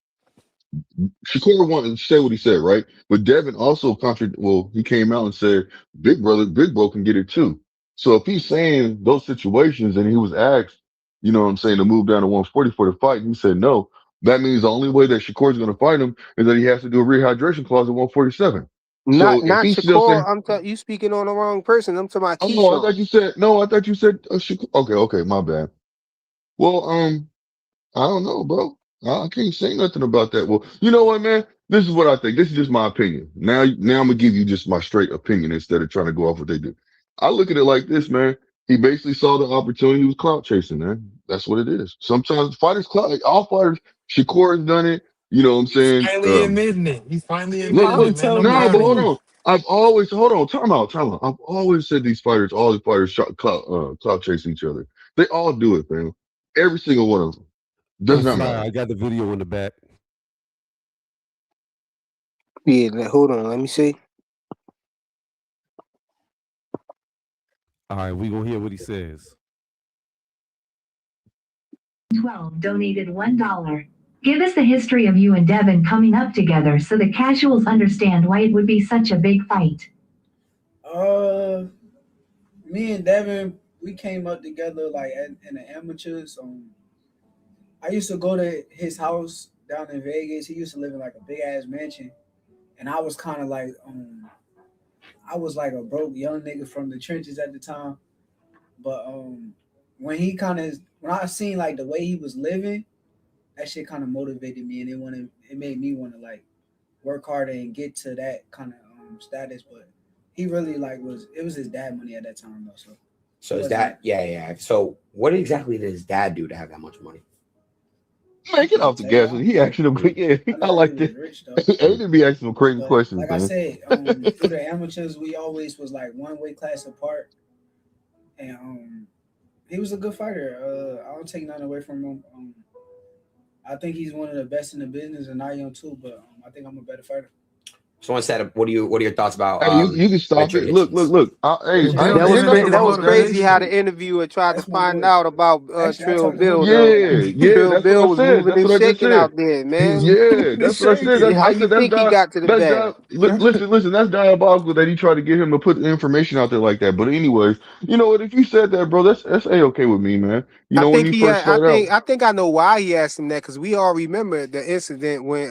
Shakur wanted to say what he said, right? But Devin also he came out and said, Big Bro can get it too. So if he's saying those situations and he was asked, you know what I'm saying, to move down to 140 for the fight, and he said no, that means the only way that Shakur's going to fight him is that he has to do a rehydration clause at 147. So if Not he's still Shakur. saying, You speaking on the wrong person. I'm talking about oh no, Keyshawn. I thought you said Shakur. Okay, my bad. Well, I don't know, bro. I can't say nothing about that. Well, you know what, man? This is what I think. This is just my opinion. Now I'm gonna give you just my straight opinion instead of trying to go off what they do. I look at it like this, man. He basically saw the opportunity. He was clout chasing, man. That's what it is. Sometimes fighters clout. Like all fighters. Shakur has done it. You know what I'm He's saying? finally admitting it. He's finally He Look, admitting finally it, look. man. telling I'm the No, proud but of hold truth. you. on. Hold on. Time out. I've always said all these fighters shot clout chase each other. They all do it, man. Every single one of them. Oh, Does not fire. matter. I got the video in the back. Yeah. Hold on. Let me see. All right, we gonna hear what he says. 12 donated $1. Give us the history of you and Devin coming up together so the casuals understand why it would be such a big fight. Me and Devin, we came up together like in the amateurs. I used to go to his house down in Vegas. He used to live in like a big ass mansion, and I was kind of like, I was like a broke young nigga from the trenches at the time. But when I seen like the way he was living, that shit kind of motivated me, and it made me want to like work harder and get to that kind of status. But he really like it was his dad money at that time though. So his dad, yeah. So what exactly did his dad do to have that much money? Man, get off the gas. He asking them. Yeah, I like that. They didn't be asking some crazy questions, like man. I said, through the amateurs, we always was like one weight class apart, and he was a good fighter. I don't take nothing away from him. I think he's one of the best in the business, and I am too. But I think I'm a better fighter. Someone said, "What are your thoughts about?" Hey, you can stop it. Look. Hey, that was crazy how the interviewer tried to find out about Trill Bill. Yeah, Trill that's what I Bill was said. moving That's and what I just shaking said. out there, man. Yeah, that's what I said. How you think he got to the bag? Listen, that's diabolical that he tried to get him to put the information out there like that. But anyways, you know what? If you said that, bro, that's A-okay with me, man. You know, when he first started out. I think I know why he asked him that, because we all remember the incident when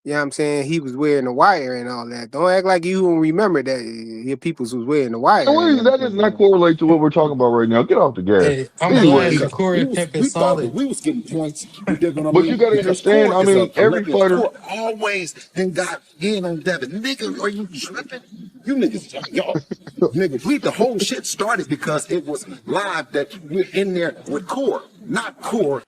you know what I'm saying, he was wearing the wire and all that. Don't act like you don't remember that your peoples was wearing the wire. That does not correlate to what we're talking about right now. Get off the gas. Hey, I'm glad Anyway, Shakur and Pep is solid. We was getting points. You dig what I but mean? you got to Because understand, Core I is mean, a every legend. fighter. Core always then got in on Devin. Nigga, are you tripping? You niggas, y'all, nigga, the whole shit started because it was live that we're in there with Core, not Core.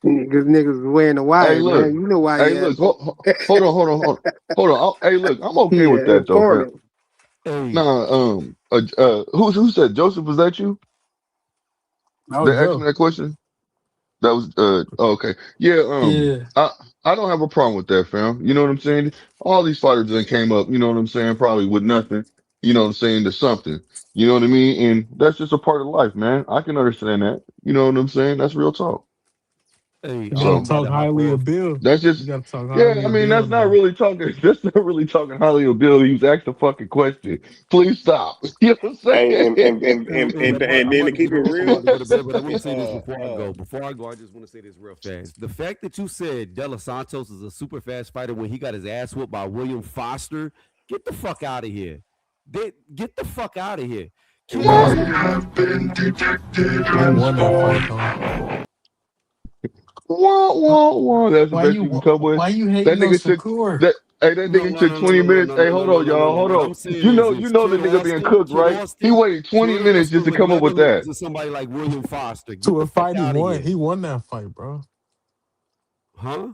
Because niggas was wearing the wire, man. You know why? Hey, look. Hold on. Hey, look. I'm okay with that though, fam. Nah, who said Joseph? Was that you? That was That asked me Joe. that question. That was okay. Yeah, Yeah. I don't have a problem with that, fam. You know what I'm saying? All these fighters that came up, you know what I'm saying, probably with nothing, you know what I'm saying, to something. You know what I mean? And that's just a part of life, man. I can understand that. You know what I'm saying? That's real talk. Hey, You gotta So about talk to hop highly off. of Bill. that's You just gotta talk yeah, highly I of mean Bill, that's not man. really talking that's not really talking highly of Bill. He was asked a fucking question. Please stop. You know what I'm Hey, and and and Hey, and, hey, and, I'm and then to about to keep it I'm about to go to real. bed, but I want to say this before I go. Before I go, I just want to say this real fast. The fact that you said De Los Santos is a super fast fighter when he got his ass whooped by William Foster, get the fuck out of here. Get the fuck out of here. Kid Austin, He won that fight, Tony. Wah. That's the best you can come with. Why you That hating on nigga took Shakur? that. Hey, that nigga took 20 minutes. Hey, hold on, y'all. Hold What on. I'm saying You is, know, the Kid nigga being Austin, cooked, right? He waited 20 minutes just to would come up never with lose that. to somebody like William Foster. Get To the a fuck fight he out of won. here. He won that fight, bro. Huh?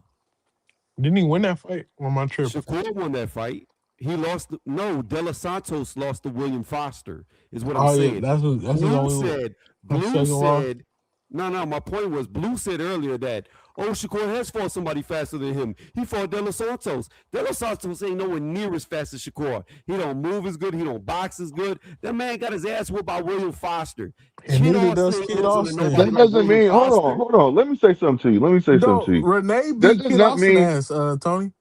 Didn't he win that fight? Or am I tripping? Shakur won that fight. He lost. No, De Los Santos lost to William Foster. Is what I'm Oh yeah, saying. that's his only Blue second loss. said. No. My point was, Blue said earlier that Shakur has fought somebody faster than him. He fought De Los Santos. De Los Santos ain't nowhere near as fast as Shakur. He don't move as good. He don't box as good. That man got his ass whooped by William Foster. And Kid neither Austin does ain't Kid losing to Austin. nobody That like doesn't William mean. Foster. Hold on. Let me say something to you. No, Renee That beat does Kid not Austin mean. ass, Tony.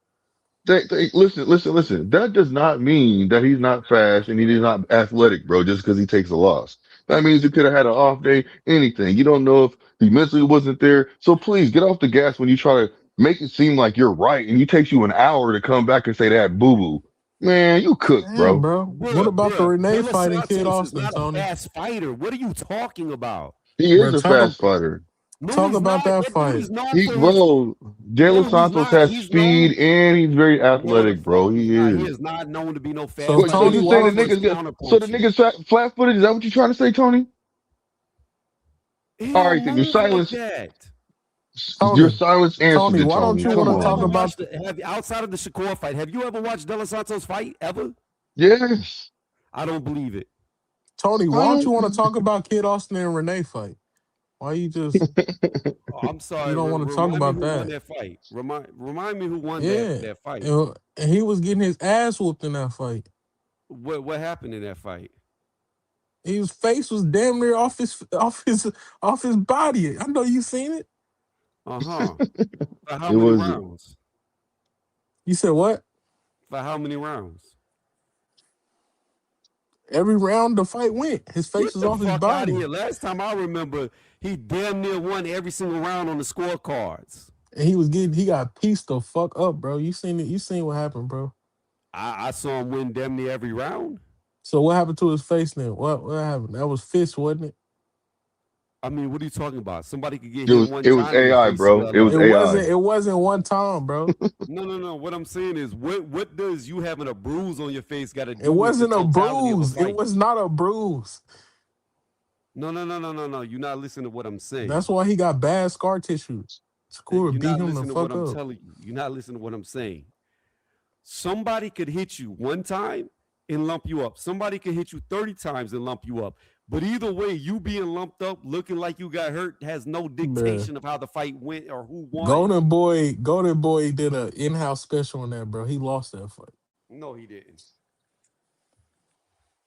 Listen. That does not mean that he's not fast and he's not athletic, bro, just because he takes a loss. That means he could have had an off day, anything. You don't know if he mentally wasn't there. So please get off the gas when you try to make it seem like you're right and it takes you an hour to come back and say that boo boo. Man, you cooked, Damn, bro. bro. What about the Renee De Los fight and Kid Santos is Austin, not a Tony? fast fighter. What are you talking about? He is Bro, a fast fighter. No, talk he's about not. that That dude fight. is known for his. Bro, De Los No, he's Santos not. has He's known. speed and he's very No, the athletic, fuck bro. he's He not. He is. is not known to be no So fast So fighter. Tony, He's you say why the known don't for his you niggas get counter so the punching. niggas flat footed? Is that what you trying to say, Tony? He All don't right, then your move like silence, that. your Tony, silence answered Tony, it, why don't Tony. you Have want Come to you talk ever on. about watched? Outside of the Shakur fight? Have you ever watched De Los Santos fight ever? Yes. I don't believe it. Tony, why don't I you want to talk about Kid Austin and Renee fight? Why Oh, I'm you sorry. don't want to talk Remind me about who won that? that fight. Remind me who won Yeah. that fight. And he was getting his ass whooped in that fight. What happened in that fight? His face was damn near off his body. I know you seen it. Uh-huh. For how It many wasn't. rounds? You said what? For how many rounds? Every round the fight went. His face Get was the off his fuck out of body. here. Last time I remember, he damn near won every single round on the scorecards. And he got pieced the fuck up, bro. You seen it, you seen what happened, bro. I saw him win damn near every round. So what happened to his face then? What happened? That was fist, wasn't it? I mean, what are you talking about? Somebody could get It hit was one it was time and the AI, face bro. swell It was It up. AI. wasn't it wasn't one time, bro. No. What I'm saying is, what does you having a bruise on your face got to It do with the wasn't a totality of a bruise. It fight? was not a bruise. No. You're not listening to what I'm saying. That's why he got bad scar tissue. Shakur You're beat not him the listening to what fuck I'm up. telling you. You're not listening to what I'm saying. Somebody could hit you one time and lump you up. Somebody could hit you 30 times and lump you up. But either way, you being lumped up, looking like you got hurt, has no Bruh. dictation of how the fight went or who won. Golden Boy did an in-house special on that, bro. He lost that fight. No, he didn't.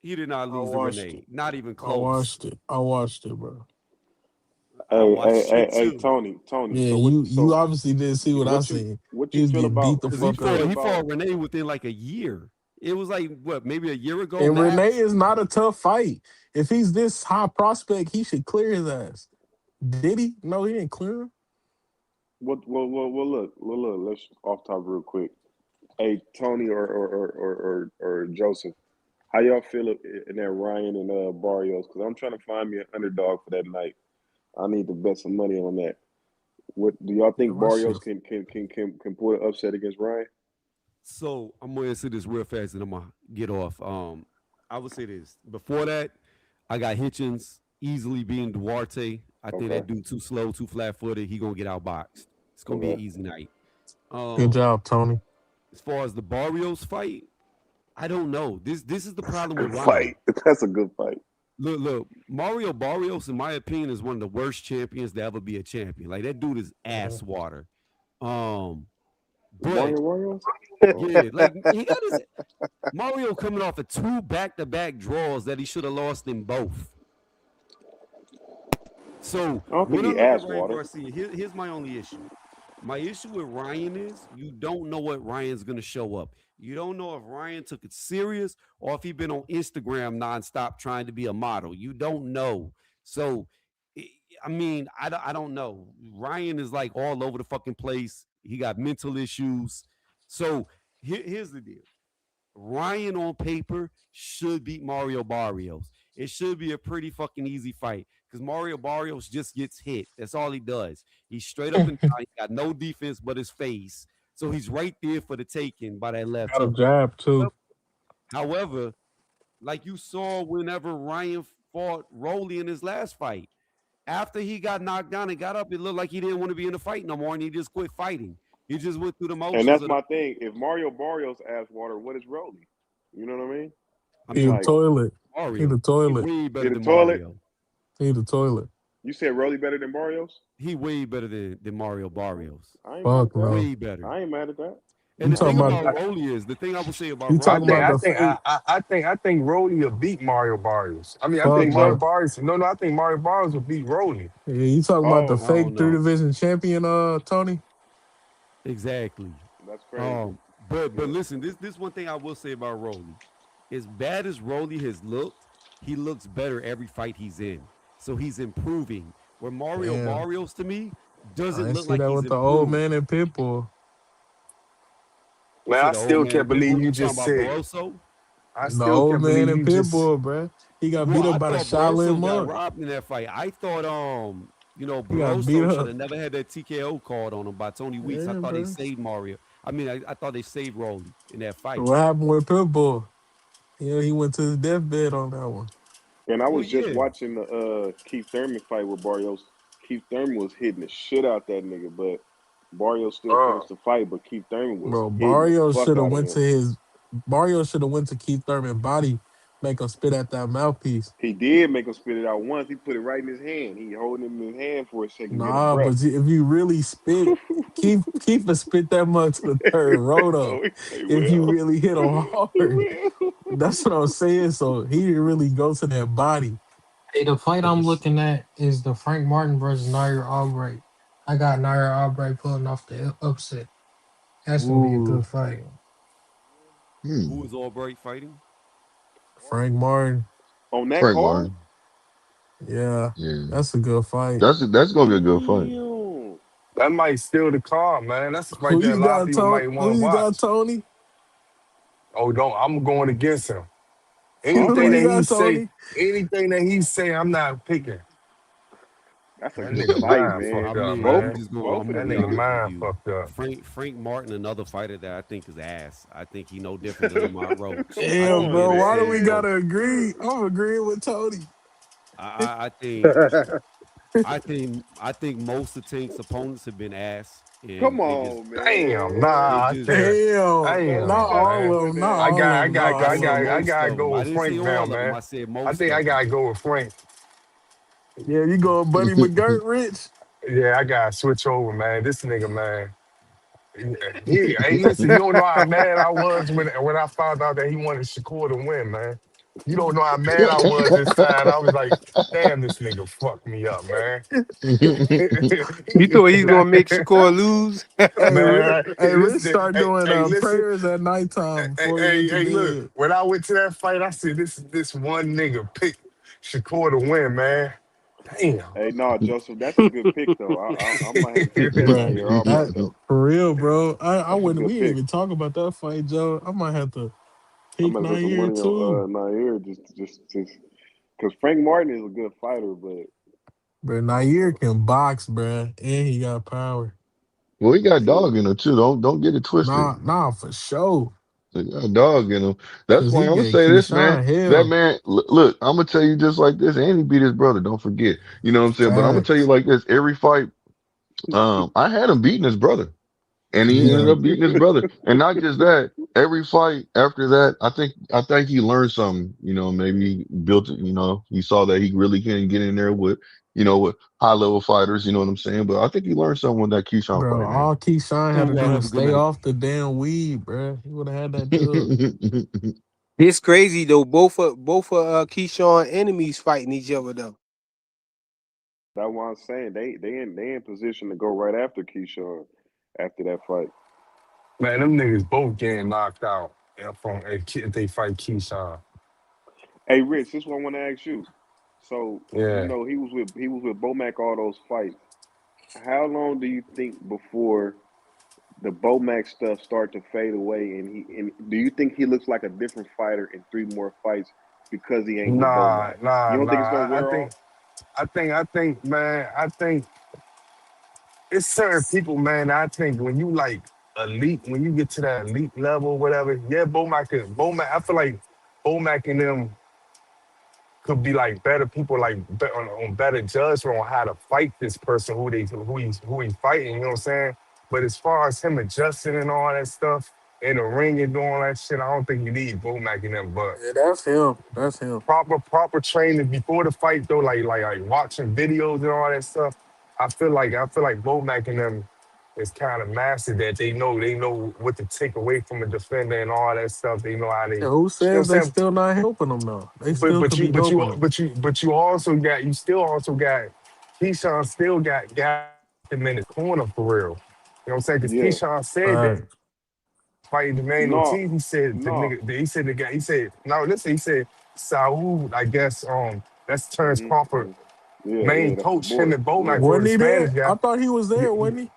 He did not I lose to watched it. Renee. Not even I close. watched it, bro. I watched shit Hey, too. Tony. Yeah, So what? you obviously didn't see what I What you seen. what He you was feel getting beat about? the Because fuck up. he fought Renee within like a year. It was like what, maybe a year ago And Renee max. is not a tough fight. If he's this high prospect, he should clear his ass. Did he? No, he didn't clear him. Look. Let's off top real quick. Hey, Tony or Joseph, how y'all feel in that Ryan and Barrios? Because I'm trying to find me an underdog for that night. I need to bet some money on that. What do y'all Yeah, think my Barrios shit. can pull an upset against Ryan? So I'm gonna answer this real fast and I'm gonna get off. I would say this. Before that, I got Hitchens easily beating Duarte. I think Okay, that dude too slow, too flat footed. He gonna get outboxed. It's gonna be an okay. easy night. Good Um, job, Tony. as far as the Barrios fight, I don't know. This is the That's a problem with good Ryan. fight. That's a good fight. Look, Mario Barrios, in my opinion, is one of the worst champions to ever be a champion. Like that dude is ass water. Um, but Mario Warriors? Oh. yeah, like he got his Mario coming off of two back-to-back draws that he should have lost in both. So I don't think when I he look at asked Ryan water. Garcia, here's my only issue. My issue with Ryan is you don't know what Ryan's gonna show up. You don't know if Ryan took it serious or if he been on Instagram nonstop trying to be a model. You don't know. So I mean, I don't know. Ryan is like all over the fucking place. He got mental issues. So here's the deal. Ryan on paper should beat Mario Barrios. It should be a pretty fucking easy fight because Mario Barrios just gets hit. That's all he does. He's straight up and down. He got no defense but his face. So he's right there for the taking by that left Got a hook. jab too. However, like you saw whenever Ryan fought Rolly in his last fight, after he got knocked down and got up, it looked like he didn't want to be in the fight no more and he just quit fighting. He just went through the And motions that's of the, my thing. If Mario Barrios asked water, what is Rolly? You know what I mean? I He the mean, Like, toilet. He the Mario. He toilet. way in better the than toilet, Mario. He the toilet. you said Rolly better than Barrios? He way better than Mario Okay. Barrios. I ain't mad at Fuck that. no. Way better. I ain't mad at that. And You the talking thing about about Rolly is the thing I would say about you I talking Rolly think about I the is think fake? I think Rolly will beat Mario Barrios. I Fuck think Mario no. Barrios. No, I think Mario Barrios will beat Rolly. Yeah, you talking about the Oh, I fake don't three know division champion, Tony? exactly. that's crazy. But Yeah. listen, this one thing I will say about Rolly. As bad as Rolly has looked, he looks better every fight he's in. So he's improving. Where Mario Damn. Barrios to me I doesn't didn't look see like that he's with the old improved. man and Pitbull. You Man, I said the old still man can't and believe Pitbull. you You talking just about said. Barroso? I The still old can't man believe and you just. Pitbull, bruh. He got Well, beat I up by the thought Shaolin Barroso got monk. robbed in that fight. I thought He got beat Barroso should up. have never had that TKO called on him by Tony Weeks. I Yeah, thought they bro. saved Mario. I mean, I thought they saved Rolly in that So fight. what happened with Pitbull? Yeah, he went to his deathbed on that one. And I Well, was just yeah. watching the Keith Thurman fight with Barrios. Keith Thurman was hitting the shit out that nigga, but Barrios still finished the fight. But Keith Thurman was Bro, hitting the fuck out of him. Mario should have went to Keith Thurman body, make him spit at that mouthpiece. He did make him spit it out once. He put it right in his hand. He holding it in his hand for a second, get a Nah, breath. but if you really spit, keep a spit that much to the third road up. Oh, he If you will. really hit him He hard. will. That's what I'm saying. So he didn't really go to that body. Hey, the fight But I'm this looking at is the Frank Martin versus Nair Albright. I got Nair Albright pulling off the upset. That's gonna be a Ooh. good fight. Hmm. Who is Albright fighting? Frank Martin. On that Frank card? Martin. Yeah, Yeah. that's a good fight. That's gonna be a good fight. Damn. That might steal the car, man. That's a Who fight that a you lot of got, people Tony? might Who want to you got, watch. Tony? Oh, don't I'm going against him. I'm Who Anything you that fighting. he got, say, Tony? anything that he say, I'm not picking. That's a That good nigga fight, mind man. I fucked up, mean, Both I'm man. just going. both I'm of gonna That them be nigga niggas. honest with mind you. fucked up. Frank Martin, another fighter that I think is ass. I think he no different than Lamont Roach. Come I Damn, think he on, bro. in the Why do same we man. boat. gotta agree? I'm agreeing with Tony. I think I think most of Tank's opponents have been ass, Come and on, Damn, it nah, man. I just can't. Damn, Don't not be Damn, that all man. of doing them. Not that. all of them. Not I all said of them. most I of gotta them. go I with didn't say Frank now, all of them. man. I said I most think I of them. gotta go with Frank. Yeah, you going Buddy McGirt, Rich? Yeah, I gotta switch over, man. This nigga, man. Hey, listen, you don't know how mad I was when I found out that he wanted Shakur to win, man. You don't know how mad I was this time. I was like, damn, this nigga fucked me up, man. You thought he's gonna make Shakur lose? Man, Rich listen, start doing listen, prayers at nighttime before he went to look. bed. When I went to that fight, I said, this one nigga picked Shakur to win, man. Damn. Hey, no, Joseph, that's a good pick though. I might have to pick that Bruh, Nair Albright that though. for real, bro. I That's a wouldn't. We good didn't pick. even talk about that fight, Joe. I might have to I pick might put some Nair money on too. Nair just because Frank Martin is a good fighter, but Bro, I don't Nair know. can box, bruh, and he got power. Well, he got True. dog in him too. Don't get it twisted. Nah, for sure. He got dog in him. That's Cause why he I'm gonna gave say this, man. Keyshawn That hell. man, look, I'm gonna tell you just like this. And he beat his brother. Don't forget. You know what I'm saying? But I'm gonna tell you Facts. like this. Every fight, I had him beating his brother. And he ended Yeah, up beating his brother. And not just that, every fight after that, I think he learned something. Maybe he built it. He saw that he really can get in there with high level fighters. You know what I'm saying? But I think he learned something with that Keyshawn bro. fight, man. All Keyshawn had Cool, to y'all do have was a good stay night. off the damn weed, bro. He would have had that dub. It's crazy though. Both of Keyshawn enemies fighting each other though. That's what I'm saying. They in position to go right after Keyshawn after that fight. Man, them niggas both getting knocked out if they fight Keyshawn. Hey, Rich, this is what I want to ask you. So Yeah. he was with Bomac all those fights. How long do you think before the Bomac stuff start to fade away, and do you think he looks like a different fighter in three more fights because he ain't with Nah, Bomac? nah, You don't nah. think it's gonna I wear think, off? man, I think it's certain people, man. I think when you like elite, when you get to that elite level, whatever, yeah, Bomac, I feel like Bomac and them could be like better people, like on better judgment on how to fight this person who he's fighting. You know what I'm saying? But as far as him adjusting and all that stuff in the ring and doing all that shit, I don't think you need Bomac and them. But Yeah, that's him. That's him. proper training before the fight though, like watching videos and all that stuff. I feel like Bomac and them is kind of mastered that they know what to take away from a defender and all that stuff. They know how they, And who what I'm says they saying? still not helping him though? They But still but could you be but doping you him. but you still also got Keyshawn still got him in his corner for real. You know what I'm saying? Because Yeah. Keyshawn said that Right. fighting Jermaine No, Ortiz, he said no. the guy, he said, no, listen, he said Saul, I guess, that's Terrence Crawford Yeah. main That's the coach, him boy. and Bomac Yeah. were Wasn't he his Spanish there? guy. I thought he was there, wasn't he?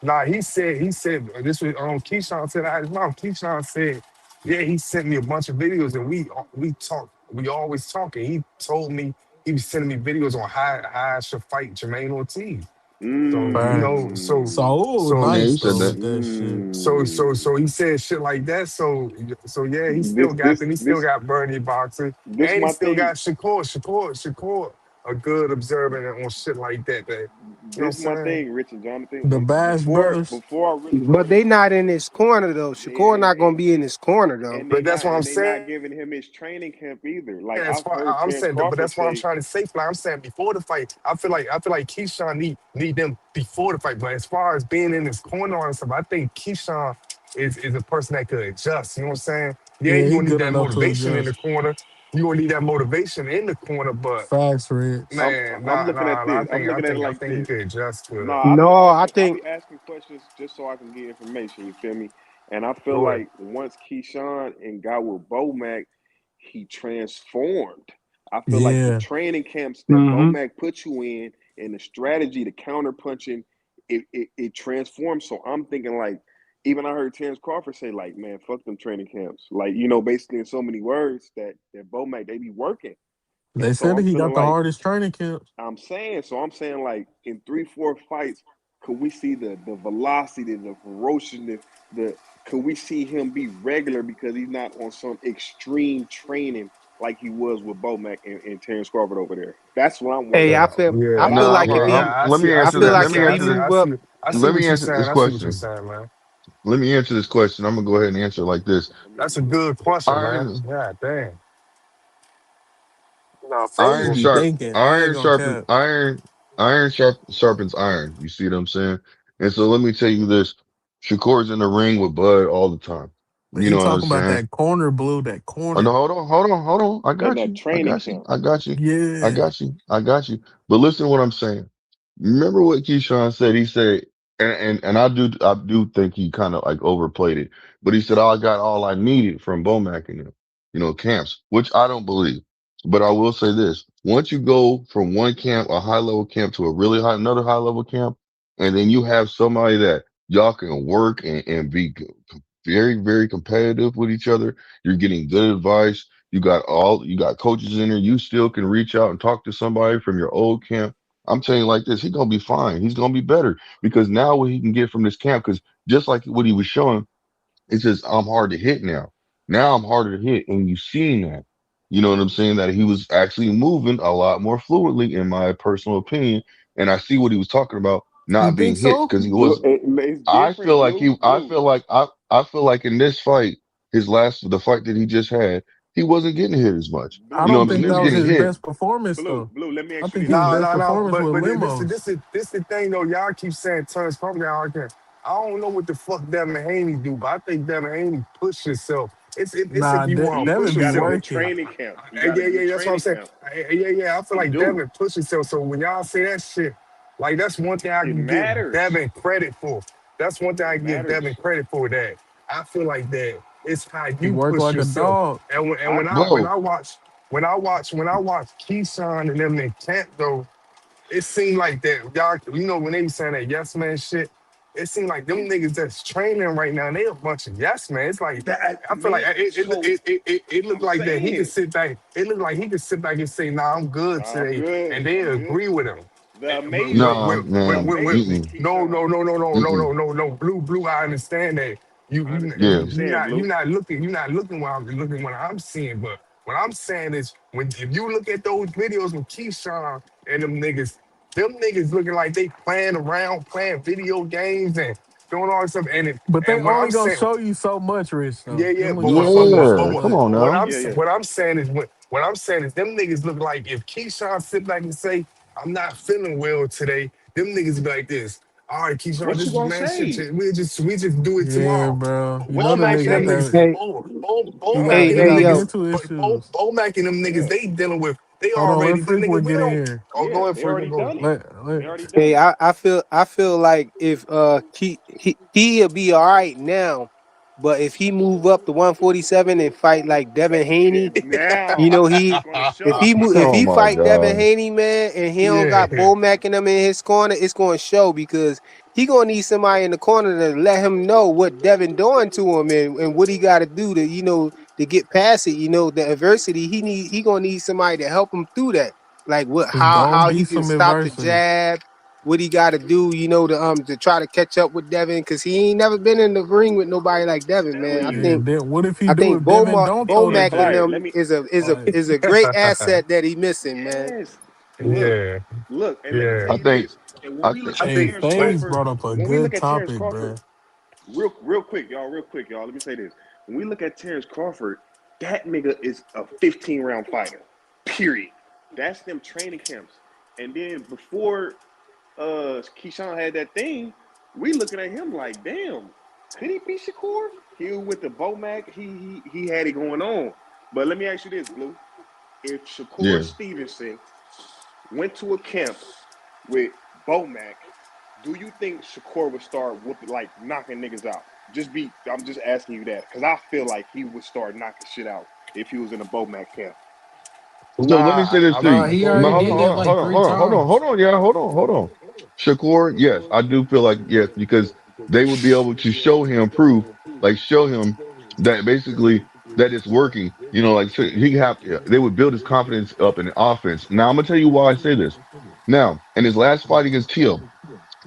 Nah, he said this was Keyshawn said out his mouth. Keyshawn said, yeah, he sent me a bunch of videos and we talk, we always talk. And he told me he was sending me videos on how I should fight Jermaine Ortiz. So, Facts. Saul Yeah, nice he Mm. said though that. with that shit. so he said shit like that. So yeah, he still This got this them. He still this got Bernie boxing, this and he my still thing. got Shakur, a good observant on shit like that. That you know what I'm This my saying? thing, Rich and Jonathan. The Bass Before brothers. before I really But they not in his corner though. Shakur and not gonna be in his corner though. But that's what I'm they not saying. giving him his training camp either. Like As I've far heard I'm Terrence saying, but Crawford that's what I'm say, trying to say. Like I'm saying, before the fight, I feel like Keyshawn need them before the fight. But as far as being in his corner and stuff, I think Keyshawn is a person that could adjust. You know what I'm saying? Yeah, Yeah, you're he gonna need good that enough to motivation in the adjust. corner. you gonna need that motivation in the corner, but Facts, Rich. man, I'm nah, looking at nah. this. I'm looking at it I like think he this. could adjust to No, it. I'll be No, I asking. I'll think be asking questions just so I can get information. You feel me? And I feel Go ahead. like once Keyshawn and got with Bomac, he transformed. I feel like the Yeah, training camps that hmm Bomac put you in and the strategy, the counter punching, it transformed. So I'm thinking like, even I heard Terrence Crawford say like, man, fuck them training camps. Like, basically in so many words that Bomac they be working. they And so said that I'm he feeling got the like hardest training camps. I'm saying like in 3, 4 fights, could we see the velocity, the ferociousness, the could we see him be regular because he's not on some extreme training like he was with Bomac and Terrence Crawford over there? That's what I'm hey, wondering Yeah, about. Yeah, But I I feel nah, like think if if he, let me I answer feel that. I Let like see, me if I he answer see, this. I move up, see, I see Let what me you're answer saying. this I see what you're question. saying, man. Let me answer this question. I'm gonna go ahead and answer it like this. let me That's a let me good question, man. Iron, Yeah, damn. no, Fades iron be sharp, thinking. I ain't gonna cap. iron sharpens iron. You see what I'm saying? And so let me tell you this: Shakur's in the ring with Bud all the time. But You he know what I'm talking about saying? that corner, Blue. That Oh no, corner. hold on. I in got that you. I training got you. camp. I got you. I Yeah, got you. I got you. But listen to what I'm saying. Remember what Keyshawn said? He said, and I do think he kind of like overplayed it. But he said, "Oh, I got all I needed from Bomac and them, camps," which I don't believe. But I will say this: once you go from one camp, a high level camp, to a really another high level camp, and then you have somebody that y'all can work and be very, very competitive with each other. You're getting good advice. You got coaches in there. You still can reach out and talk to somebody from your old camp. I'm telling you like this, he's gonna be fine. He's gonna be better because now what he can get from this camp, because just like what he was showing, it says I'm hard to hit now. Now I'm harder to hit, and you seen that. You know what I'm saying? That he was actually moving a lot more fluidly, in my personal opinion. And I see what he was talking about you not being think hit so? because he Blue, was. it's I feel different. like Blue, he. blue, I feel like in this fight, the fight that he just had, he wasn't getting hit as much. I blue. You know what don't I'm But saying? think He let that was me was ask getting you his this, hit. best performance blue, though. blue. Let me I ask you think this, his No, blue. best no, no. performance was limos. This the thing though. Y'all keep saying Terrence Crawford got hard camp. I don't know what the fuck Devin Haney do, but I think Devin Haney pushed himself. It's if Nah, you want to Devin push He be got a yourself. good working. training camp. He got a Yeah, good yeah, that's what I'm training saying. camp. Yeah. I feel He like do. Devin pushed himself. So when y'all say that shit, like that's one thing I It can give matters. Devin credit for. That's one thing I It can give Devin matters. credit for. That I feel like that it's how He you worked push like a yourself. dog. And I Bro, when I watch Keyshawn and them in camp though, it seemed like that y'all, when they be saying that yes man shit, it seemed like them niggas that's training right now, they a bunch of yes man. It's like that I feel like man. So it looked I'm like that he could saying sit back. It looked like he could sit back and say, "Nah, I'm good I'm today," and good. they I'm good. agree with him. The nah, the man. amazing No, Keyshawn. no, no, no, no, no, Mm-mm. no, no, no. Blue. I understand that. I understand what Yeah. you're saying, You Blue. not looking. You're not looking what I'm looking. What I'm seeing, but what I'm saying is, when if you look at those videos with Keyshawn and them niggas looking like they playing around, playing video games and doing all this stuff. But they And what I'm only gonna saying, show you so much, Rich, yeah, though. They yeah, only gonna show you so Yeah. Come much. on now. Yeah. what I'm saying is what I'm saying is them niggas look like if Keyshawn sit back and say, I'm not feeling well today, them niggas be like this. All right, Keyshawn, What you this is gonna man shit. say? We just do it Yeah, tomorrow. bro. You Bo know them Mac niggas and got them Okay. niggas, that. Hey, He Mac got hey, and he them hey, got yo, niggas, mental Bo, issues. Bo Mac and them niggas, Yeah. they dealing with, they Hold on, already, let them Freak boy niggas, we get in don't, here. oh, go Yeah. ahead, They Freak, already go. done it. Let They already done hey, it. I feel like if he'll be all right now, but if he move up to 147 and fight like Devin Haney, you Now know it's he gonna if show. he move if Oh he my fight Devin God. Haney, man, and he don't got Yeah. Bo Mack and them in his corner, it's gonna show because he gonna need somebody in the corner to let him know what Devin doing to him and what he got to do to to get past it. The adversity he gonna need somebody to help him through that. Like what it's gonna how be he can some stop the adversity. jab, what he got to do, to try to catch up with Devin, because he ain't never been in the ring with nobody like Devin, man. Telling I Yeah, you. think then what if he I do think if Devin don't throw the And Bomac in Black, jab? let them me Like, is a great asset that he missing, man. yes. Look, Yeah. look, and let me tell Yeah. I you think, this. And when I we think, look I at hey, think, Terrence but Faves Crawford, brought up a when we look good at Terrence topic, Crawford, bro. real quick, y'all, let me say this. When we look at Terrence Crawford, that nigga is a 15-round fighter. Period. That's them training camps. And then before Keyshawn had that thing, we looking at him like, damn, could he be Shakur? He was with the Bomac, he had it going on. But let me ask you this, Blue. if Shakur Yeah. Stevenson went to a camp with Bomac, do you think Shakur would start whooping, like knocking niggas out? I'm just asking you that because I feel like he would start knocking shit out if he was in a Bomac camp. So let me say this to Nah, you. he No, already hold on, did hold that on, like hold on, three hold on, hold on, times. hold on, yeah, hold on. Shakur, yes, I do feel like yes, because they would be able to show him proof, like show him that basically that it's working. You know, like so he have they would build his confidence up in the offense. Now I'm gonna tell you why I say this. Now, in his last fight against Teal,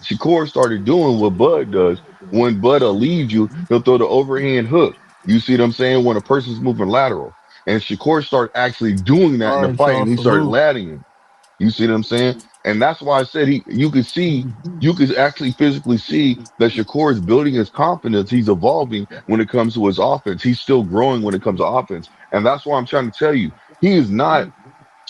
Shakur started doing what Bud does. When Bud leaves you, he'll throw the overhand hook. You see what I'm saying? When a person's moving lateral. And Shakur started actually doing that in the All right, fight y'all. and he started Salute. ladding him. You see what I'm saying? And that's why I said you could actually physically see that Shakur is building his confidence. He's evolving when it comes to his offense. He's still growing when it comes to offense. And that's why I'm trying to tell you, he is not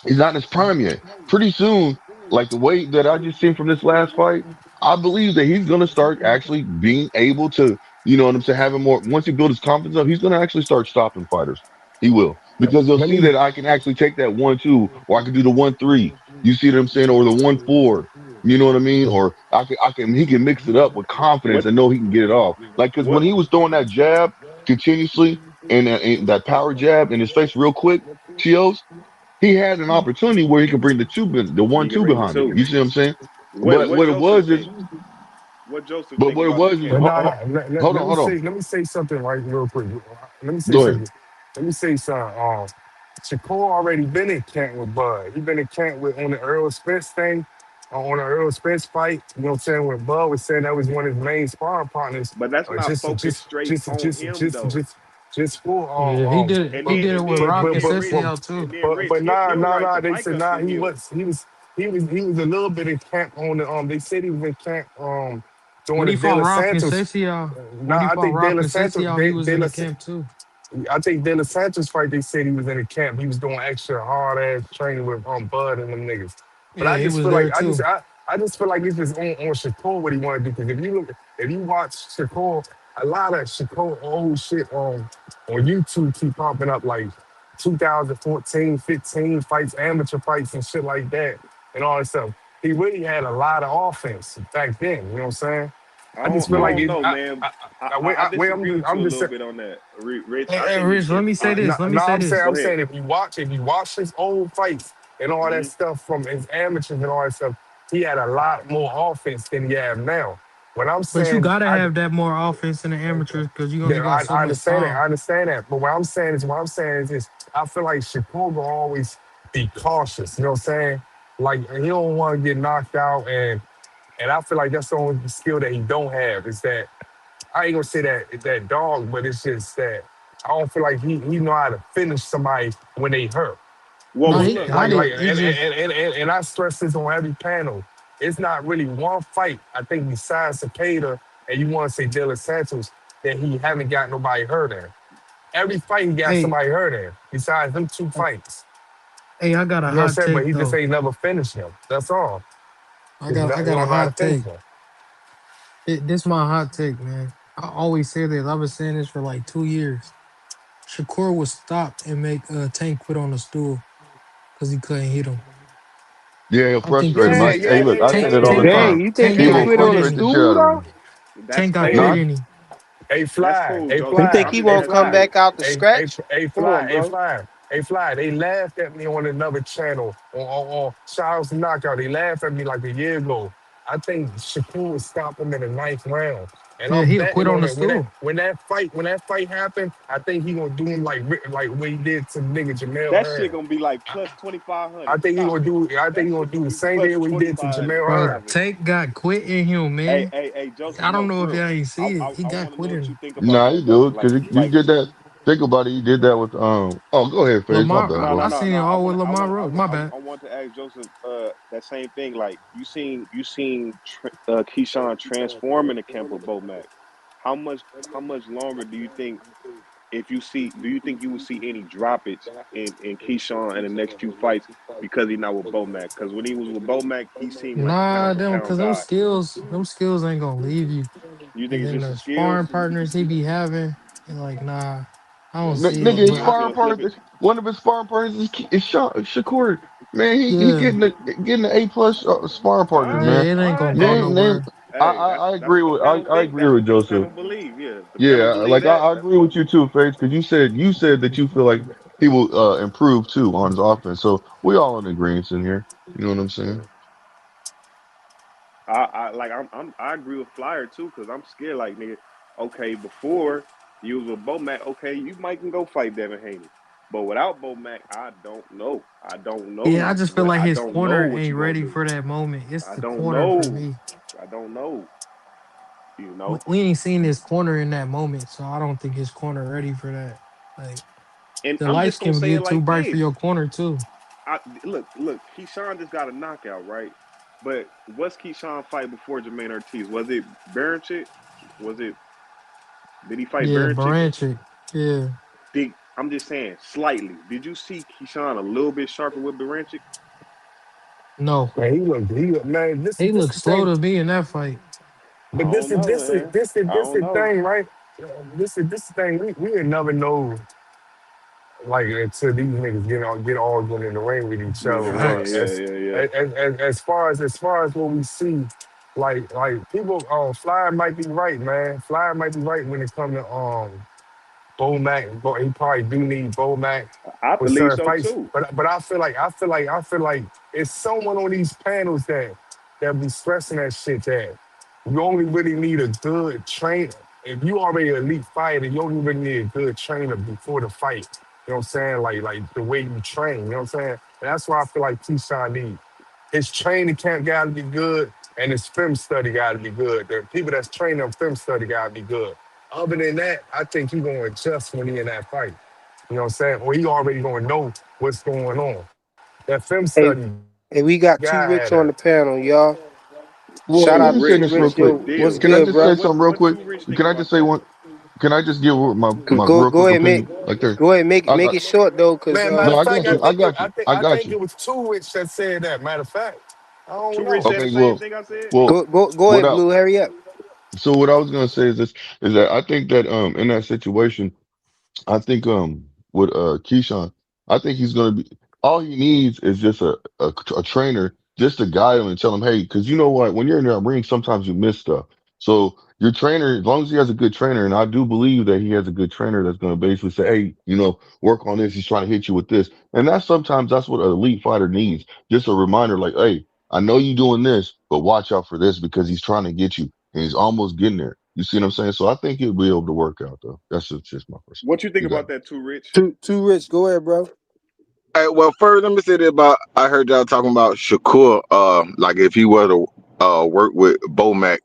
he's not in his prime yet. Pretty soon, like the way that I just seen from this last fight, I believe that he's gonna start actually being able to, you know what I'm saying, having more once he builds his confidence up, he's gonna actually start stopping fighters. He will. Because they'll Let see me that I can actually take that 1-2, or I can do the 1-3. You see what I'm saying? Or the 1-4. You know what I mean? Or he can mix it up with confidence What and know he can get it off. Like, cause when what he was throwing that jab continuously and that power jab in his face real quick, Chios, he had an opportunity where he could bring the he can 1-2 bring the behind it. two? You see what I'm saying? What But what what it Joseph was is, think? What Joseph but think what it about the was is, camp? But nah, hold on, let me hold on. say something right real quick. Let me say Go ahead. something. Let me say something. Shakur already been in camp with Bud. He been in camp with on the Earl Spence thing, on the Earl Spence fight. You know what I'm saying? When Bud was saying that was one of his main sparring partners, But that's not just focused straight on him though. just for Yeah, he did it. And He then did it and with then and Rock and then but Rich Cecile too. Rich but nah he'll write the they fight said cuts nah for him. he was a little bit in camp on the they said he was in camp during When the he De fought La Rock and Santos. Cecile, when he Nah, I fought think De Rock La and Santos Cecile, he was in the camp too. I think De La Santos fight, they said he was in a camp. He was doing extra hard ass training with Bud and them niggas. But Yeah, he was there too. I just feel like it's just on Shakur what he want to do. Because if you watch Shakur, a lot of Shakur old shit on YouTube keep popping up like 2014, 15 fights, amateur fights and shit like that, and all that stuff. He really had a lot of offense back then. You know what I'm saying? I just feel I like don't Yeah. it. know, man. I Wait, disagree with you a I'm just little saying. bit on that, Rich. Hey, I hey, think his Rich, let shit. me say this. Let me No, say this. Go I'm ahead. saying if you watch his old fights and all that Hmm. stuff from his amateurs and all that stuff, he had a lot more offense than he have now. What I'm But you saying, gotta have that more offense in the amateurs because you only yeah, got so I much understand that. I time. understand that. But what I'm saying is this: I feel like Shakur will always be cautious. You know what I'm saying? Like he don't want to get knocked out, and I feel like that's the only skill that he don't have is that I ain't gonna say that dog, but it's just that I don't feel like he know how to finish somebody when they hurt. Well, No, well, he look, got Like look. it. It's just and I stress this on every panel. It's not really one fight. I think besides Cicada and you want to say De Los Santos that he haven't got nobody hurt in. Every fight he got hey, somebody hurt in. Besides them two fights, hey, I got a you know what I'm hot saying. But take he just though. ain't never finished him. That's all. I He got a don't know how to hot finish take. him. This my hot take, man. I always say this. I've been saying this for like 2 years. Shakur was stopped and make Tank quit on the stool because he couldn't hit him. Yeah, he'll I think frustrate because him. Yeah, he yeah, Hey, yeah, look, I yeah, say Tank that all the yeah, Tank yeah. got time. Dang, you think Tank He he will got quit quit on the in frustrate him. the shit stool out of though? him. That's Tank got cool. Nah, quit Hey, in him. hey, That's fly, cool, hey, You Joseph. fly, I think he think hey, won't that's come fly, cool. back out the hey, hey, scratch? hey, Come fly, on, hey, bro. fly, hey, fly. They laughed at me on another channel on Charles Knockout. They laughed at me like a year ago. I think Shakur would stop him in the ninth round, and Yeah, I'm he'll quit betting on on the it. stool. When that fight happened, I think he gonna do him like what he did to nigga Jamel That shit Hearn. gonna be like plus 2,500. Stop it. I think That he gonna shit do gonna the be same plus thing what he did to 2,500. Jamel Bro, Stop Hearn. it. Tank got quit in him, Hey, man. hey, hey, Joseph. I don't No, know for if real. y'all ain't I see it. I, He I got want to quit know in what you him. think about nah, that, he do Joseph. it because he Like, did that. Think about it. He did that with Oh, go ahead, Faze. My Lamar, bad, no, I no, bro. no, seen it no. all with Lamar Roach. My bad. I want to ask Joseph that same thing. Like, you seen Keyshawn transform in the camp with Bo Mac. How much longer do you think if you see? Do you think you will see any droppage in Keyshawn in the next few fights because he's not with Bo Mac? Because when he was with Bo Mac, he seemed like a Nah, pound for them pound because guy. them skills ain't gonna leave you. You think And it's then just the the sparring skills? partners he be having, and like, nah. I don't Let's see it, Nigga, his but let's I, see sparring him flip partner, it. one of his sparring partners is Shakur. Man, he yeah, getting the A+ sparring All partners, right, man. yeah, it all ain't gonna right. go Hey, Name. nowhere. hey, I that's agree what the with panel I think. agree That's with what the Joseph. panel believe. Yeah, the panel Yeah, believe like that. I That's agree with fine. you too, Faith, because you said that you feel like he will improve too on his offense. So we all in agreement in here. You know what I'm saying? I like I agree with Flyer too because I'm scared. Like nigga, okay, before you was with Bo Mac, okay, you might can go fight Devin Haney, but without Bo Mac, I don't know. I don't Yeah, I know just feel what like I his don't know corner what ain't you gonna ready do. for that moment. It's I the don't corner for know. me. I don't know. You We, know, we ain't seen his corner in that moment, so I don't think his corner ready for that. Like and the I'm lights just gonna can say it get too like bright for this. your corner too. Look. Keyshawn just got a knockout, right? But what's Keyshawn fight before Jermaine Ortiz? Was it Baranchik? Was it? Did he fight Yeah, Baranchik? Baranchik. Yeah, I'm just saying slightly. Did you see Keyshawn a little bit sharper with Baranchik? no, Man, man, he this looked the slow thing. to me in that fight. I But don't know, man. I this don't the know. thing, right? This the thing. We would never know, like, until these niggas get all going in the ring with each Get in other. the ring, But Facts. yeah. as far as what we see, like people, Fly might be right, man. Fly might be right when it comes to Bo Mac. He probably do need Bo Mac I for believe certain so fights. too. But I feel like it's someone on these panels that be stressing that shit that you only really need a good trainer. If you already an elite fighter, you only really need a good trainer before the fight. You know what I'm saying? Like the way you train. You know what I'm saying? And that's why I feel like Keyshawn needs. His training camp got to be good, and his film study got to be good. The people that's training him film study got to be good. Other than that, I think he's going to adjust when he in that fight. You know what I'm saying? Or he already going to know what's going on. That film Hey, study hey, we guy got had two a. Rich on the panel, y'all. Well, Shout let Two out me to say Two Rich. this real Rich. What's the quick. Yo, what's deal? Can I good, just bro? say something real What quick? Two Rich think Can I about just say that? one? Can I just give my Go, real go quick ahead, opinion? Like there. go ahead, I, make it short though, cause Man, matter no, of I fact, got you. I got you. I I got think you. it was Two Rich that said that. Matter of fact, I don't Two Rich know. said the Okay. same thing I said. go What ahead, I Blue. Hurry up. so what I was gonna say is this is that I think that in that situation. I think with Keyshawn, I think he's gonna be all he needs is just a trainer just to guide him and tell him, hey, because you know what, when you're in that ring, sometimes you miss stuff. So your trainer, as long as he has a good trainer, and I do believe that he has a good trainer that's gonna basically say, hey, work on this. He's trying to hit you with this, and that's what an elite fighter needs. Just a reminder, like, hey, I know you doing this, but watch out for this because he's trying to get you, and he's almost getting there. You see what I'm saying? So I think he'll be able to work out though. That's just my personal. What you think You got about it. that, Two Rich? Two Rich. Go ahead, bro. Well, first let me say that about I heard y'all talking about Shakur. Like if he were to work with Bomac,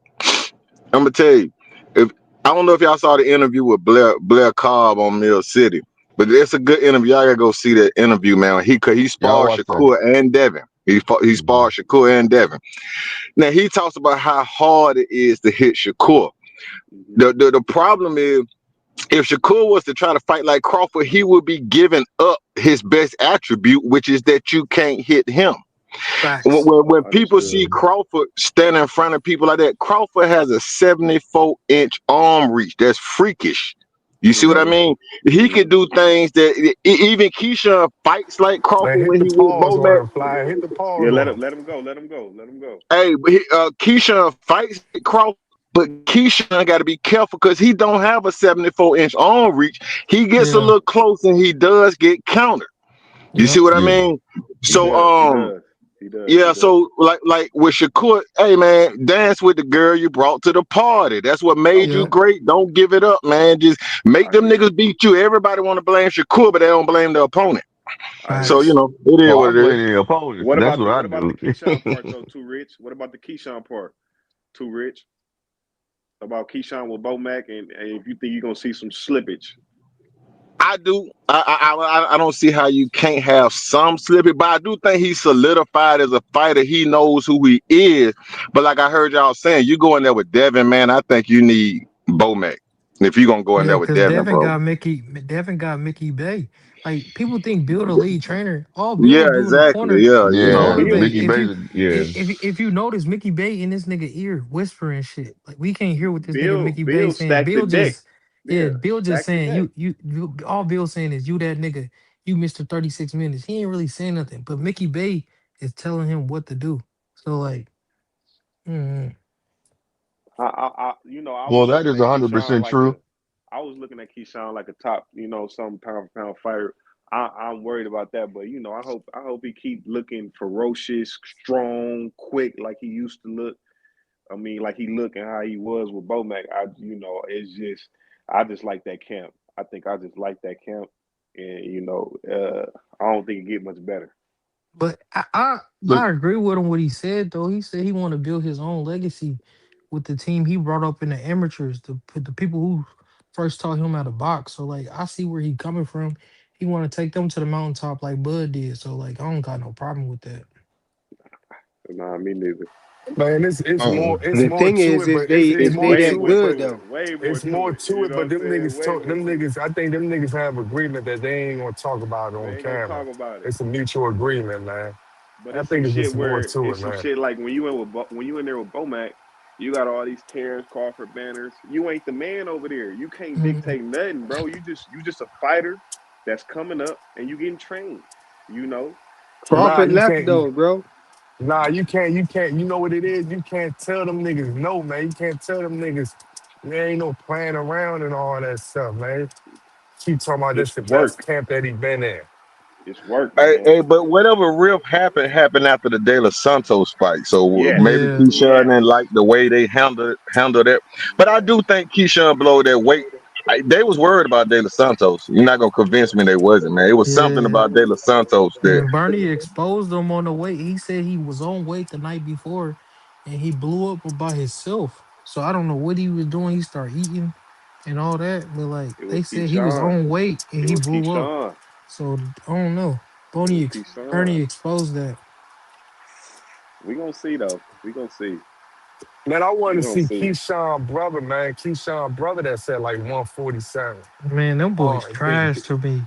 I'm gonna tell you. If I don't know if y'all saw the interview with Blair Cobb on Mill City, but it's a good interview. Y'all gotta go see that interview, man. He Yeah, I sparred watched that. Shakur and Devin. He Hmm. sparred Shakur and Devin. Now he talks about how hard it is to hit Shakur. Mm-hmm. The problem is if Shakur was to try to fight like Crawford, he would be giving up his best attribute, which is that you can't hit him. When, Facts. when, when people Understood. see Crawford standing in front of people like that, Crawford has a 74-inch arm reach. That's freakish. You see what I Yep. Mm-hmm. mean? He Mm-hmm. could do things that even Keyshawn fights like Man, Crawford hit when the he with pause on Bomac. him, Fly. Hit the Yeah, pause on him. let him go. Let him go. Let him go. Hey, Keyshawn fights like Crawford, but Keyshawn got to be careful because he don't have a 74-inch arm reach. He gets a Yeah. little close and he does get countered. You see Yep. what I Yeah. mean? He So does. He does. He does. He yeah, does. so like with Shakur, hey man, dance with the girl you brought to the party. That's what made you Yep. Okay. great. Don't give it up, man. Just make I them hear you. niggas beat you. Everybody want to blame Shakur, but they don't blame the opponent. I hear So you. Facts. it is Well, what I it is. blame the opponents. That's what I What about the do. Keyshawn part though? Too Rich. What about the Keyshawn part? Too Rich. About Keyshawn with Bo Mac, and if you think you're gonna see some slippage. I do. I don't see how you can't have some slippage, but I do think he's solidified as a fighter. He knows who he is. But like I heard y'all saying, you go in there with Devin, man. I think you need Bomac if you're gonna go in Yeah, there with because Devin, bro. Devin got Mickey Bay. Like people think Bill the lead trainer. All Yeah, Bill do in the exactly. corner Yeah, is Yeah, Bill, motivate. Mickey If you Basic. Yeah, if you notice Mickey Bay in this nigga ear whispering shit. Like we can't hear what this nigga Mickey Bay Bill saying. stacked the Bill deck. just Yeah, Yeah, Bill just back to saying back. all Bill saying is you that nigga, you missed 36 minutes. He ain't really saying nothing. But Mickey Bay is telling him what to do. So like, mm, I was Well, that looking is at Keyshawn 100% like true. I was looking at Keyshawn like a top, some pound for pound fighter. I'm worried about that, but I hope he keep looking ferocious, strong, quick, like he used to look. I mean, like he looked and how he was with Bomac. It's just I just like that camp. I think I just like that camp, and I don't think it get much better. but Look, I agree with him what he said though. He said he want to build his own legacy with the team he brought up in the amateurs, the people who first taught him how to box. So like I see where he coming from. He want to take them to the mountaintop like Bud did. So like I don't got no problem with that. Nah, me neither. Man, uh, it's The more thing to is, it, but it's is It's they more way that to more it, good but to it. though. Way more it's to more it. to You it. know what But I'm them saying? niggas Way talk, more them to it. niggas. I think them niggas have agreement that they ain't gonna talk about it They on ain't gonna camera. talk about it. It's a mutual agreement, man. But I think it's just more to it, it's some man. shit like when you in there with Bomac, you got all these Terrence Crawford banners. You ain't the man over there. You can't Mhm. dictate nothing, bro. You just a fighter that's coming up and you getting trained. You know, Nah, Crawford and you left can't. though, bro. Nah, you can't. You can't. You know what it is? You can't tell them niggas no, man. You can't tell them niggas there ain't no playing around and all that stuff, man. Keep talking about this it's the best work. camp that he been in. It's work, Hey, man. hey, but whatever riff happened after the De Los Santos fight. So Yes, maybe Yeah. Keyshawn yes, didn't like the way they handled it. But I yes. do think Keyshawn below that weight. They was worried about De Los Santos. You're not gonna convince me they wasn't, man. It was something Yeah. about De Los Santos that And Bernie exposed him on the weight. He said he was on weight the night before and he blew up about himself. So I don't know what he was doing. He started eating and all that. But like It they was said he was Keyshawn. on weight and It he was blew up. Keyshawn. So I don't know. It was Bernie Keyshawn. exposed that. We gonna see though. We gonna see. Man, I want We to gonna see see. Keyshawn brother, man. Keyshawn brother that said like 147. Man, them Oh, boys trash to me.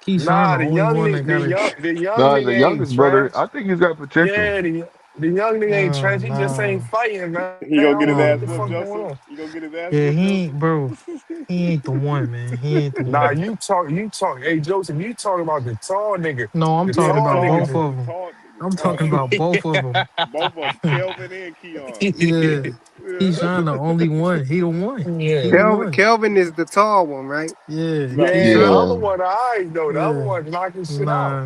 Keyshawn nah, the only one that got it. the young no, the nigga ain't youngest brother, trash. I think he's got potential. Yeah, the young nigga ain't trash. He just ain't Nah. fighting, man. I He don't gonna know get his what ass the Nah. fuck whooped, going Joseph. on. He gonna get his ass Yeah, whooped, he ain't Joseph. bro. He ain't the one, man. He ain't the Nah, one. you talk. Hey, Joseph, you talking about the tall nigga. No, I'm The Yeah, talking the tall about tall, both nigga. of the them. tall, the I'm tall. talking about both of them. Both of them, Kelvin and Keon. Yeah, Yeah. Keyshawn the only one. He the one. He Yeah. the Kelvin, one. Kelvin is the tall one, right? Yeah, Yeah, the Keyshawn. other Yeah. one, all right, though. The other Yeah, one knocking shit out.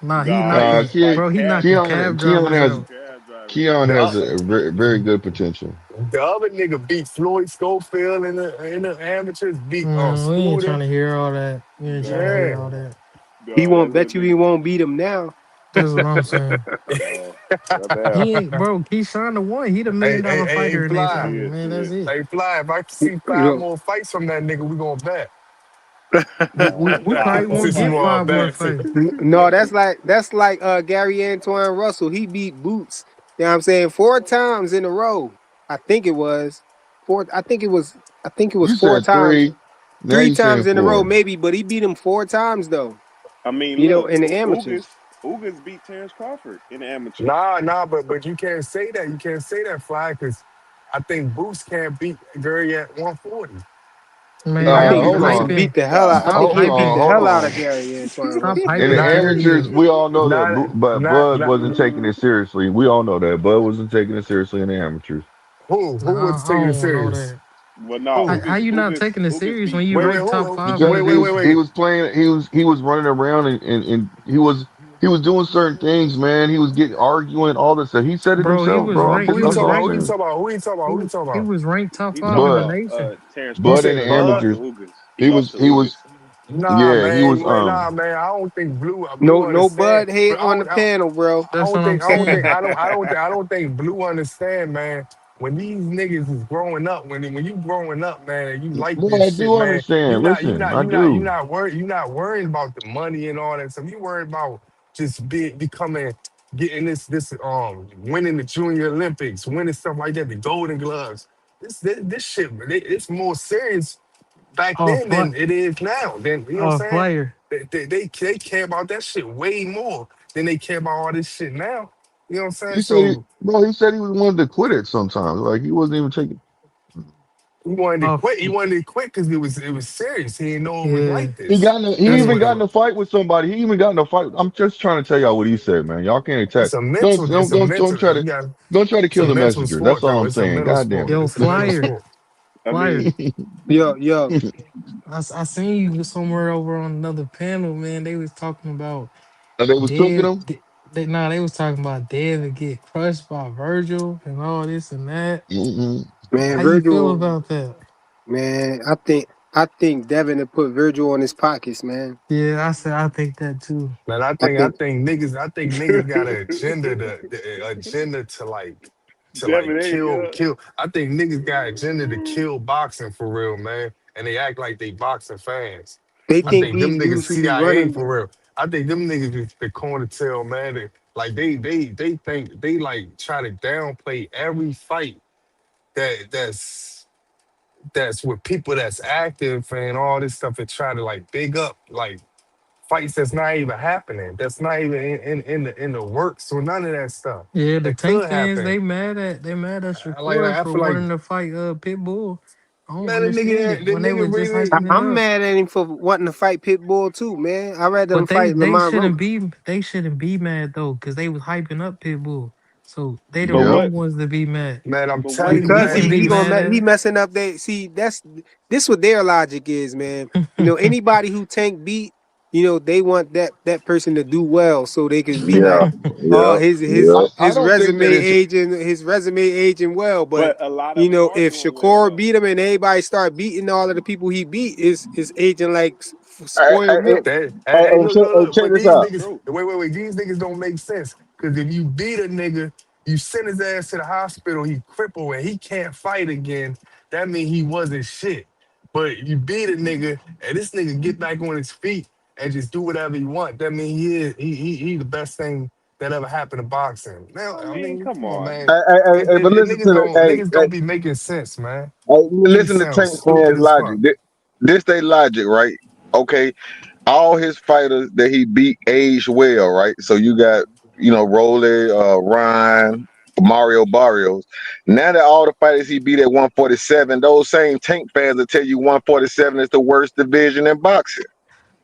nah. He Nah, he Uh, knocking, just Ke- fighting bro. He cab knocking drivers. cab Keon drivers has out. Cab drivers. Keon The, has o- a very good potential. the other nigga beat Floyd Schofield in the amateurs, beat We ain't trying Scooter. to hear all that. We ain't trying to hear Yeah. Dog, all that. He dog, that won't little bet you he nigga. won't beat him now. That's what I'm saying. No, not now. He ain't, bro. Keyshawn the one. He the Hey, million hey, dollar hey, fighter in their Fly. He family, is. man. He That's is. it. Hey, Fly, if I can see You five know, more fights from that nigga, we gonna bet. We probably Five won't more. Since you get want five to more bet. fights. no, that's like Gary Antoine Russell. He beat Boots. You know what I'm saying? 4 times in a row. I think it was four. I think it was You four said times. three, now Three you saying times in a row, four. maybe, but he beat him 4 times though. I mean, You know, look, in the amateurs. Ugas beat Terrence Crawford in the amateurs. Nah, but you can't say that. You can't say that, Fly, because I think Boost can't beat Gary at 140. He I Man, might think stop beat Hold Boost like on, beat hyping. the hell out. I Stop think he'll beat the hyping. hold hell out of on. Gary Antoine Stop Russell. In hyping the like an amateurs, idiot. we all know that, not But not Bud not wasn't taking it seriously. We all know that Bud wasn't taking it seriously in the amateurs. who was Nah, I taking it don't know serious? that. But nah, Who? How you not taking it Ugas serious when beat you Wait, ranked top who? five in the Because Wait, country? he wait. was playing, he was running around and he was doing certain things, man. He was getting arguing all this stuff. He said it Bro, himself, bro. I'm Who just you I'm talking just about? Who you saying. talking about? Who you talking about? Who you talking He about? was ranked top he five talking in the But about nation. Terrence You but Crawford. in said the He lost Bud? to amateurs, Ugas. He he lost was to he was Ugas. Nah, yeah, he was man. Nah, man. I don't think Blue No understand. Bud hate But on the panel, bro. I That's don't what I'm think I don't think saying. I don't think Blue understand, man. When these niggas is growing up, when you growing up, man, you like no, this I shit, do man. understand. Listen, I do. You not worried about the money and all that stuff. You worried about just becoming getting this winning the Junior Olympics, winning stuff like that, the Golden Gloves. This shit, it's more serious back Oh, then than it is now. Then you know what I'm saying? player. They care about that shit way more than they care about all this shit now. You know what I'm saying? He said So he was wanted to quit it sometimes. Like he wasn't even taking. He wanted to Oh, quit. He wanted to quit because it was serious. He didn't know it was yeah, like this. He that's Yeah, even what. got but in a fight with somebody. He even got in a fight. I'm just trying to tell y'all what he said, man. Y'all can't attack. it's a mental. It's a Don't mental. try to You got. don't try to It's a kill the mental messenger. That's sport, all though. I'm It's a saying. mental God damn sport. Yo, It's a mental flyer, sport. I flyer. mean, it. Yo, I seen you somewhere over on another panel, man. They was talking about And they was cooking Dev. him. They was talking about Dev and get crushed by Virgil and all this and that. Mm-mm. man, How you feel Virgil, about that? man, I think Devin had put Virgil on his pockets, man. Yeah, I said I think that too. Man, I I think I think think niggas I think niggas got an agenda the agenda to like Devin ain't kill. I think niggas got agenda to kill boxing for real, man. And they act like they boxing fans. they I think think Mhm. them these niggas dudes who be CIA running. for real. I think them niggas is the corner tail, man. Like they think they like try to downplay every fight that's with people that's active and all this stuff and try to like big up like fights that's not even happening. That's not even in the works or none of that stuff Yeah, the that Tank could fans happen. they mad at Like Shakur I for feel like wanting to fight Pitbull. I don't man, understand it the when they nigga was just really hyping it I'm up. mad at him for wanting to fight Pitbull too, man. I'd rather him But they fight they Lamar shouldn't Roach. be they shouldn't be mad though, because they was hyping up Pitbull. So they the but Yep. wrong what? ones to be mad. man, I'm But what telling is you, it? Because He What man, can is be he it? niggas. mad at he it. messing up. They see this what their logic is, man. Anybody who Tank beat, they want that person to do well so they can be Yeah. like, oh, Yeah. his his Yeah. I his don't think resume that it's aging well. But But a lot of them are if doing well Shakur though. beat him and everybody start beating all of the people he beat, is aging like hey, spoiled hey, hey, milk. Hey, look. check But this these out. niggas, True. wait. These niggas don't make sense. Because if you beat a nigga, you send his ass to the hospital, he crippled and he can't fight again. That means he wasn't shit. But you beat a nigga and this nigga get back on his feet and just do whatever he want. That means he the best thing that ever happened to boxing. Now, I I mean, mean, come come on, on. man. But listen to the Niggas don't be making sense, man. Niggas listen to sound Tank stupid fans' as logic. fuck. This they logic, right? Okay, all his fighters that he beat aged well, right? So you got, Rolly, Ryan, Mario Barrios. Now that all the fighters he beat at 147, those same Tank fans will tell you 147 is the worst division in boxing.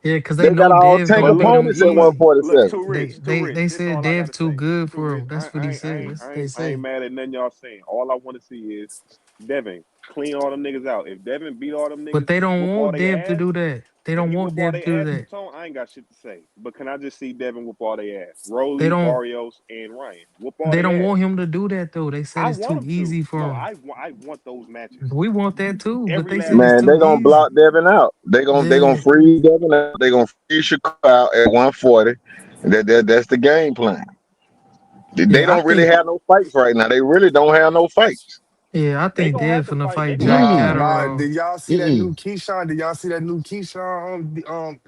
Yeah, because they They got know all Dev Tank gonna But beat him opponents at easy. look, 147. too They rich, too they rich. they This said all I Dev gotta too say. good Too for rich. him. That's what he said. That's what they I ain't say. mad at nothing y'all saying. All I want to see is Devin clean all them niggas out. If Devin beat all them But niggas, they don't whoop all want they Dev to ass. do that. They If don't he want whoop all Dev to they do ass, two that. tone, I ain't got shit to say. But can I just see Devin whoop all they ass? They Rolly, don't Barrios, and Ryan whoop all they don't they want ass. him to do that though. They said I it's want too him to. easy No, for him. I want those matches. We want that too, but Every they last said it's Man, one they too of them. gonna easy. block Devin out. They gonna Yeah. freeze Devin out. They gonna freeze Shakur out at 140. That's the game plan. They Yeah, I don't really think have no fights right now. They really don't have no fights. yeah, I They think gonna have Dev to finna fight. They fight gonna have Jack to Mm-mm. fight. Nah, Catterall. did y'all see that Mm-mm. new Keyshawn? Did y'all see that new Keyshawn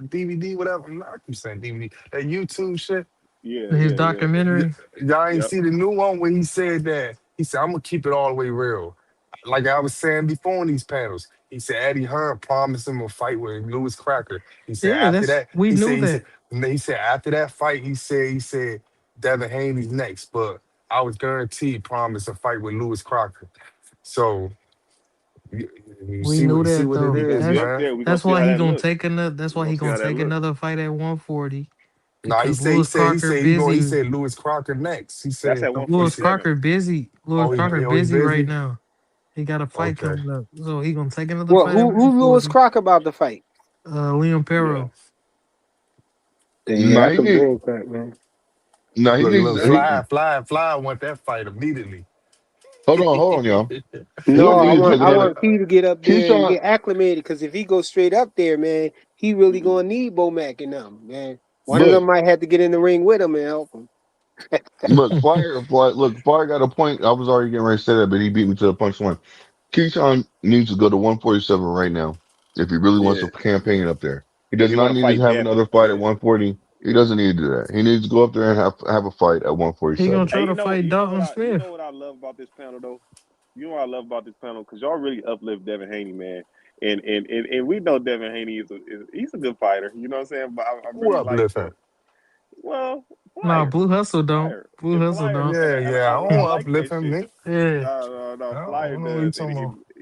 DVD? Whatever. Nah, I keep saying DVD. That YouTube shit. Yeah, His yeah, yeah. Y- documentary. y'all ain't Yep. see the new one where he said that he said I'm gonna keep it all the way real. Like I was saying before in these panels, he said Eddie Hearn promised him a fight with Lewis Cracker. He said Yeah, after that's that, we he knew said he said that. and then he said after that fight, he said Devin Haney's next, but I was guaranteed promised a fight with Lewis Crocker. So you, We knew you see that what it though. He gonna is, be That's up man. there. We gonna that's see why how he that gonna look. take another. That's We why gonna he see gonna how that take look. another fight at 140 No, because Lewis Crocker he busy. said Lewis Crocker next. That's at He Lewis said 147. Crocker busy. Lewis Crocker he busy right busy. now. He got a fight Okay. coming up, so he gonna take another Well, fight at who Lewis 140. Crocker about to fight? Liam Yeah. Perro. Yeah, Nah, that's he a need. bull crack, man. Nah, he needs. Look, fly want that fight immediately. Hold on, y'all. He No, don't I need to want take I another. want P to get up there and Keyshawn, get acclimated because if he goes straight up there, man, he really gonna need Bomac and them, man. One of look, them might have to get in the ring with him and help him. Fire got a point. I was already getting ready to say that, but he beat me to the punchline. Keyshawn needs to go to 147 right now if he really wants Yeah. to campaign up there. He If does you not want to need to fight have Devin, another fight at yeah. 140. He doesn't need to do that. He needs to go up there and have a fight at He gonna 147. try Hey, to fight Dalton you Smith. know what I love about this panel though. You know what I love about this panel because y'all really uplift Devin Haney, man. And we know Devin Haney he's a good fighter. You know what I'm saying? But I Who really like uplifting? the well Nah, flyer, Blue Hustle don't. flyer, Blue and Hustle flyer, don't. and Yeah, I, and yeah. I I don't like uplift that him, shit. nigga. Yeah. No, I flyer don't know what you does, talking about.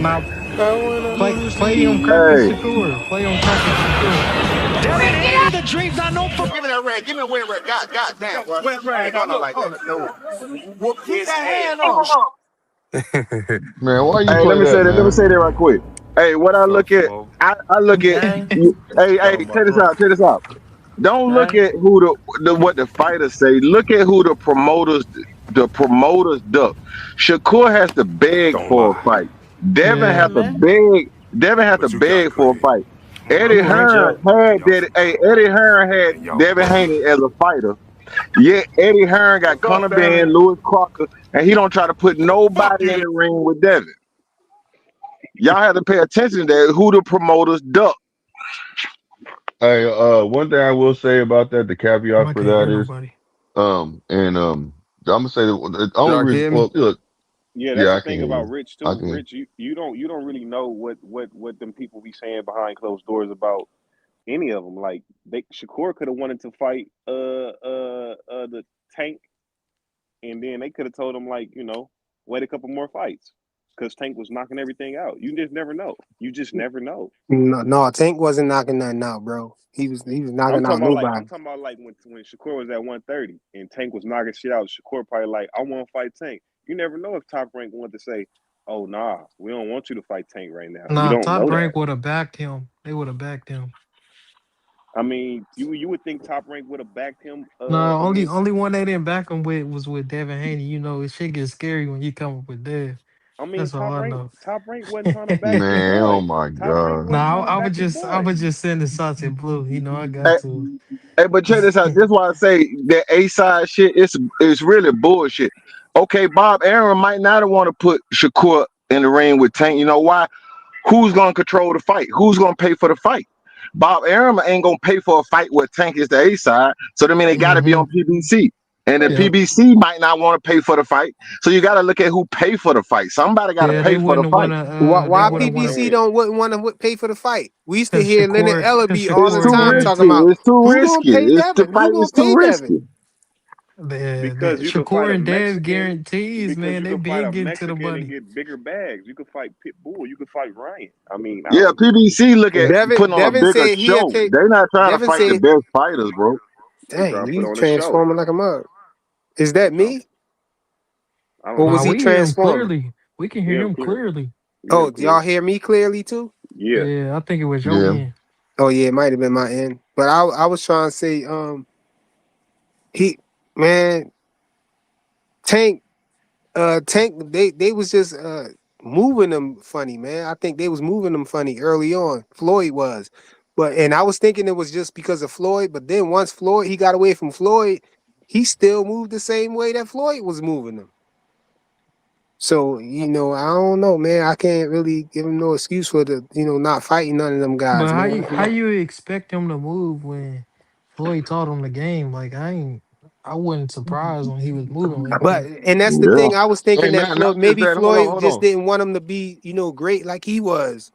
Now, I wanna lose to Play him you. cracking Hey, Shakur. Play him cracking Shakur. Give me that rag. Give me a wet rag. God damn, bro. Wet rag. No, like that. No. Whoop his ass. Man, why you hey, play that, let me man? say that right quick. Hey, what I What's up, look at, Smo? I look at. Gang, What you Hey, talking check about, this bro? out. Check this out. Don't look gang. at who the what the fighters say. Look at who the promoters duck. Shakur has to beg Don't for a lie. fight. Devin Yeah, has Yeah. to man. beg. Devin has to But you got beg for a credit. fight. I'm Eddie not You playing right. Hearn you. had And y'all that. some Hey, clown. Eddie Hearn had And y'all Devin bullshit. Haney as a fighter. Yet Eddie Hearn got What's up, Conor family? Ben, Lewis Crocker, and he don't try to put Fuck nobody in you. the ring with Devin. Y'all have to pay attention to that, who the promoters duck. Hey, one thing I will say about that, the caveat I for can't that hear is, nobody. I'm gonna say the only Y'all can reason. hear me? Well, look, Yeah, that's yeah, the I can thing hear about you. Rich I too. can. Rich, you don't really know what them people be saying behind closed doors about any of them. Like Shakur could have wanted to fight the Tank, and then they could have told him like wait a couple more fights because Tank was knocking everything out. You just never know. You just never know. No, Tank wasn't knocking nothing out, bro. He was I'm knocking talking out about like nobody. when Shakur was at 130 and Tank was knocking shit out. Shakur probably like I want to fight Tank. You never know if Top Rank wanted to say, "Oh nah, we don't want you to fight Tank right now." You Nah, don't Top know that. Rank would have backed him. They would have backed him. I mean, you would think Top Rank would have backed him Nah, against. only one they didn't back him with was with Devin Haney. You know, it shit gets scary when you come up with Dev. I mean, That's all I know. Top Rank wasn't trying to back your Man, oh boy. my Top Rank God. wasn't Nah, trying to back your I boy. would just send the shots at Blue. You know, I got Hey, to. hey, but check this out. This is why I say that A side shit is really bullshit. Okay, Bob Aaron might not want to put Shakur in the ring with Tank. You know why? Who's gonna control the fight? Who's gonna pay for the fight? Bob Arum ain't gonna pay for a fight where Tank is the A side, so that mean they gotta be Hmm. on PBC. And the Yep. PBC might not want to pay for the fight, so you got to look at who pay for the fight. Somebody got to Yeah, they pay for the wouldn't want fight. to. They Why But wouldn't want to PBC hey, don't wouldn't want to pay for the fight? We used to because hear Leonard Ellaby all It's the Shakur too time talking risky. about guaranteed. It's too who gonna risky. pay It's the Devin? Who fight gonna is too pay Devin? risky. The because you could fight Shakur a and Dev Mexican, guarantees, because man. you They could fight been a getting to the Mexican and money. get bigger bags. You could fight Pitbull. You could fight Ryan. I mean, I Yeah, don't. PBC look at putting on a Devin bigger said he'll show. take. They're not trying to Devin fight the said, best fighters, bro. They try "Dang, to put you on a show. transforming like a mug." Is They that try. me, I don't or was Nah, know. he we hear him transforming? clearly. We can Yeah, hear I'm him clear. clearly. Yeah, I'm Oh, clear. y'all hear me clearly too? Yeah. Yeah, I think it was your Yeah. end. Oh yeah, it might have been my end, but I was trying to say, he man, Tank Tank, they was just moving them funny, man. I think they was moving them funny early on. Floyd was. And I was thinking it was just because of Floyd, but then once he got away from Floyd, he still moved the same way that Floyd was moving them. So, I don't know, man. I can't really give him no excuse for not fighting none of them But guys, man. how you expect him to move when Floyd taught him the game? Like I wasn't surprised when he was moving like But that. and that's the Yeah. thing. I was Hey, thinking that not Floyd, not just maybe that. Hold on, Floyd hold just on. didn't want him to be, great like he was.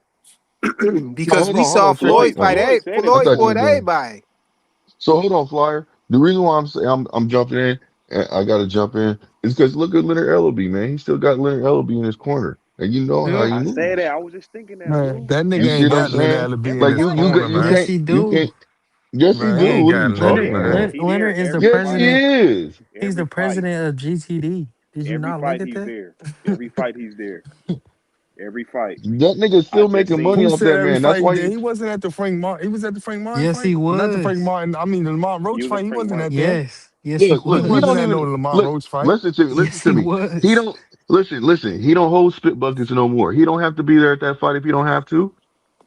No, Because we hold saw on. Check this Floyd Floyd out. Floyd said it I Floyd thought you before. was fought done. everybody. So hold on, Flyer. The reason why I'm jumping in, and I got to jump in, is because look at Leonard Ellaby, man. He still got Leonard Ellaby in his corner, and you know how Yep. he I said that. moves. I was just thinking that, Man, Blue. that nigga You see ain't what I'm got Leonard saying? Ellaby in Like his you, you, Everybody got- corner, you man. Yes, can't, he you do. can't. Yes, he Man, he do. ain't What are got you he Leonard, talking there. man. about? He there Leonard is the every Yes, he fight. president. is. He's the Every fight. president of GTD. Did you Every not look fight at he's that? there. Every fight he's there. Every fight. That nigga I still just making seen money Who off said that every man. That's fight he why did? you. He wasn't at the Frank Martin. He was at the Frank Martin Yes, fight? he Not the Frank was. Martin. I mean, the Lamont he Roach was at fight. He Frank wasn't at Martin. there. Yes, Look, he look. He He wasn't don't was. at no even Lamont look. Roach fight. Listen to me. Listen Yes, to he me. He was. don't listen. Listen. He don't hold spit buckets no more. He don't have to be there at that fight if he don't have to.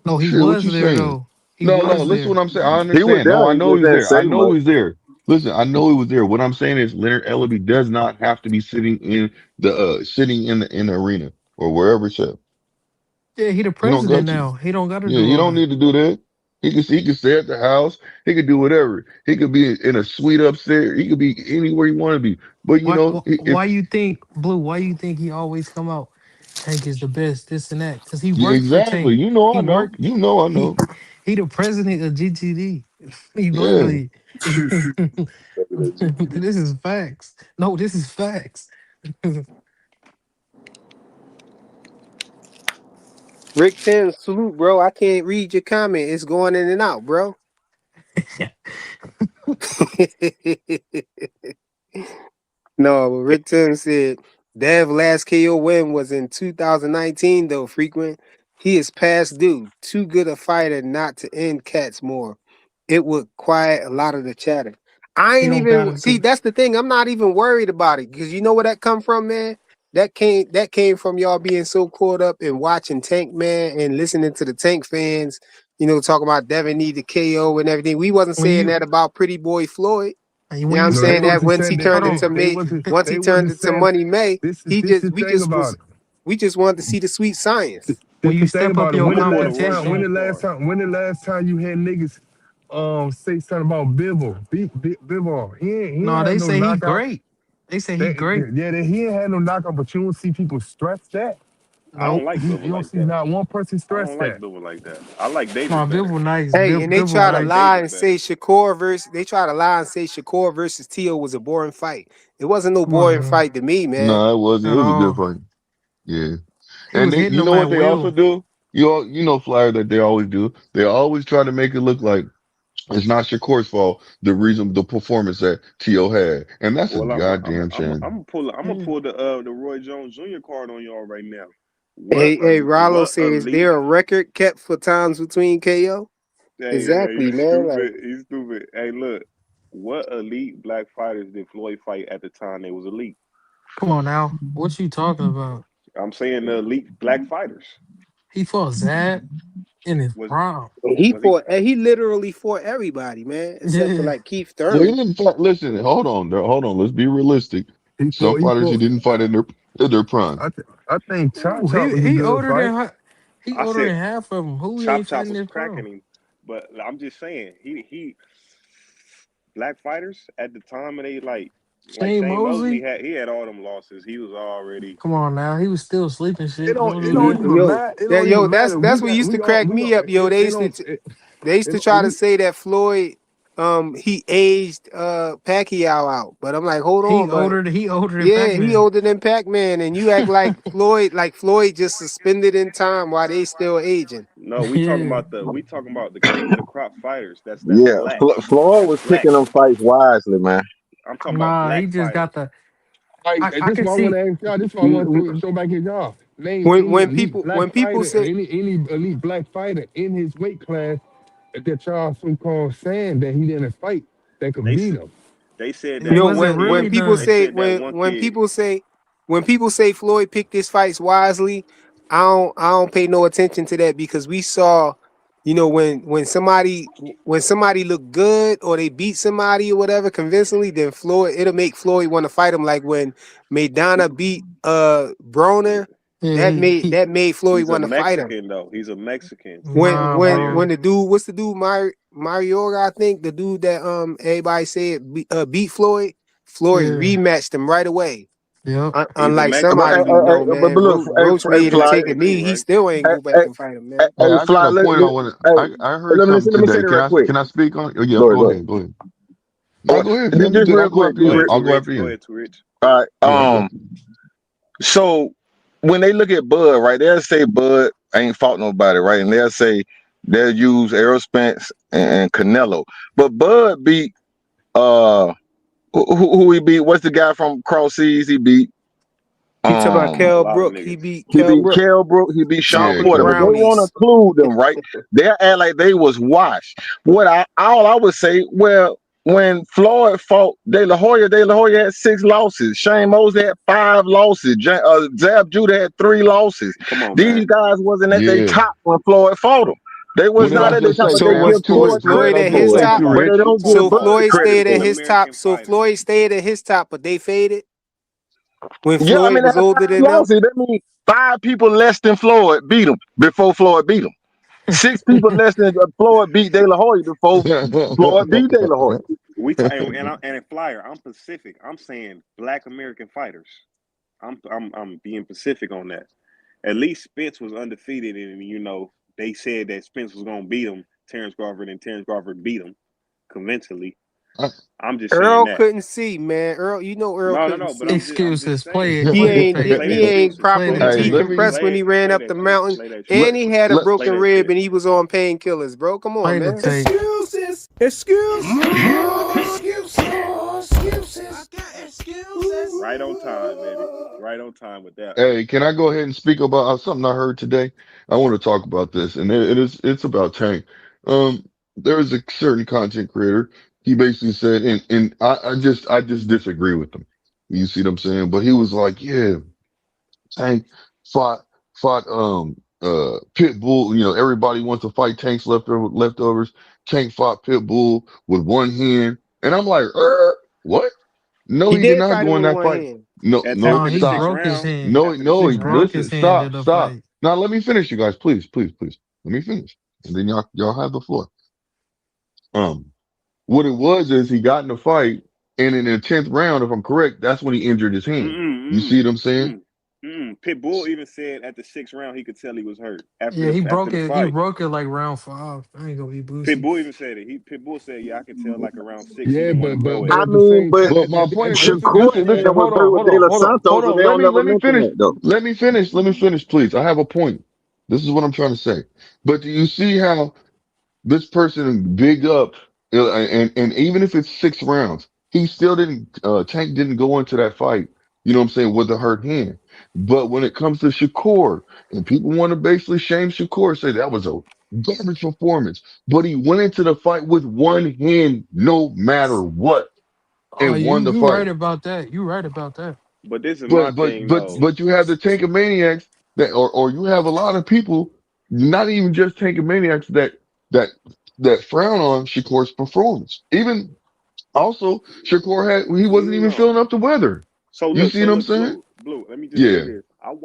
No, he Shit, what was you there saying? though. He No, no. was Listen, what there. I'm saying. I He was understand. No, there. I He know just he was didn't there. I say know much. he was there. Listen, I know he was there. What I'm saying is Leonard Ellaby does not have to be sitting in the arena or wherever it's at. Yeah, he the He don't president got to. now. He don't got to Yeah, do he all don't that. need to do that. He could stay at the house. He could do whatever. He could be in a suite upstairs. He could be anywhere he want to be. But Why, if why you think Blue? Why you think he always come out? Tank is the best. This and that because he yeah, worked for exactly, Tank. I He know. worked. I He know. he the president of GTD. He Yeah. literally. This is facts. No, this is facts. Rick Tim, salute, bro. I can't read your comment. It's going in and out, bro. No, but Rick Tim said Dev last KO win was in 2019 though, frequent. He is past due. Too good a fighter not to end cats more. It would quiet a lot of the chatter. I He ain't don't got even a see good. that's the thing. I'm not even worried about it because you know where that come from, man? That came from y'all being so caught up in watching Tank Man and listening to the Tank fans, talking about Devin need the KO and everything. We wasn't When saying you that about Pretty Boy Floyd. You when know what you I'm No, they saying? step up, That wasn't once he saying that. hold turned on. into me, once he They turned wasn't into saying. Money May, This is the we thing just about was it. we just wanted to see the sweet science. When This you the thing step up about it. your I'm When the gonna pull the last Roy time? When competition, the Jones last card. time? When the last time you had niggas say something about Bivol? Bivol. He ain't no, had they no say he knockout. great. They say he great. He ain't had no knockout. But you don't see people stress that. I don't Nope. like You Bivol don't like see that. not one person I stress don't like that. Bivol like that. I like No, Davis better. Bivol nice. Hey, and they Bivol try I to like nice. lie Davis and better. say they try to lie and say Shakur versus Tio was a boring fight. It wasn't no Come on, boring man. fight to me, man. No, it wasn't. It At was a good all. fight. Yeah. He And was they, hitting you them know what at they also will. do? Flyer that they always do. They always try to make it look like it's not Shakur's fault. The performance that T.O. had, and that's a Well, goddamn shame. I'm gonna Yeah. pull the Roy Jones Jr. card on y'all right now. Hey, Rollo What says elite? there a record kept for times between KO? Hey, Exactly, you man. Like stupid. You stupid. Hey, look, what elite black fighters did Floyd fight at the time they was elite? Come on now. What you talking about? I'm saying the elite black fighters. He fought Zab in his Was prime. was he? he literally fought everybody, man, except for Yeah. like Keith Well, he Thurman. didn't fight. Listen, hold on, there. Hold on. Let's be realistic. He Some fought. He fighters he fought. didn't fight in their prime. I think Chop Ooh, Chop was a he good older fight. than he I older said than half of them. Who he Chop ain't Chop fighting was his cracking pro? him, but I'm just saying he black fighters at the time of they like Shane Shane Mosley Mosley. had all them losses. He was already Come on now. He was still sleeping It shit. don't. Don't It do don't that. even Yo, matter. It that don't yo, even that's matter. We that's what got. used We to got. crack We me got. up, yo. It don't. They used to try to We. say that Floyd he aged Pacquiao out. But I'm like, hold on, but He older than yeah, Pac he Man. older than Pac-Man, and you act like Floyd just suspended in time while they still aging. no. Yeah. We talking about the cream of the crop fighters. That's Yeah, black. Floyd That's was black. picking them fights wisely, man. I'm talking about Nah, he black just got fighters. the. Like I this. Is can what I want see. to ask y'all. This is what I want to throw back at y'all. Name any elite black When people fighter or say any elite black fighter in his weight class that y'all so called saying that he didn't fight that could They beat s- him. they said It that yo, one wasn't when kid. really people They none. say said that one kid. when people say Floyd picked his fights wisely, I don't pay no attention to that because we saw, when somebody look good or they beat somebody or whatever convincingly, then it'll make Floyd want to fight him. Like when Maidana beat Broner, Yeah, that made Floyd He's a want to fight him. Mexican though. He's a Mexican. When nah, when Fire. when bro. the dude, what's the dude, Mariota, I think the dude that everybody said beat Floyd. Floyd Yeah. rematched him right away. Yep. He's a Unlike But, somebody Mexican. we know, but man, look, Roach hey, made him Fly, take a Mexican too, knee. He right? still ain't hey, go back hey, and fight him, hey, man. Hey, hey, I got Fly, a point I want to. hey, I heard let something me say today. it right quick. Can I speak on? Oh, yeah, Go ahead, go go ahead. ahead. Go ahead. No, go ahead, man. You Just good? I'll real go quick, after just Go you. ahead, real. too I'll go rich. after Go you. ahead, too rich. All right. Yeah, go. So when they look at Bud, right, they'll say Bud ain't fought nobody, right, and they'll use Errol Spence and Canelo, but Bud beat who he beat? What's the guy from Cross Seas? He beat You talk about A Kell um lot of Brook. He niggas. beat he Kell beat Brook. Kell Brook. He beat Sean Shout Yeah, with the Porter. But they Kelbrook. want to brownies. include them, right? They act like they was washed. All I would say, well, when Floyd fought De La Hoya had 6 losses. Shane Mosley had 5 losses. Zab Judah had 3 losses. Come on, These man. guys wasn't at their Yeah. top when Floyd fought them. They was What did not I at their just top, say, but So they Kev? was give Too was Floyd rich. What Floyd did credit I at for just his it. say, top? too But they rich? don't give So Bud Floyd credit stayed at for Black it. his top. American So fighters. Floyd stayed at his top, but they faded when Yeah, I Floyd mean, they was had older five than them. losses. That means 5 people less than Floyd beat him before Floyd beat him. 6 people less than Floyd beat De La Hoya before Floyd beat De La Hoya. And a flyer. I'm Pacific. I'm saying Black American fighters. I'm being Pacific on that. At least Spence was undefeated, and they said that Spence was gonna beat him. Terrence Crawford beat him convincingly. I, I'm just saying Earl that. couldn't see, man. Earl, you know Earl No, no, couldn't no. But see. I'm just Excuses. saying. Play it. He Play the Play ain't tape. play the he ain't excuses. Play the properly hey, let tape. me decompressed when Play he it. ran Play up that the shit. mountain, Play that shit. let and he had a let. Play broken that rib, shit. and he was on painkillers, bro. Come on, Play the man. tape. Excuses. Excuses. Excuses. I got excuses. Right on time, baby. Right on time with that one. Hey, can I go ahead and speak about something I heard today? I want to talk about this, and it's about Tank. There is a certain content creator. He basically said, and I just disagree with him. You see what I'm saying? But he was like, yeah, Tank fought Pitbull. You know, everybody wants to fight Tank's leftovers. Tank fought Pitbull with one hand, and I'm like, what? No, He he did did not fight him go in with that one fight. hand. No, That's no, No, after the he sixth stop. broke his round. hand. No, After the no, He he, sixth broke round. his listen, hand in stop, the stop. fight. Now let me finish, you guys, please, please, please. Let me finish, and then y'all have the floor. Um, what it was is he got in the fight, and in the 10th round, if I'm correct, that's when he injured his hand. You see what I'm saying? Pitbull even said at the sixth round he could tell he was hurt Yeah, after the He fight. broke it like round 5. I ain't gonna be boosy. Pitbull even said it. Pitbull said, "Yeah, I could tell like around six he Yeah, didn't want to throw but it." I at the mean, same but But my at point is, the listen, same Shakur listen, hand listen. time, was Hold hurt on, with hold De on, Los hold on, hold Santos, and on. they don't never Let me mention finish. that though. Let me finish. Let me finish, please. I have a point. This is what I'm trying to say. But do you see how this person big up, and even if it's 6 rounds, he still didn't. Tank didn't go into that fight. You know what I'm saying, with a hurt hand. But when it comes to Shakur, and people want to basically shame Shakur, say that was a garbage performance. But he went into the fight with one hand, no matter what, Oh, and won the you fight. right about that. You right about that. But this is my But but thing but though. but you have the Tankamaniacs that, or you have a lot of people, not even just Tankamaniacs that frown on Shakur's performance. Even also, Shakur he wasn't even No. feeling up to weather. You see So what I'm look, saying? blue. Let me just say Yeah. this.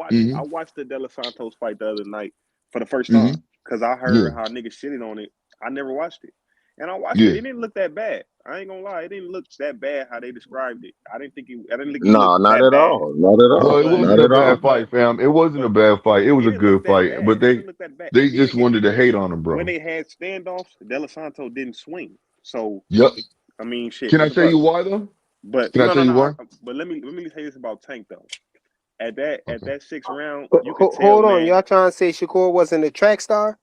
Hmm. I watched the De Los Santos fight the other night for the first Hmm. time because I Yeah. heard how niggas shitted on it. I never watched it, and I watched it. Yeah. It didn't look that bad. I ain't gonna lie. It didn't look that bad how they described it. I didn't think he No, looked not that at bad. all. Not at No, all. it But Not wasn't a at all. bad fight, fam. It wasn't a but bad fight. It was it a didn't look good that fight. bad. But It didn't look that bad. they And then just wanted to hate on him, when bro. they had standoffs, De Los Santos didn't swing. So Yep. I mean, shit. Can What I the tell fuck? you why though? But Can I no, tell no, you no. why? But let me say this about Tank though. At Okay. that sixth round, you could tell, Hold on, man. y'all trying to say Shakur wasn't a track star?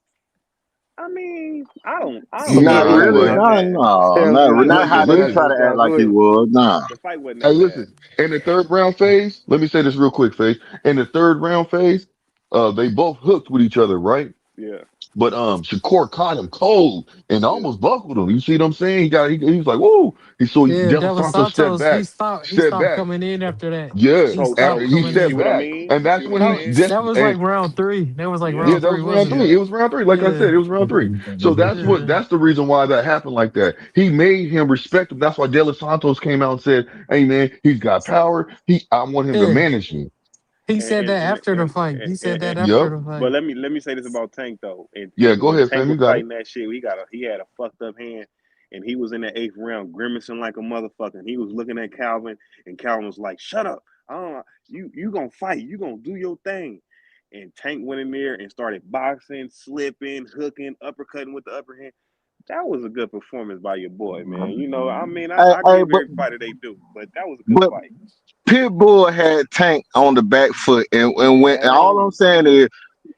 I mean, I don't Not think Nah, he he really. was wasn't. No, that. no, Hell The not fight nah, not wasn't he how that they wasn't. bad. try to act Nah, like go he ahead. was. Nah. The fight wasn't Hey, that bad. listen, in the third round phase, let me say this real quick, phase. In the third round phase, they both hooked with each other, right? Yeah, But Shakur caught him cold and yeah. almost buckled him. You see what I'm saying? He was like, whoa. Yeah, De La De Los Santos stepped Santos, back, he stepped stopped back. coming in after that. Yeah, He So stopped he coming you see stepped in. what I back, mean? and You see that's what when I he mean? just That was and like round 3. That was like Yeah, yeah, round that 3, was round wasn't it? three. It was round three. Like I Yeah. said, it was round three. So Yeah. that's the reason why that happened like that. He made him respect him. That's why De Los Santos came out and said, "Hey man, he's got power. I want him to Yeah. manage me." He and said and that and after the and, fight. He said that Yep. after the but fight. let me say this about Tank though. Yeah. And Go when ahead, Tank fam. You was got it. fighting that shit, he had a fucked up hand, and he was in the eighth round grimacing like a motherfucker. And he was looking at Calvin, and Calvin was like, "Shut up! You gonna fight? You gonna do your thing?" And Tank went in there and started boxing, slipping, hooking, uppercutting with the upper hand. That was a good performance by your boy, man. You know, I mean, I Hey, give every fighter they do, but that was a good but fight. Pitbull had Tank on the back foot, and He when had and him on all I'm him. saying is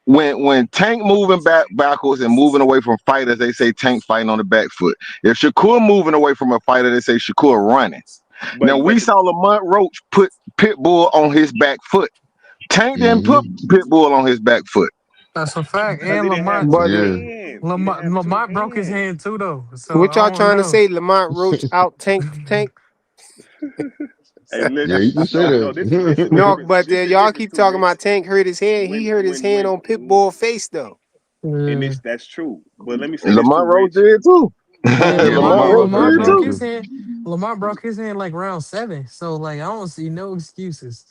when Tank moving backwards and moving away from fighters, they say Tank fighting on the back foot. If Shakur moving away from a fighter, they say Shakur running. Now we But saw Lamont Roach put Pitbull on his back foot. Tank didn't Hmm. put Pitbull on his back foot. That's a fact. because And he didn't have Lamont two But Yeah. hands. He didn't Lamont have two Lamont broke his hands. hand too though. So what I y'all don't trying to know. say? Lamont Roach out Tank? Hey, Yeah, listen. you can say No. This is the No, that. difference. but This the y'all difference keep too, talking Nick. about Tank hurt his hand. He hurt his hand on Pitbull face though. And Yeah. this that's true. But let me say this too, Lamont Roach Rich. did too. Yeah, Yeah, Lamont Lamont Lamar Roach hurt Lamont did his hand broke too. his too. hand. Lamont broke his hand like round 7. So like I don't see no excuses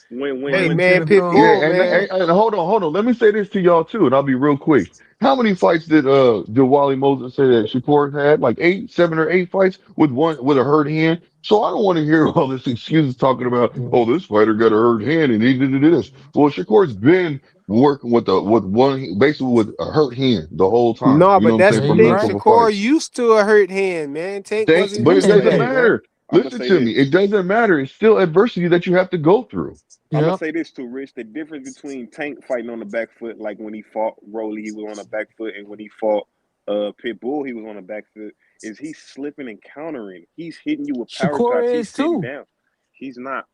Hey for When man, to throw him. Yeah, Pitbull, man. and hold on. Let me say this to y'all too, and I'll be real quick. How many fights did Wally Moses say that Shakur had? Like 7 or 8 fights with a hurt hand. So I don't want to hear all this excuses talking about, oh, this fighter got a hurt hand and he did this. Well, Shakur's been working with one, basically with a hurt hand the whole time. No, You know but what I'm that's saying? the For Yeah, you thing. length right. of a fight. Shakur used to a hurt hand, man. Tank Thank, wasn't but it used to doesn't that, Yeah. bro. matter. I'm gonna Listen say to me. this. It doesn't matter. It's still adversity that you have to go through. I'm gonna Yep. say this too, Rich. The difference between Tank fighting on the back foot, like when he fought Rolly, he was on the back foot, and when he fought Pitbull, he was on the back foot, is he's slipping and countering. He's hitting you with power Shakur shots. He's is sitting too. down. He's not.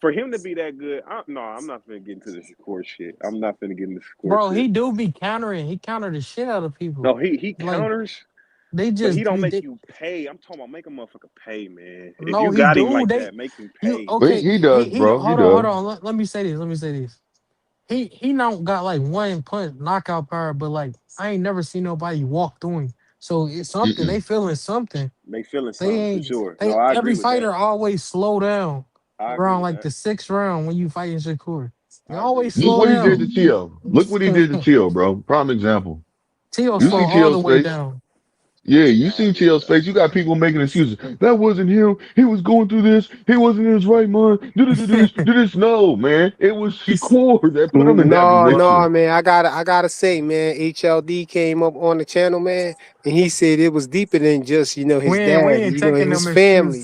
For him to be that good, I'm not gonna get into the Shakur shit. I'm not gonna get into Shakur Bro, he shit. do be countering. He countered the shit out of people. No, he Like counters, they but he just don't make they, you pay. I'm talking about make a motherfucker pay, man. If no, you he got him do. like They that, make him you pay. But okay. he does, He bro. He hold does. on. Let me say this. Let me say this. He don't got like one punch knockout power, but like I ain't never seen nobody walk through him. So it's something they Mm-mm. feeling something. They feeling They something for ain't sure. No, they I agree every with that. fighter always slow down I agree around with like that. the sixth round when you fighting Shakur. They I agree always with Look that. slow what he did down. to Tio. Look what he did to Tio, bro. Prime example. Tio You Nah, slow see all the Tio's way face. down. Yeah, you I see agree with Tio's that. face. You got people making excuses. That wasn't him. He was going through this. He wasn't in his right mind. Do this, do this. No, man. It was He's Shakur that put him in that No, position. no, man. I gotta say, man. HLD came up on the channel, man, and he said it was deeper than just we his ain't we dad. ain't taking them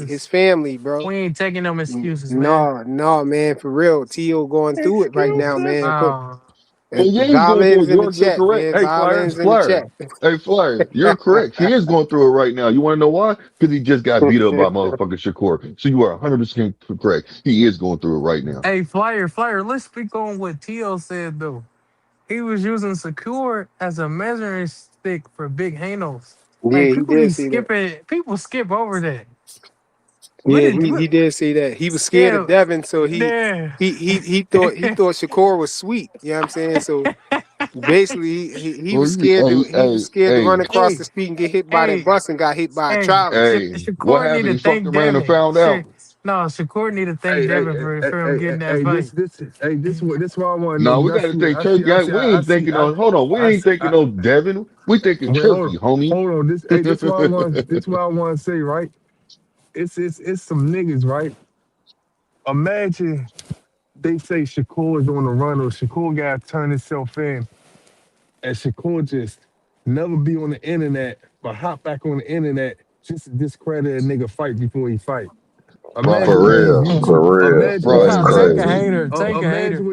His excuses. family, bro. We ain't taking them excuses, man. No, no, man. For real, Tio going through it right now, Excuses. man. Put Uh And yeah, he's going through violins it. in the You're chat, correct. man. Hey, Flyer, Violins in the chat. Flyer. Hey, Flyer, you're correct. He is going through it right now. You want to know why? Because he just got beat up by motherfucking Shakur. So you are 100% correct. He is going through it right now. hey, Flyer, let's speak on what Tio said though. He was using Secure as a measuring stick for big hanos. Like Yeah, he people did be see that. skipping, people skip over that. What Yeah, did he what? did see that. He was scared of Yeah, Devin, so he yeah. he he he thought he thought Shakur was sweet. You know what I'm saying? So basically, he Well, was scared to hey, he was hey, scared to run hey, across Hey, the street and get hit by that hey, bus and got hit by a hey. trolley. what Shakur need happened? to He fucked thank around and Devin. found out. No, Shakur need to thank Hey, hey, Devin hey, hey, for him hey, getting hey, that hey, fight. this what I want to know No, we because got to think turkey. We ain't thinking on. Hold on, we ain't thinking on Devin. We thinking wait, turkey, homie. hold on. This what I want to say, right? It's some niggas, right? Imagine they say Shakur is on the run or Shakur got to turn himself in and Shakur just never be on the internet, but hop back on the internet just to discredit a nigga fight before he fight. For Imagine what these real, YouTube, for real. imagine Bro, what that's Nah, these take a crazy. YouTube, hater. Take a hater.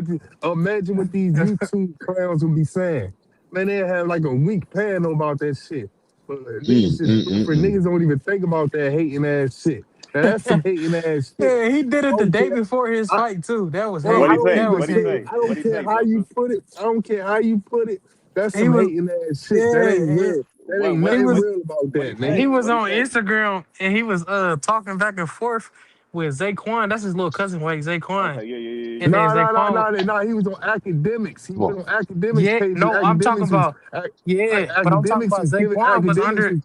imagine what these YouTube clowns will be saying. Man, they have like a weak panel about that shit. But niggas Mm, just mm, mm, different. mm. Niggas don't even think about that hating ass shit. Now that's some hating ass shit. Yeah, he did I it the don't day care. before his I, fight too. That was bro, What I he hating. don't say? That even was What he care. hating. say? I What don't he care say, how you Joseph? put it. I don't care how you put it. That's He some was hating ass shit. That ain't yeah. real. That ain't What He he nothing was what real about what he that, say? he nigga. was What he on say? Instagram and he was talking back and forth with Zaquan. That's his little cousin, like Zaquan. Okay, yeah, yeah, yeah, And yeah. then No, no, no, Zaquan, no, no. He was on academics. He Come on. went on academics yeah, page. no, I'm talking about yeah, but I'm talking Academics about was giving Zaquan was academics under was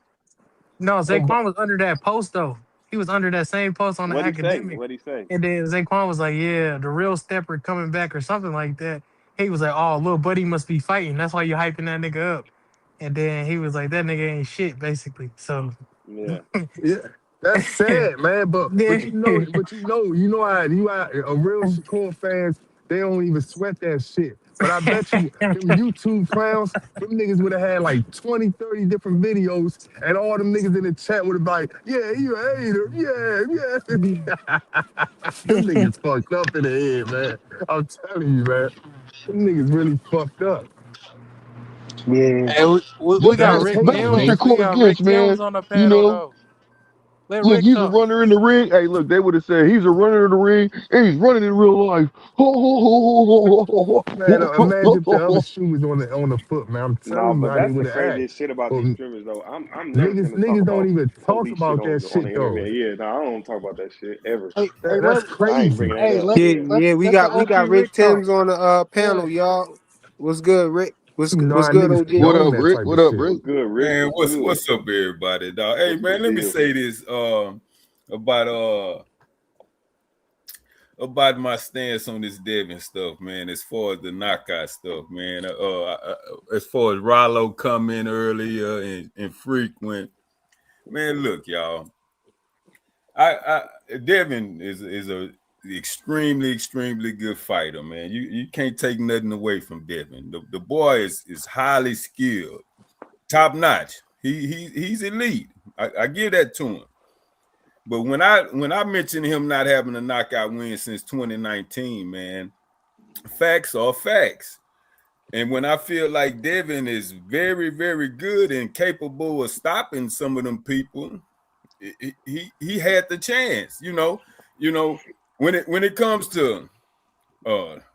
no, on. Zaquan was under that post though. He was under that same post on the What he say? academic. What he say? And then Zaquan was like, yeah, the real stepper coming back or something like that. He was like, oh, little buddy must be fighting. That's why you hyping that nigga up. And then he was like, that nigga ain't shit, basically. So Yeah. Yeah, that's sad, man. But yeah. you know, you know how a real Shakur fans they don't even sweat that shit. But I bet you them YouTube clowns, them niggas would have had like 20, 30 different videos, and all them niggas in the chat would have been like, yeah, you a hater, yeah. Them niggas fucked up in the head, man. I'm telling you, man. Them niggas really fucked up. Yeah. Hey, we got That's Rick hate, That's what bro. Helms. We Shakur got gets, Rick Helms man. on the You panel know, though. Let look, Rick he's a talk. runner in the ring. Hey, look, they would have said he's a runner in the ring and he's running in real life. Man, imagine if the other shoe was on the foot, man. I'm No, telling you but how they that's would the have acted. craziest shit about But these streamers though. I'm never niggas, finna talk niggas don't about even talk police shit about that on the shit though. internet. Yeah, no, I don't talk about that shit ever. Hey, hey, That's I ain't crazy. bringing that up. Yeah, Yeah. yeah, we let the got OG Rick Rick talk. Timms on the Yeah. panel, y'all. What's good, Rick? You know What's how good, niggas OG? What condone up, that Rick? type What of up, shit. Rick? What's good, Rick? Man, What's good? what's up, everybody, dog? Hey, What's the man, let me deal? say this about about my stance on this Devin stuff, man. As far as the knockout stuff, man. As far as Rollo coming earlier and frequent, man. Look, y'all. Devin is extremely good fighter, man. You can't take nothing away from Devin. The boy is highly skilled, top notch. He's elite. I give that to him. But when I mentioned him not having a knockout win since 2019, man, facts are facts. And when I feel like Devin is very good and capable of stopping some of them people, he had the chance. When it comes to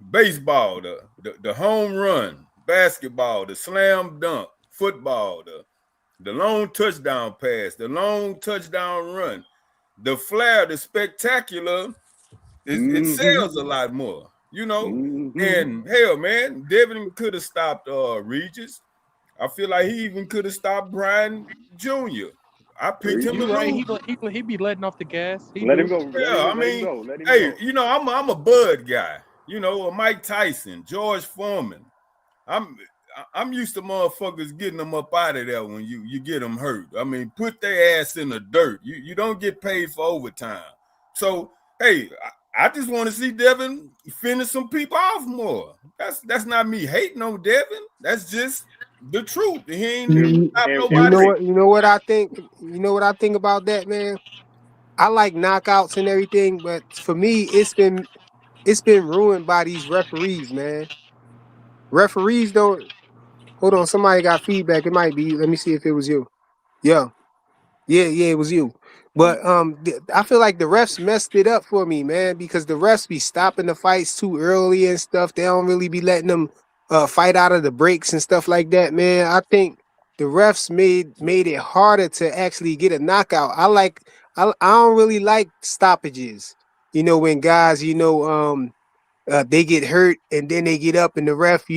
baseball, the home run, basketball, the slam dunk, football, the long touchdown pass, the long touchdown run, the flair, the spectacular, it sells a lot more, And hell, man, Devin could have stopped Regis. I feel like he even could have stopped Brian Jr. I picked him to You right. lose. He be letting off the gas. He Let do. him go. Yeah, Let him go. Let him hey, go. I'm a Bud guy. A Mike Tyson, George Foreman. I'm used to motherfuckers getting them up out of there when you get them hurt. I mean, put their ass in the dirt. You don't get paid for overtime. So, hey, I just want to see Devin finish some people off more. That's not me hating on Devin. That's just the truth. He ain't stopped And nobody. Rick, You know what I think? You know what I think about that, man? I like knockouts and everything, but for me, it's been ruined by these referees, man. Referees don't hold on, somebody got feedback. It might be. Let me see if it was you. Yeah. Yeah, it was you. But I feel like the refs messed it up for me, man, because the refs be stopping the fights too early and stuff. They don't really be letting them fight out of the breaks and stuff like that, man. I think the refs made it harder to actually get a knockout. I don't really like stoppages. When guys, they get hurt and then they get up and the ref,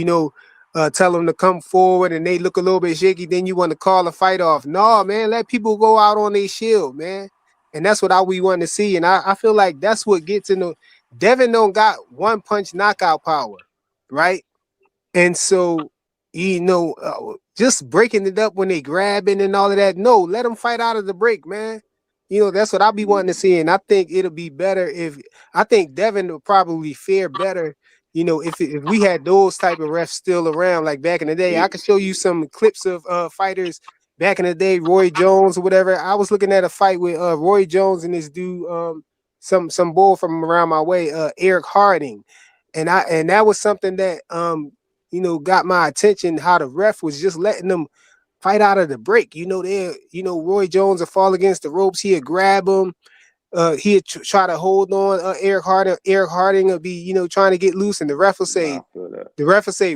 tell them to come forward and they look a little bit shaky, then you want to call a fight off. No, man, let people go out on their shield, man. And that's what we want to see. And I feel like that's what gets in the Devin don't got one punch knockout power, right? And so, just breaking it up when they grabbing and all of that. No, let them fight out of the break, man. That's what I'll be wanting to see. And I think it'll be better I think Devin will probably fare better, if we had those type of refs still around, like back in the day. I could show you some clips of fighters back in the day, Roy Jones or whatever. I was looking at a fight with Roy Jones and this dude, some bull from around my way, Eric Harding. And that was something that got my attention, how the ref was just letting them fight out of the break. Roy Jones would fall against the ropes. He'd grab him. He'd try to hold on Eric Harding. Eric Harding would be, trying to get loose. And the ref will say,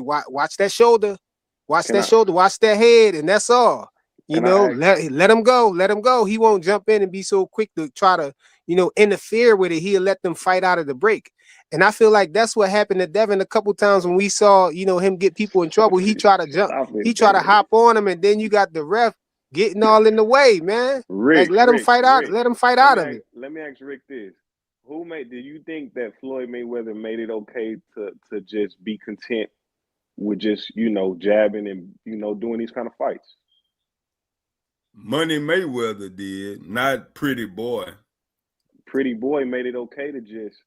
watch that shoulder. Watch that shoulder. Watch that head. And that's all. Let him go. Let him go. He won't jump in and be so quick to try to, interfere with it. He'll let them fight out of the break. And I feel like that's what happened to Devin a couple times when we saw, him get people in trouble. He tried to jump, he tried to hop on him, and then you got the ref getting all in the way, man. Rick, let him fight out. Let him fight out of it. Let me ask Rick this: do you think that Floyd Mayweather made it okay to just be content with just jabbing and doing these kind of fights? Money Mayweather did, not Pretty Boy. Pretty Boy made it okay to just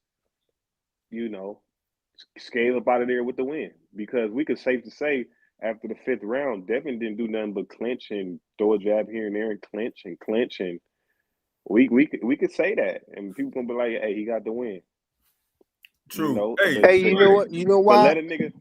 scale up out of there with the win, because we could safe to say after the fifth round, Devin didn't do nothing but clinch and throw a jab here and there and clinch, and we could say that, and people gonna be like, hey, he got the win. True. You know what? You know why?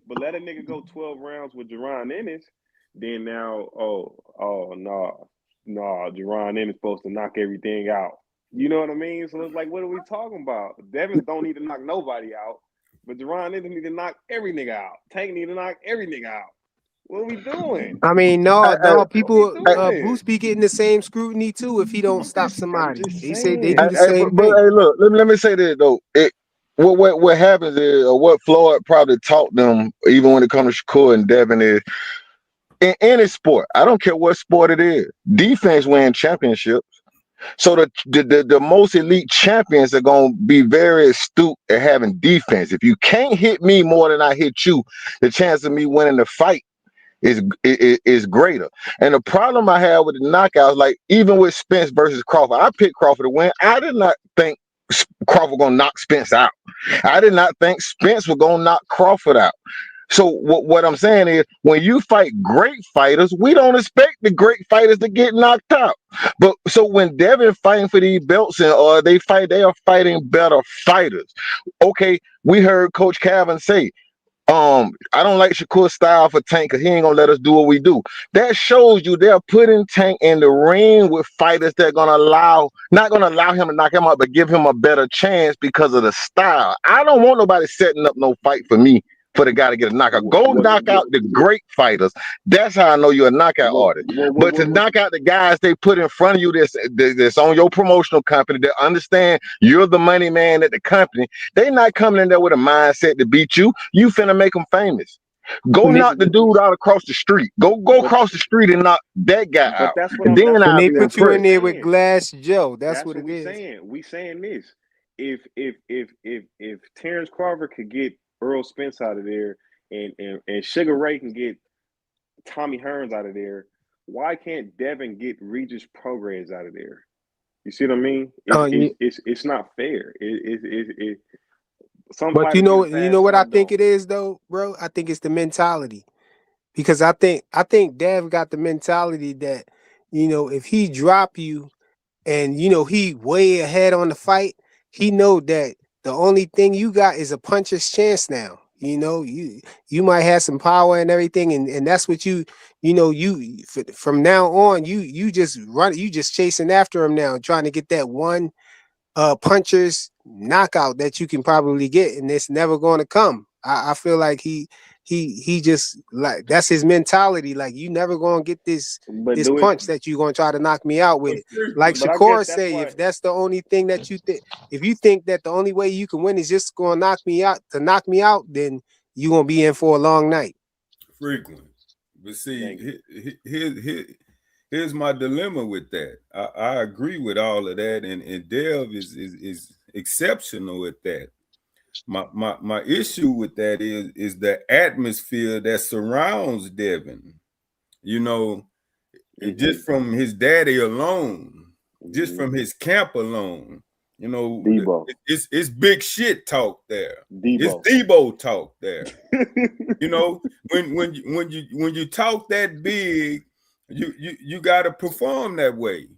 But let a nigga go 12 rounds with Jerron Ennis. Then now, no, Jerron Ennis supposed to knock everything out. You know what I mean? So it's like, what are we talking about? Devin don't need to knock nobody out, but Jerron Ennis need to knock every nigga out. Tank need to knock every nigga out. What are we doing? I mean, no, people, Bruce be getting the same scrutiny too if he don't stop somebody. They say they do the same but thing. hey, look, let me say this though. What happens is, or what Floyd probably taught them, even when it comes to Shakur and Devin, is in any sport. I don't care what sport it is. Defense wins championships. So the most elite champions are gonna be very astute at having defense. If you can't hit me more than I hit you, the chance of me winning the fight is greater. And the problem I have with the knockouts, like even with Spence versus Crawford, I picked Crawford to win. I did not think Crawford gonna knock Spence out. I did not think Spence was gonna knock Crawford out. So what I'm saying is, when you fight great fighters, we don't expect the great fighters to get knocked out. But so when Devin fighting for these belts and they are fighting better fighters. Okay, we heard Coach Calvin say, I don't like Shakur's style for Tank because he ain't gonna let us do what we do. That shows you they're putting Tank in the ring with fighters that are not gonna allow him to knock him out, but give him a better chance because of the style. I don't want nobody setting up no fight for me for the guy to get a knockout. Go knock out the great fighters. That's how I know you're a knockout artist. But to knock out the guys they put in front of you that's on your promotional company that understand you're the money man at the company, they not coming in there with a mindset to beat you. You finna make them famous. Go knock the dude out across the street. Go across the street and knock that guy out. And then I'll they be put you in impressed. there with Glass Joe. That's what it we is. saying. We saying this. If Terrence Crawford could get Earl Spence out of there and Sugar Ray can get Tommy Hearns out of there, why can't Devin get Regis Prograis out of there? You see what I mean? It's not fair. But you know what I think it is though, bro? I think it's the mentality. Because I think Dev got the mentality that, if he drop you and he way ahead on the fight, he know that the only thing you got is a puncher's chance now. You might have some power and everything, and that's what you from now on you just run, you just chasing after him now, trying to get that one puncher's knockout that you can probably get, and it's never going to come. I feel like he just, like, that's his mentality. Like, you never gonna get this punch that you're gonna try to knock me out with. Like Shakur say, if that's the only thing that you think, if you think that the only way you can win is just gonna knock me out, then you're gonna be in for a long night. Frequent. But see, here's my dilemma with that. I agree with all of that, and Dev is exceptional at that. My issue with that is the atmosphere that surrounds Devin. Just from his daddy alone, just from his camp alone, it's big shit talk there. It's Debo talk there. When you talk that big, you got to perform that way.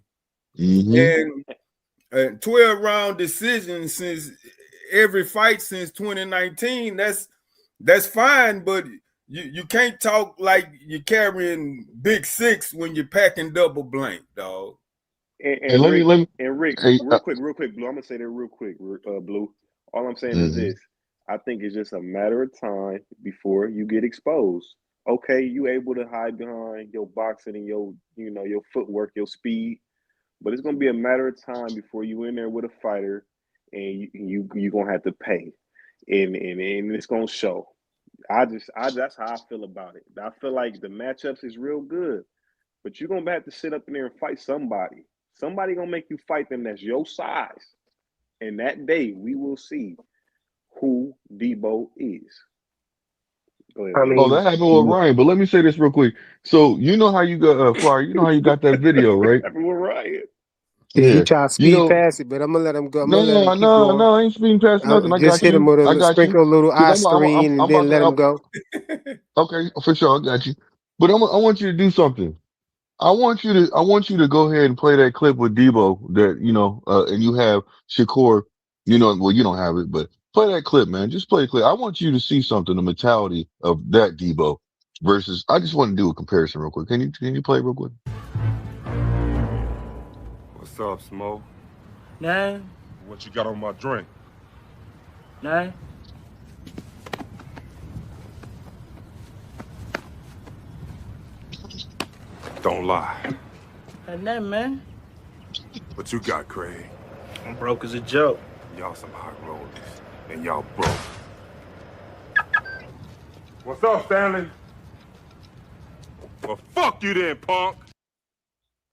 Mm-hmm. And 12 round decisions since every fight since 2019, that's fine, but you can't talk like you're carrying big six when you're packing double blank, dog. And Rick, real quick, Blue. I'm gonna say that real quick, Blue. All I'm saying is this: I think it's just a matter of time before you get exposed. Okay, you able to hide behind your boxing and your footwork, your speed, but it's gonna be a matter of time before you in there with a fighter, and you gonna have to pay, and it's gonna show. That's how I feel about it. I feel like the matchups is real good, but you're gonna have to sit up in there and fight somebody. Somebody gonna make you fight them that's your size, and that day we will see who Debo is. Go ahead. That happened with Ryan, but let me say this real quick. So you know how you got Flyer, you know how you got that video, right? Happened with Ryan. Yeah, he tried to speed past it, but I'm gonna let him go. I'm gonna let him keep going. I ain't speeding past nothing. I Just got hit him you. with I a got you. sprinkle a little Because Ostarine and then let him go. Okay, for sure, I got you. But I want you to do something. I want you to go ahead and play that clip with Debo that, and you have Shakur, well, you don't have it, but play that clip, man. Just play a clip. I want you to see something, the mentality of that Debo versus, I just want to do a comparison real quick. Can you play it real quick? What's up, Smo? Nah. What you got on my drink? Nah. Don't lie. Nothing, man. What you got, Craig? I'm broke as a joke. Y'all some hot rollers, and y'all broke. What's up, Stanley? Well, fuck you then, punk.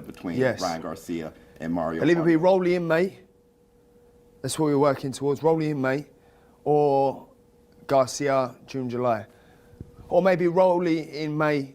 winner between Yes. Ryan Garcia and Mario. It'll either be Rolly in May. That's what we're working towards. Rolly in May, or Garcia June, July, or maybe Rolly in May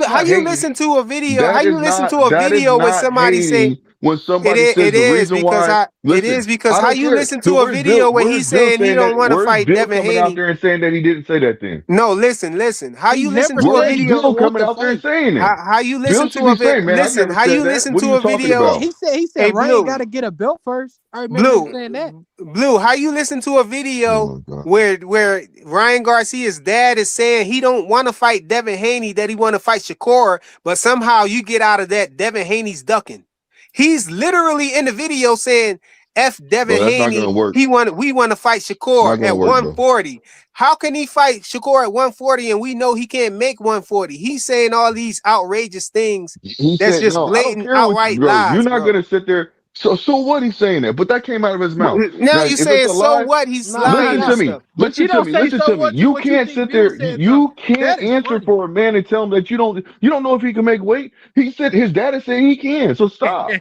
you That's not hating. listen to a video? How you listen to a That is video where not somebody say hating when somebody says It the is reason because why. Listen, because I how don't you care. listen So to a video where where's he's Bill saying he saying don't that? want to Where's fight Bill Devin coming out Haney? there and saying that he didn't say that then? No, listen. How He you listen never to a said Where's he video? Bill didn't want coming the out there and fight. saying that? How you Bill listen should to be a saying, man, I listen? never How said you that. listen What are to you a talking video? about? He said Hey, Ryan got Blue, to get a belt first. I remember him Blue, saying that. Blue. How you listen to a Oh video my God. where Ryan Garcia's dad is saying he don't want to fight Devin Haney, that he want to fight Shakur, but somehow you get out of that Devin Haney's ducking. He's literally in the video saying F Bro, Devin that's not Haney. gonna work. We want to fight Not Shakur gonna at work, bro. 140. How can he fight Shakur at 140 and we know he can't make 140? He's saying all these outrageous things He that's said, just no, I don't blatant, care what you, outright bro. You're lies, not bro. gonna sit there. So what he's saying that, but that came out of his mouth. Now Now, you if it's saying a so lie, what? He's Nah, lying listen and to nah. me. stuff. But you don't say Listen so to me. what to You what you can't think sit Bill there. said You something. can't That is answer funny. for a man and tell him that you don't know if he can make weight. He said his dad is saying he can. So stop.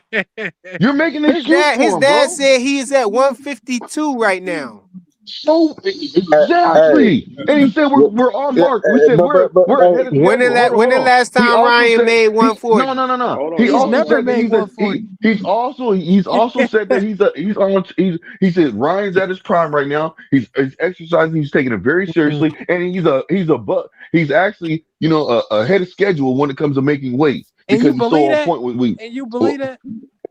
You're making an excuse His for him, dad bro. said he's at 152 right now. So Hey, exactly. And he said we're on yeah, mark. We said but we're hey, ahead of schedule. When the Hold on. last He time also Ryan said made he no 140? no no no. Hold on, He He's hold also on. never said that made he's a 140. he's also said that he's on he said Ryan's at his prime right now. He's exercising, he's taking it very seriously, and he's actually, ahead of schedule when it comes to making weight And you because he's so believe on that? point with weight. And you Well, believe that?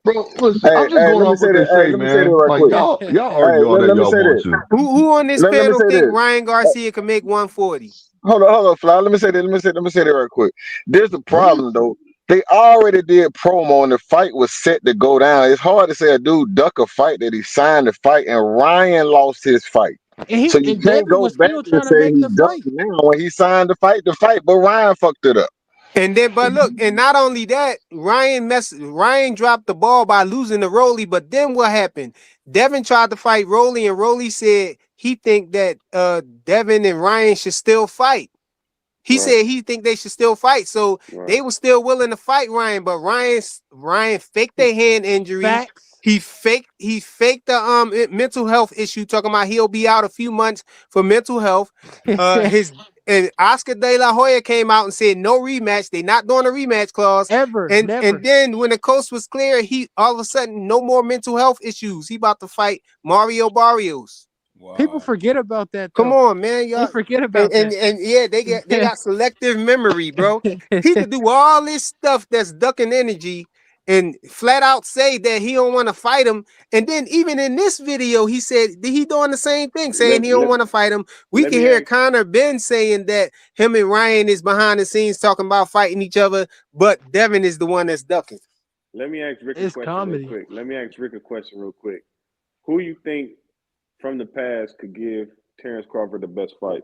bro, listen, hey, I'm just going let me off say what they that. Hey, say, let me say that man. right Like quick. y'all Hey, argue all let that me y'all say want this. to. Who on this Let me panel say think this. Ryan Garcia can make 140? Hold on, Fly. Let me say that. Let me say that right quick. There's a What? problem though. They already did promo and the fight was set to go down. It's hard to say a dude duck a fight that he signed to fight and Ryan lost his fight. So you And can't Devin go was back still and trying to say make he the ducked fight. now when he signed to fight, but Ryan fucked it up. And then, but look, and not only that, Ryan dropped the ball by losing to Rolly. But then what happened? Devin tried to fight Rolly, and Rolly said he think that Devin and Ryan should still fight. He Right, said he think they should still fight. So right. they were still willing to fight Ryan, but Ryan faked a hand injury. Facts. He faked the mental health issue, talking about he'll be out a few months for mental health. His and Oscar De La Hoya came out and said no rematch. They not doing a rematch clause. Ever. And Never. then when the coast was clear, he all of a sudden no more mental health issues. He about to fight Mario Barrios. People Wow. forget about that Come though. on, man, They y'all. forget And, about and that. and yeah, they got selective memory, bro. He could do all this stuff that's ducking energy and flat out say that he don't want to fight him. And then even in this video, he said he doing the same thing, saying Let he don't let want to fight him. We let can me hear ask Connor Ben saying that him and Ryan is behind the scenes talking about fighting each other, but Devin is the one that's ducking. let me ask Rick a It's question real comedy. quick. Let me ask Rick a question real quick. Who you think from the past could give Terrence Crawford the best fight?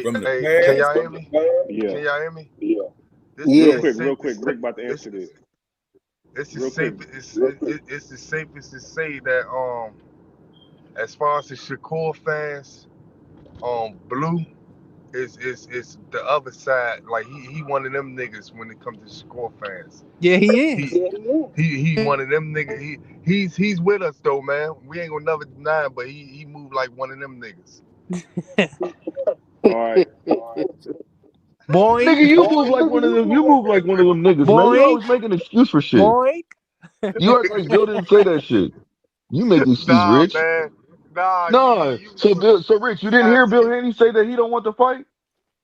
From the Can past, y'all hear me? Yeah. Can y'all hear me? Real Yeah. quick, real quick. Rick about to answer this. It's the Real quick. it's the safest to say that as far as the Shakur fans, Blue is the other side. Like he one of them niggas when it comes to Shakur fans. Yeah, he He is. he one of them niggas. He's with us though, man. We ain't gonna never deny him, but he moved like one of them niggas. All right. Boink, Nigga, you move like one of them. You move like one of them niggas, man. You boink, always make an excuse for shit. boink. You act like Bill didn't say that shit. You make the excuse, Nah, Rich. man. Nah, No. So Rich, you didn't nah, hear see, Bill Haney say that he don't want to fight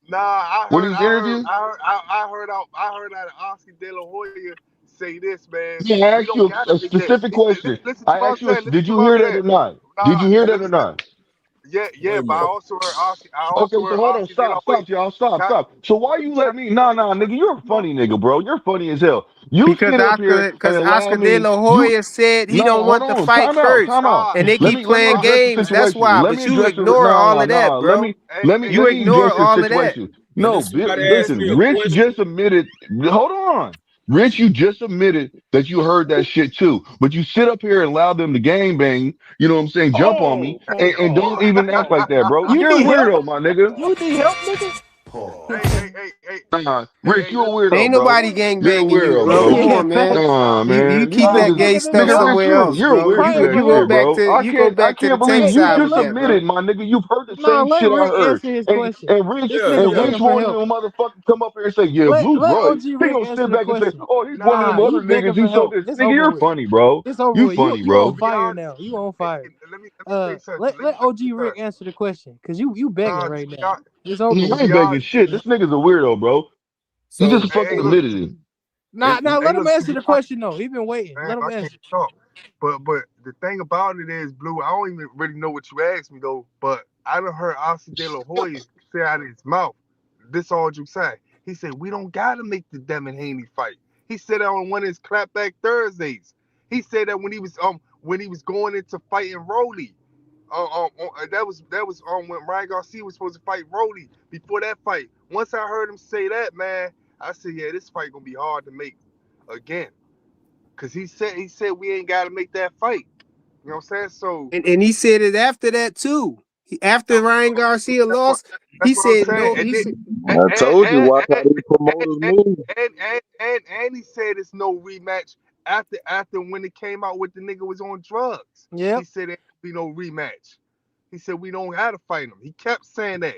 nah. I when heard, he was I heard, interviewed? I heard, I heard out of Oscar De La Hoya say this, man. Yeah, I We asked don't you gotta a make that. specific question. Listen to I what I'm asked you, saying. Listen did to you what I'm hear that saying. or not? Did Nah, you hear that or listen. not? Yeah, wait a but I minute. also heard Oscar. I Okay, also so heard hold on, Oscar De La Hoya. y'all, stop. So why you let me? Nah, nigga, you're a Come on. funny nigga, bro. You're funny as hell. You Because sit up here and allow Oscar De me. La Hoya said he No, don't hold want the on, fight time out, first, time out. Nah, and they Let keep me let me playing address the games. That's situation. why. Let But me you address the ignore all of that, Let bro. me hey, let me hey, You let me ignore address the all of that. situation. And No, this Bill, somebody asked listen, me a Rich question. just admitted. Hold on. Rich, you just admitted that you heard that shit too, but you sit up here and allow them to gang bang, you know what I'm saying, jump on me, and don't even act like that, bro. You You're a need help? weirdo, my nigga. You need help, nigga? Nah, Rich, you a weirdo, Ain't bro. nobody gang You're a banging you, weirdo, bro. bro. Come on, man. Nah, You man. keep These that niggas, gay stuff nigga, Rich, somewhere else, you're a bro. weird. You You go that you shit, go back bro. to I the can't tech believe side you with just that, bro. admitted, my nigga. You've heard the Nah, same let shit I Rick heard. answer his question. And Rich This nigga begging for won't help. even motherfucking come up here and say, yeah, Let Blue right. OG He Rick gonna answer sit the back and say, question. oh, he's one of Nah, them he other begging niggas. for He so help. this It's nigga, over you're with. funny, bro. It's over You with. funny, You on bro. fire now. You on fire. Let OG Rick answer the question, cause you begging right now. It's over I with. ain't begging shit. This nigga's a weirdo, bro. He So just fucking admitted it. Nah, let him answer the question though. He been waiting. Let him answer. But the thing about it is, Blue, I don't even really know what you asked me though, but I done heard Oscar De La Hoya say out of his mouth, this all you say. He said, we don't gotta make the Devin Haney fight. He said that on one of his clapback Thursdays. He said that when he was going into fighting Rolly. That was when Ryan Garcia was supposed to fight Rolly before that fight. Once I heard him say that, man, I said, yeah, this fight gonna be hard to make again. Cause he said we ain't gotta make that fight. You know what I'm saying? So And he said it after that too. After Ryan Garcia lost, he that's what I'm said saying. no. And He then said I told you, watch how these promoters move. and he said it's no rematch after when it came out with the nigga was on drugs. Yep. He said there be no rematch. He said we don't have to fight him. He kept saying that.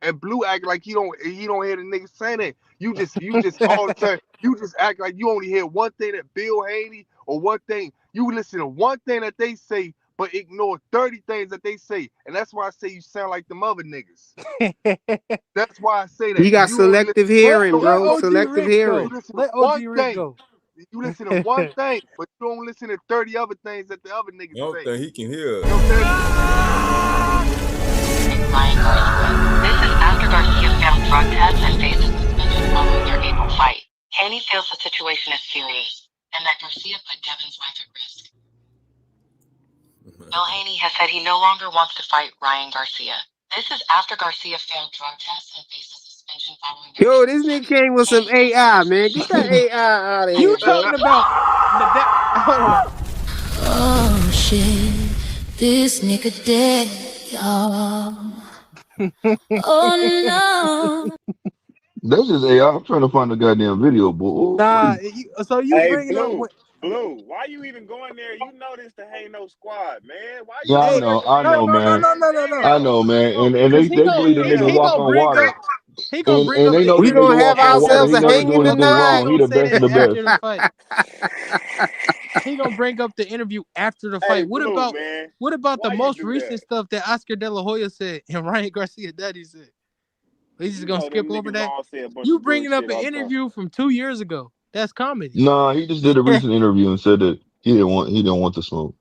And Blue act like he don't hear the nigga saying that. You just all the time, you just act like you only hear one thing that Bill Haney or one thing. You listen to one thing that they say, but ignore 30 things that they say. And that's why I say you sound like them other niggas. That's why I say he that. got You only selective listen, hearing, let bro. OG Selective Rick you go. hearing. listen to Let OG one Rick thing. go. You listen to one thing, but you don't listen to 30 other things that the other I niggas don't say. think he can hear us. You know what I'm Ryan Garcia. This is after Garcia failed drug tests and faces suspension following their April fight. Haney feels the situation is serious and that Garcia put Devin's life at risk. Bill Haney has said he no longer wants to fight Ryan Garcia. This is after Garcia failed drug tests and faces suspension following their Yo, April this fight. nigga came with some AI, man. Get that AI out of You here, bro. talking about that? Hold on. Oh shit, this nigga dead, y'all. Oh no. That's just AI. I'm trying to find the goddamn video, boy. Nah, so you Hey, bringing up Blue, what? why you even going there? You know this the Ain't No Squad, man. Why you Yeah, I go Hey, there know, to I bring no, up know, no, no, man. no, AI? no, no, no. I Damn. know, man. And Cause they believe the nigga walk on water. he gonna bring And up they the know the We nigga interview gonna have walk on after water. the ourselves He a fight. never do hanging anything He tonight. wrong. He gonna the say best of that the after the best. fight. He gonna bring up the interview after the Hey, fight. Blue, man. What about the Why you most do that? recent stuff that Oscar De La Hoya said and Ryan Garcia Daddy said? He's just You gonna know skip them over niggas that. all say a bunch You of bringing up bullshit an all the time. interview from 2 years ago? That's comedy. Nah, he just did a recent interview and said that he didn't want the smoke.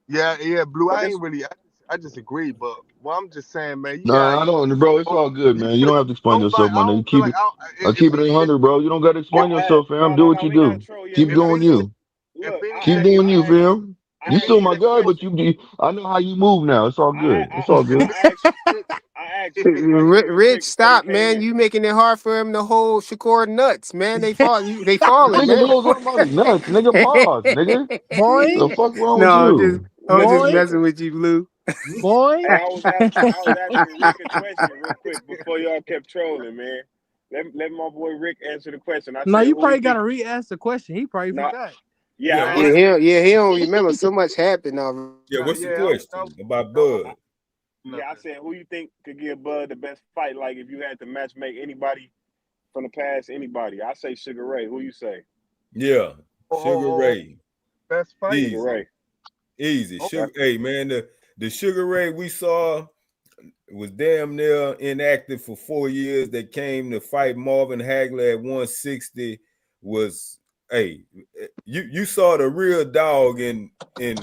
Yeah, Blue. But I this ain't really. I just agree, but well, I'm just saying, man. You got Nah, I don't, bro. It's all good, you man. You could don't have to explain nobody. yourself, my I nigga. don't feel like Keep it 100, bro. You don't got to explain yourself, fam. Do what no, you we not do. troll. Yeah, Keep we if not doing any troll. you. if Look, any Keep doing you, fam. I You asked still you my the guy, question. but I know how you move now. It's all good. It's all good. I asked you the question real Rich, quick before you stop, came man. in. You making it hard for him to hold Shakur nuts, man. They falling, Nigga, man. those are my nuts. Nigga, pause, nigga. Boing, The fuck wrong with No, you? I'm just boing, messing with you, Blue. boing. Hey, I was asking Rick a question real quick before y'all kept trolling, man. Let my boy Rick answer the question. I Now said, you who he probably think? gotta re-ask the question. He probably No, forgot. yeah, I Yeah, asked him. he don't remember. So much happened already. Yeah, what's the yeah, question about Bud? Yeah, I said, who you think could give Bud the best fight? Like if you had to match make anybody from the past, anybody. I say Sugar Ray. Who you say? Yeah, Sugar Ray. best fight. Sugar Ray. Easy. Okay. Sugar. Hey, man, the Sugar Ray we saw was damn near inactive for 4 years. They came to fight Marvin Hagler at 160. Was you saw the real dog in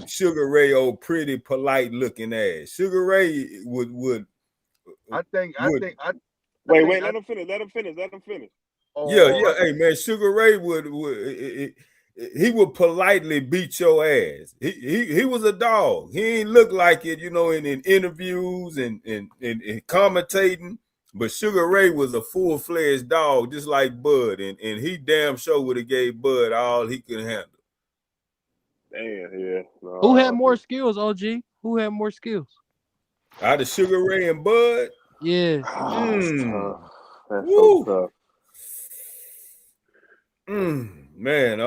Sugar Ray, old pretty polite looking ass. Sugar Ray would Wait, let him finish. Let him finish. Yeah. Hey man, Sugar Ray he would politely beat your ass. He was a dog. He ain't look like it, in interviews and commentating. But Sugar Ray was a full-fledged dog, just like Bud, and he damn sure would have gave Bud all he could handle. Damn, yeah. Who had No, more skills, OG? Who had more skills? Out of Sugar Ray and Bud, Yeah. that's tough. That's Woo. so tough. Man,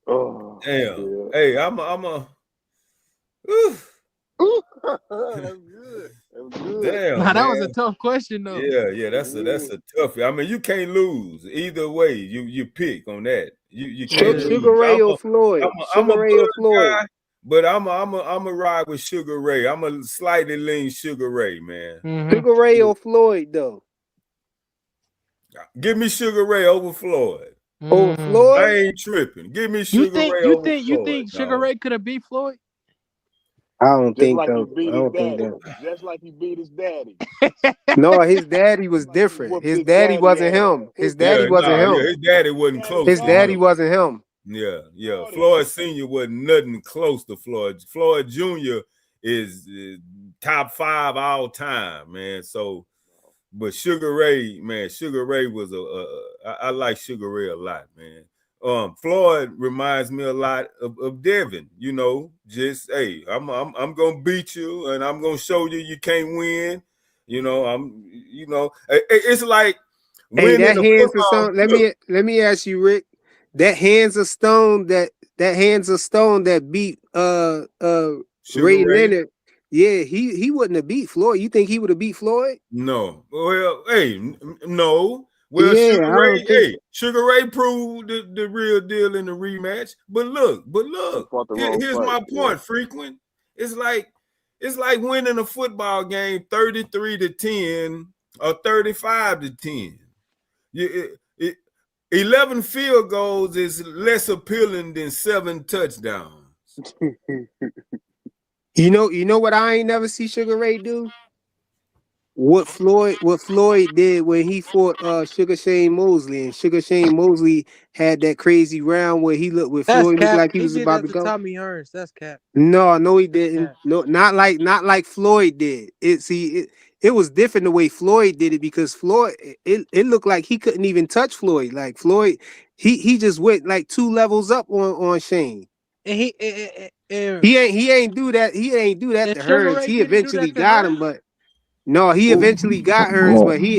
Oh, damn. yeah. Hey, I'm a That's good. That was good. damn, Nah, that was a man. tough question though. Yeah, that's a tough. I mean, you can't lose either way. You pick on that. You can't Yeah. lose. Sugar Ray or Floyd? I'm a Sugar Ray or Bud Floyd? guy, but I'm a ride with Sugar Ray. I'm a slightly lean Sugar Ray, man. Sugar Ray or Floyd though? Give me Sugar Ray over Floyd. Over I Floyd? ain't tripping. Give me You Sugar think Ray you over think you Floyd, think Sugar dog. Ray could have beat Floyd? I don't Just think like he so. beat I his don't think daddy. that. Just like he beat his daddy. No, his daddy was Like he different. whooped His his daddy daddy wasn't ass. him. His His daddy daddy wasn't was. him. His daddy wasn't Daddy close His to daddy him. wasn't him. Yeah. Floyd Sr. wasn't nothing close to Floyd. Floyd Jr. is top 5 all time, man. So, but Sugar Ray, man, Sugar Ray was I like Sugar Ray a lot, man. Floyd reminds me a lot of Devin. You know, just hey, I'm gonna beat you, and I'm gonna show you can't win. You know, it's like Hey, winning that a hands of football. stone. Let me ask you, Rick. That hands of stone that beat Sugar Ray Ray. Leonard. Yeah, he wouldn't have beat Floyd. You think he would have beat Floyd? No. Well, hey, no. Well, Yeah, I don't think so. Sugar Ray proved the real deal in the rematch. But look, He fought the wrong here's fight. my point, Frequent. It's like winning a football game 33-10 or 35-10. 11 field goals is less appealing than 7 touchdowns. You know what I ain't never see Sugar Ray do? What Floyd did when he fought Sugar Shane Mosley, and Sugar Shane Mosley had that crazy round where That's Floyd looked cap. like he He was did about that to to go. Tommy Hearns. That's cap. No, he That's didn't. cap. No, not like Floyd did. It was different the way Floyd did it, because Floyd it looked like he couldn't even touch Floyd. Like Floyd, he just went like 2 levels up on Shane. And He ain't do that. He ain't do that and to Sugar Hearns. Ray He didn't do eventually that to got Hearns. him, but no, he eventually got Hearns, but He he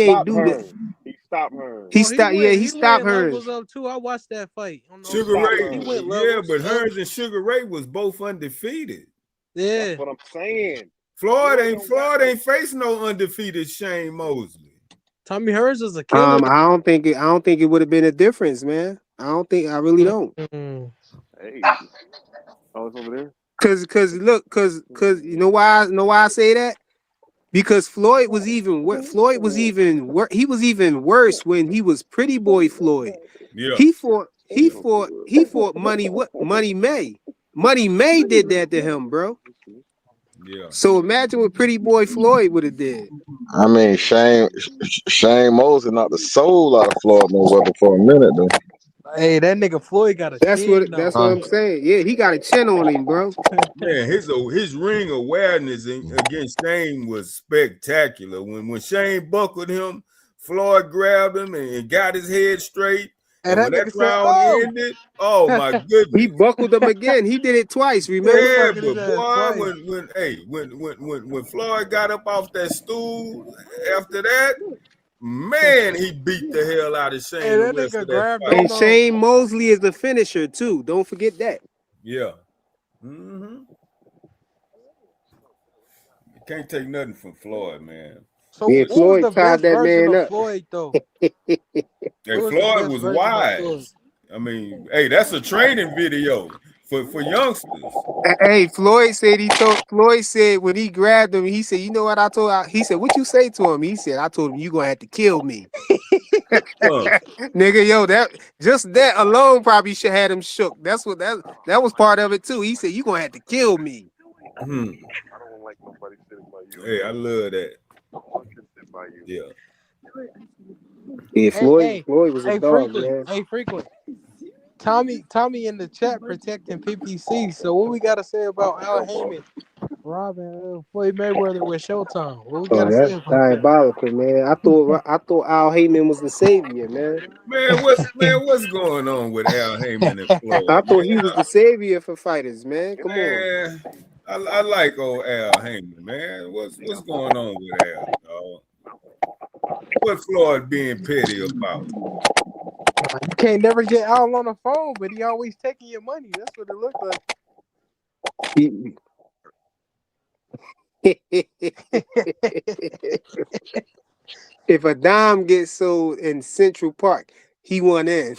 ain't stopped do that. Hearns. He stopped Hearns. He Oh, stopped. Yeah, he he stopped went Hearns. levels up too. I watched that fight He on Sugar stopped Facebook. Ray, He Hearns. went yeah, levels but up. Hearns and Sugar Ray was both undefeated. That's Yeah. what I'm saying. Floyd don't got no. ain't faced no undefeated Shane Mosley. Tommy Hearns is a killer. I don't think it would have been a difference, man. I really don't. Mm. Hey, oh, it's over there. Cause you know why I say that? Because Floyd was even worse when he was Pretty Boy Floyd. Yeah. He fought Money May. Money May did that to him, bro. Yeah. So imagine what Pretty Boy Floyd would have did. I mean, Shane Mosley knocked the soul out of Floyd Mayweather for a minute, though. Hey, that nigga Floyd got a chin That's though. what I'm saying. Yeah, he got a chin on him, bro. Man, his ring awareness against Shane was spectacular. When Shane buckled him, Floyd grabbed him and got his head straight. And And when that that nigga said, round "Oh." ended, oh my He goodness. buckled him again. He did it twice, Yeah, he remember? Yeah, buckled his but ass boy, twice. when Floyd got up off that stool after that, man, he beat the hell out of Shane And the that rest nigga of that grabbed fight. him And though. Shane Mosley is the finisher too. Don't forget that. Yeah. Mm-hmm. You can't take nothing from Floyd, man. So Yeah, what was Floyd the tied best that version man of up. Floyd though? Hey, What was the Floyd best was version of Floyd? wise. I mean, hey, that's a training video for youngsters. Hey, Floyd said when he grabbed him, he said, "You know what I told?" He said, "What you say to him?" He said, "I told him you gonna have to kill me." Nigga, yo, that alone probably should have him shook. That was part of it too. He said, "You gonna have to kill me." I don't like nobody sitting by you. Hey, I love that. I want you to sit by you. Yeah. Yeah, Hey, Floyd was a dog, frequent. man. Hey, frequent. Tommy in the chat protecting PPC. So what we gotta say about Al Heyman robbing Floyd Mayweather with Showtime? What we Oh, gotta say that's about that? diabolical, man. I thought Al Heyman was the savior, man. What's going on with Al Heyman and I Floyd, thought he was the savior for fighters, man. Come on. man? I like old Al Heyman, man. What's going on with Al, dog? What Floyd being petty about? You can't never get Al on the phone, but he always taking your money. That's what it looked like. If a dime gets sold in Central Park, he won in.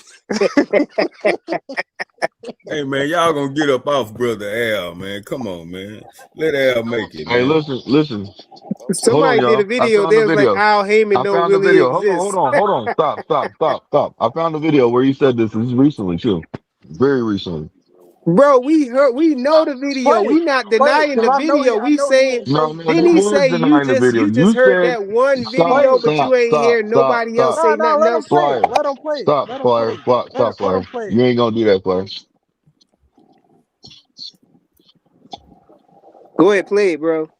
Hey man, y'all gonna get up off brother Al, man. Come on, man. Let Al make it, Hey, man. listen. Hold on, Somebody did a y'all. I video. found They the was like, video. Al Heyman I don't found the really video. Hold exist. on. Stop. I found the video where you said this is recently too. Very recently. Bro, we know the video. We not Play it, denying cause the I know video. We he saying, ain't No, fake. no, didn't they he was say you denying the video. just You heard said that one stop, video, but you ain't hear stop. nobody else say No, nothing let him else? play it. Flyer. Let him play it. Stop, Let him Flyer. play it. Stop, Let Flyer. him play it. You ain't gonna do that, Flyer. Go ahead, play it, bro.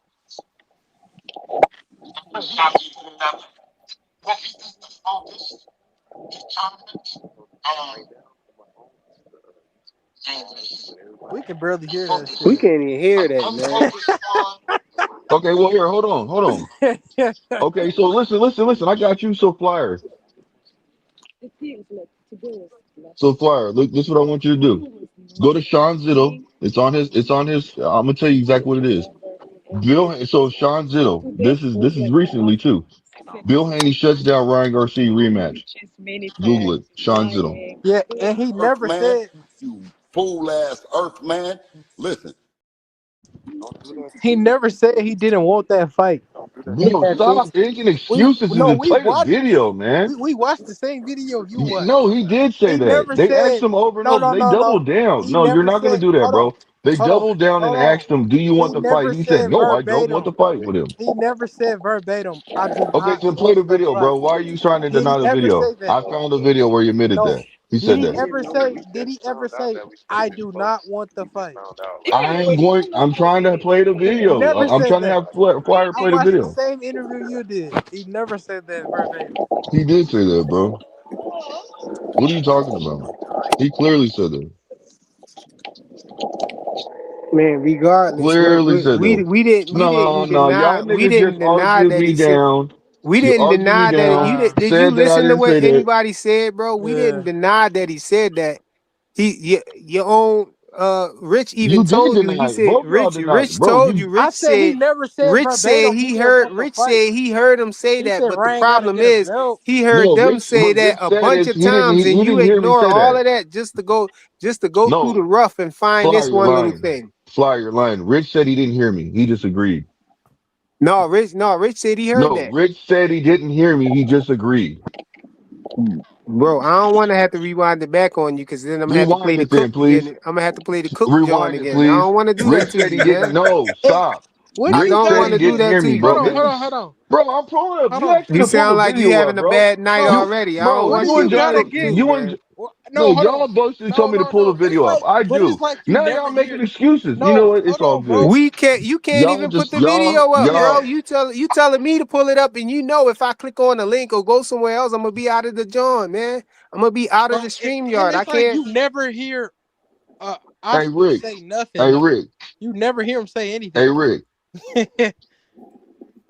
We can barely hear that We shit. can't even hear that, man. Okay, well here, hold on. Okay, so listen. I got you, so Flyer. So Flyer, look, this is what I want you to do. Go to Sean Zittle. It's on his I'm gonna tell you exactly what it is. So Sean Zittle, this is recently too. Bill Haney shuts down Ryan Garcia rematch. Google it. Sean Zittle. Yeah, and he Earth never man, said you fool ass Earth man. Listen. he didn't want that fight. He Bro, had stop things. making We excuses and no, just we play the watched. video, man. We watched the same video you watched. No, he did say He that. never They asked said him over and no, over. no, They no, no. doubled down. He No, you're never not going to said. do that, bro. They Hold on, doubled down and hold on. asked him, do you He want the fight? never He said, said no, I don't want to verbatim. fight with him. He never said verbatim. I do Okay, not then play want the the video, fight. bro. Why are you trying to Did he deny the ever video? say that? I found a video where he admitted No. that. He Did said he that. ever say? Did he ever say? I do not want the fight. I'm trying to play the He video. never I'm said trying to that. have Flyer I play the watched the video. same interview you did. He never said that verbatim. He did say that, bro. What are you talking about? He clearly said that. Man, regardless, Clearly said that. we didn't No, y'all deny niggas just argued that he me said. down. We You didn't argued me deny that you down. did. Did you Said that I listen to didn't what say that. anybody said, bro? We didn't Yeah. deny that he said that. Your own Rich even You did told you. He deny it. said Both y'all denied it, Rich bro. told you. You I said he never said Rich said verbatim he didn't want the fight. He heard him say He that. said But the Ryan got to problem get a is belt. he heard no, them Rich. say What that Rich a said bunch is of times, he and you didn't hear me ignore say all that. of that just to go through the No, rough and find Fly, this you're one little lying. thing. Fly, you're lying. Rich said he didn't hear me. He disagreed. No, Rich said he heard No, that. Rich said he didn't hear me. He just agreed. Bro, I don't want to have to rewind it back on you because then I'm gonna have to play Rewind the it cook then, please. again. I'm gonna have to play the cook John Rewind it, again. I please. don't want to do that Rich to said you, he didn't. man. No, Hey, stop. what I you Rich don't said got want he to do didn't that hear to me, you, Hold bro. on, man. hold on, hold on, Bro, I'm pulling up. hold You on. asked me You to pull sound the like you video up, having a bro. bad night No, already. I don't Bro, what want do you you and you to get gotta John, cooked get? too, you and man. no, No, hold on. y'all both told No, me to no, pull the no. It's video up. like, I but it's do. like you Now never y'all making hear. excuses. You know No, what? It's hold all on, bro. good. You can't Y'all even put just the video up, y'all. bro. You telling me to pull it up, and you know if I click on the link or go somewhere else, I'm gonna be out of the John, man. I'm gonna be out of Bro, the stream and yard. I it's like can't. you never hear Hey Oscar Rick. say nothing Hey though. Rick. You never hear him say Hey anything. Rick.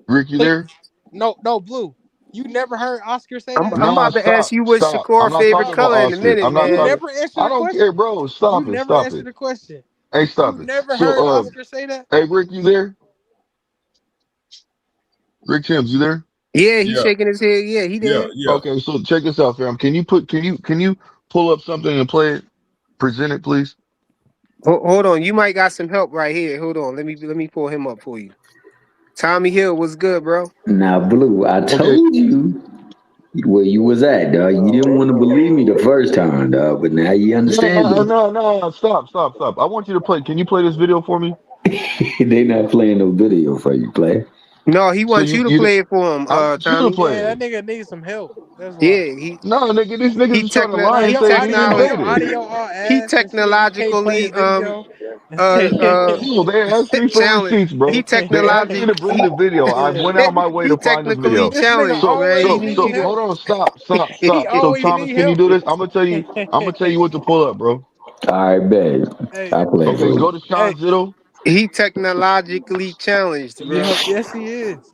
Rick, you there? No, Blue. You never heard Oscar say I'm that? I'm Nah, about to ask stop, you what's stop. I'm Shakur's not favorite talking about color in a Oscar. minute, I'm not You man. talking. never answered I the don't care, question. bro. You Stop it. never Stop answered it. the question. Hey, You stop it. never heard So, Oscar say that? hey Rick, you there? Rick Timms, you there? Yeah, he's Yeah, shaking his head. Yeah, he yeah, did. yeah. Okay, so check this out, fam. Can you pull up something and play it? Present it, please. Hold on, you might got some help right here. Hold on, let me pull him up for you. Tommy Hill, what's good, bro? Now, Blue, I Okay. told you where you was at, dog. You didn't want to believe me the first time, dog, but now you understand No, it. no, no. Stop. I want you to play. Can you play this video for me? They not playing no video for you, play. No, he So wants you to play it for him, I want you to Tommy. play Yeah, it. that nigga needs some help. That's why. Yeah, No, nigga, these niggas is trying to lie Like and your say he audio, didn't say your this. audio all he ass and shit. You can't play the technologically video. uh No, they asked me for challenged. receipts, bro. They asked me to bring the video. I went out my way he to find this technically video. This nigga challenged, So, man. He always so, need need so, you to help. hold on, stop. He So, always Thomas, need can you help. do this? I'm gonna tell you what to pull up, bro. All right, babe. Hey, I play Okay, for go you. to hey, Sean Zittle. he technologically challenged, bro. yes he is.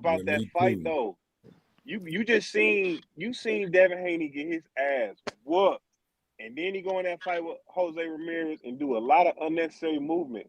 about that me fight too. though. You just seen Devin Haney get his ass whooped, and then he go in that fight with Jose Ramirez and do a lot of unnecessary movement.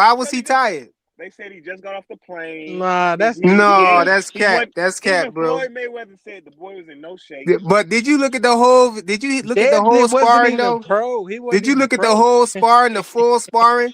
Why was he tired? They said he just got off the plane. Nah, that's No, stupid. that's cat. That's cat, Even bro. Floyd Mayweather said the boy was in no shape. But did you look at the whole? Did you look at the whole Devin wasn't sparring even though? pro. He wasn't Did you even look at the pro. whole sparring, the full sparring?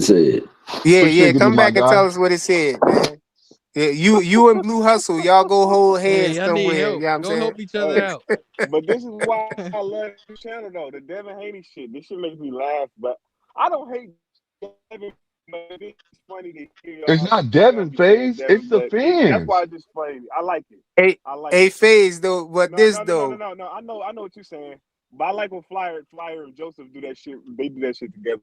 it said. Yeah. Appreciate it, Come my back and guy. tell us what it said, man. Yeah, you and Blue Hustle, y'all go hold Hey, hands y'all need somewhere. You help. know what I'm Go saying? help each other Hey, out. but this is why I love this channel though. The Devin Haney shit. This shit makes me laugh, but I don't hate Devin. But it's funny to hear It's y'all not Devin be saying phase. It's Devin, the but that's why fans. it's just funny. I like it. Hey, I like hey, it. Phase though, but No, this no, no, no, no, though. no, no. I know what you're saying. But I like when Flyer and Joseph do that shit. They do that shit together.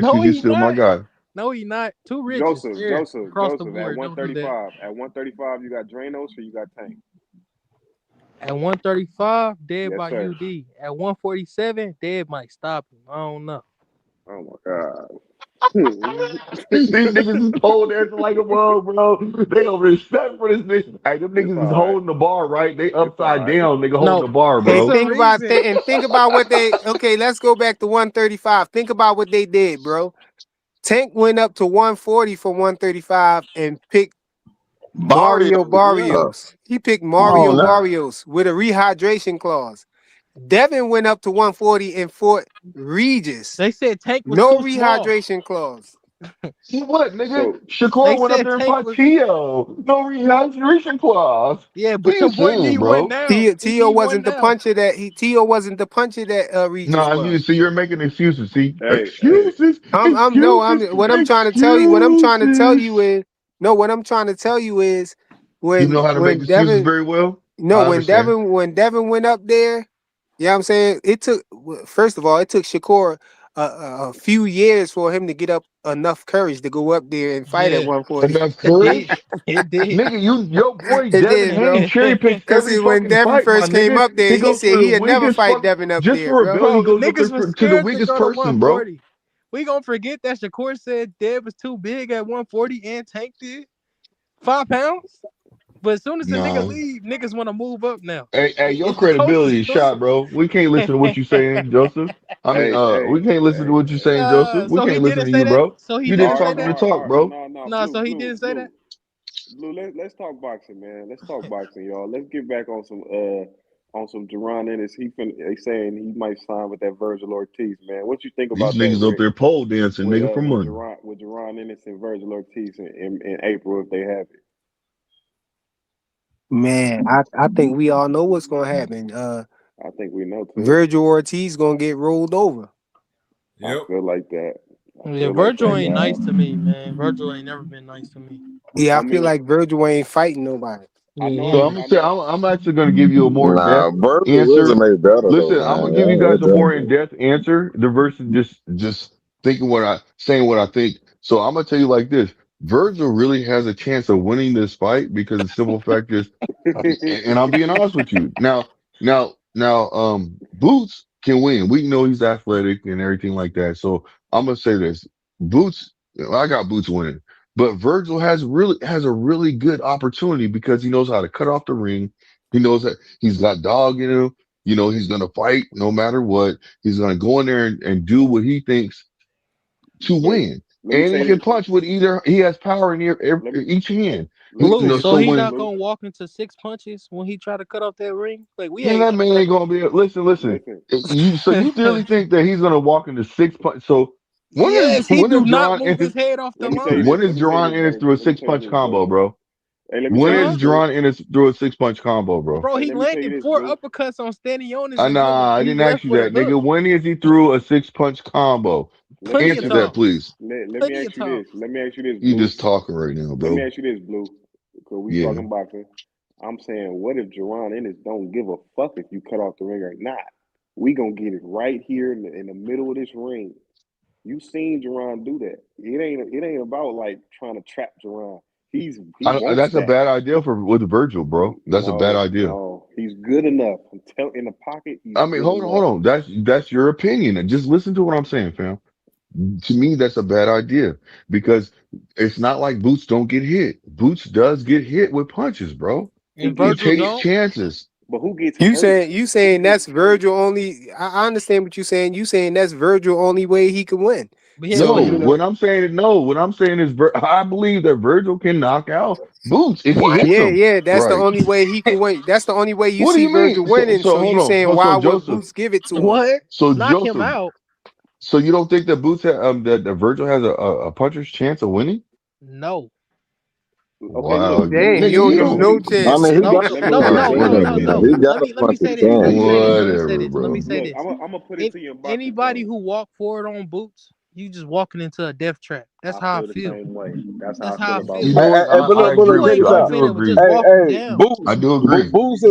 Royce No, because you're he's still my not. guy. No, he not. Too rich is fair across the Joseph. At board. Don't do that. 135, you got Dranos or you got Tank? At 135, dead Yes, by sir. UD. At 147, dead might stop him. I don't know. Oh my God. These niggas is holding everything like a bug, bro. They don't respect for this nigga. Hey, them It's niggas is all right. holding the bar, right? They It's all upside right. down, nigga, holding No, the bar, it's And bro. a think about reason. and think about what they. Okay, let's go back to 135. Think about what they did, bro. Tank went up to 140 from 135 and picked Barrio, Mario yeah. Barrios. He picked Come Mario on now. Barrios with a rehydration clause. Devin went up to 140 and fought Regis. They said Tank was No too small. rehydration clause. See what, nigga? So They Shakur went up said there and Tank fought was. Tio. No rehydration clause. Yeah, but Be your boy ashamed, need one bro. now. He Tio need one wasn't the now. puncher that Tio wasn't the puncher that Regis Nah, you was. see, you're making excuses. See, hey, excuses, I'm no, excuses, I'm what I'm trying to tell you. What I'm trying to tell excuses. you is no. What I'm trying to tell you is You know how to make when excuses Devin very well. no I understand. when Devin went up there. You know what I'm saying? It took first of all, it took Shakur a few years for him to get up enough courage to go up there and fight at Yeah, 140. Enough it did. courage, It did. nigga. Your boy It Devin did, Haney bro. cherry picks Cause every see, when fucking Devin fight, my first came nigga. up there, He he goes said for the he'd never weakest fight fuck Devin up just there, for a bro. belt. He Bro, goes up there niggas was to the scared to weakest go to person, bro. 140. We gonna forget that Shakur said Dev was too big at 140 and Tank did 5 pounds. But as soon as the nigga Nah. leave, niggas want to move up now. Hey, your It's the coach's credibility is choice. shot, bro. We can't listen to what you saying, Joseph. We can't listen to hey. what you saying, Joseph. We So he can't listen didn't to say you, that. bro. So he You didn't just say talking that. the talk, bro. No, No, so he blue, didn't say that. blue. Let's talk boxing, man. Let's talk boxing, y'all. Let's get back on some Jerron Ennis. They saying he might sign with that Virgil Ortiz, man. What you think These about that, niggas up Rick? there pole dancing, With nigga, for money. Jerron Ennis and Virgil Ortiz in April if they have it. Man, I think we all know what's gonna happen. I think we know too. Virgil Ortiz gonna get rolled over. I feel like that. Yeah, Virgil ain't nice to me, man. Virgil ain't never been nice to me. Yeah, I I feel mean, like Virgil ain't fighting nobody. Yeah, he So I'm ain't. gonna say I'm actually gonna give you a more in Nah, depth Virgil answer. resume better though, Listen, I'm man. gonna give you guys a more in Definitely. depth answer. The versus just thinking saying what I think. So I'm gonna tell you like this: Virgil really has a chance of winning this fight because the simple fact is, and I'm being honest with you. Boots can win. We know he's athletic and everything like that. So I'm gonna say this: Boots, I got Boots winning. But Virgil has a really good opportunity because he knows how to cut off the ring. He knows that he's got dog in him. You know, he's gonna fight no matter what. He's gonna go in there and do what he thinks to but win. let me And say he can this. punch with he has power in Let me each hand. You Blue, know, so so he when not gonna walk into 6 punches when he try to cut off that ring? Like we man, ain't that man ain't understand. gonna be listen. listen. You really think that he's gonna walk into 6 punch? So Yes, he when is do not Jerron move his Ennis head off the Let me tell you line. this. when is Jerron Ennis through a Let me six tell you punch this, combo, Blue. bro? Hey, let me tell When you is this, Huh? Blue. Jerron Ennis through a 6 punch combo, bro? Bro, Hey, he let me tell you landed this, 4 Blue. uppercuts on Stanionis and Nah, I he didn't ask left you with a that, hook. nigga. When is he through a 6 punch combo? Plenty of Answer Let me that, times. please. let me Plenty of ask you times. this. Let me ask you this, You Blue. just talking right now, Let me bro. ask you this, Blue. Because we Yeah. talking boxing. I'm saying, what if Jerron Ennis don't give a fuck if you cut off the ring or not? We gonna get it right here in the middle of this ring. You seen Jerron do that. It ain't about like trying to trap Jerron. He wants That's a that. bad idea with Virgil, bro. That's a bad idea. No. He's good enough. In the pocket, he's I mean, good hold enough. on. That's your opinion. And just listen to what I'm saying, fam. To me, that's a bad idea because it's not like Boots don't get hit. Boots does get hit with punches, bro. He And gets He Virgil takes hit, don't. chances. but who gets You hurt? saying that's Virgil only? I understand what you're saying. You saying that's Virgil only way he can win. But yeah, So but No, you know, what I'm saying is I believe that Virgil can knock out Boots if he hits him yeah. That's the right. only way he can win. That's the only way you What do see you mean? Virgil winning. So So hold you on. saying So why would Joseph. Boots give it to him? what? So Knock him Joseph. out? So you don't think that that Virgil has a puncher's chance of winning? No. Okay, Wow, look, Damn, Blue. you nigga, don't you Let give me him let don't. no me I chance. mean, he No, got no, a let me no, let puncher's me no, All right, say no, this, no, chance, no, whatever, Blue. man. no. He man. got Let a me say puncher's this. Let chance. me say this. Let me say Whatever, this. Let me bro. say Look, this. I'm gonna put it If to you in boxing anybody terms. who walk forward on Boots, you just walking into a death trap. That's I how I feel the feel. same way. That's how That's I how feel I about You feel. know Hey, Boots. hey, what? hey, I but agree look, You with check ain't you. this I out. do benefiting with just agree. Hey, walking hey, down. I do agree. Boots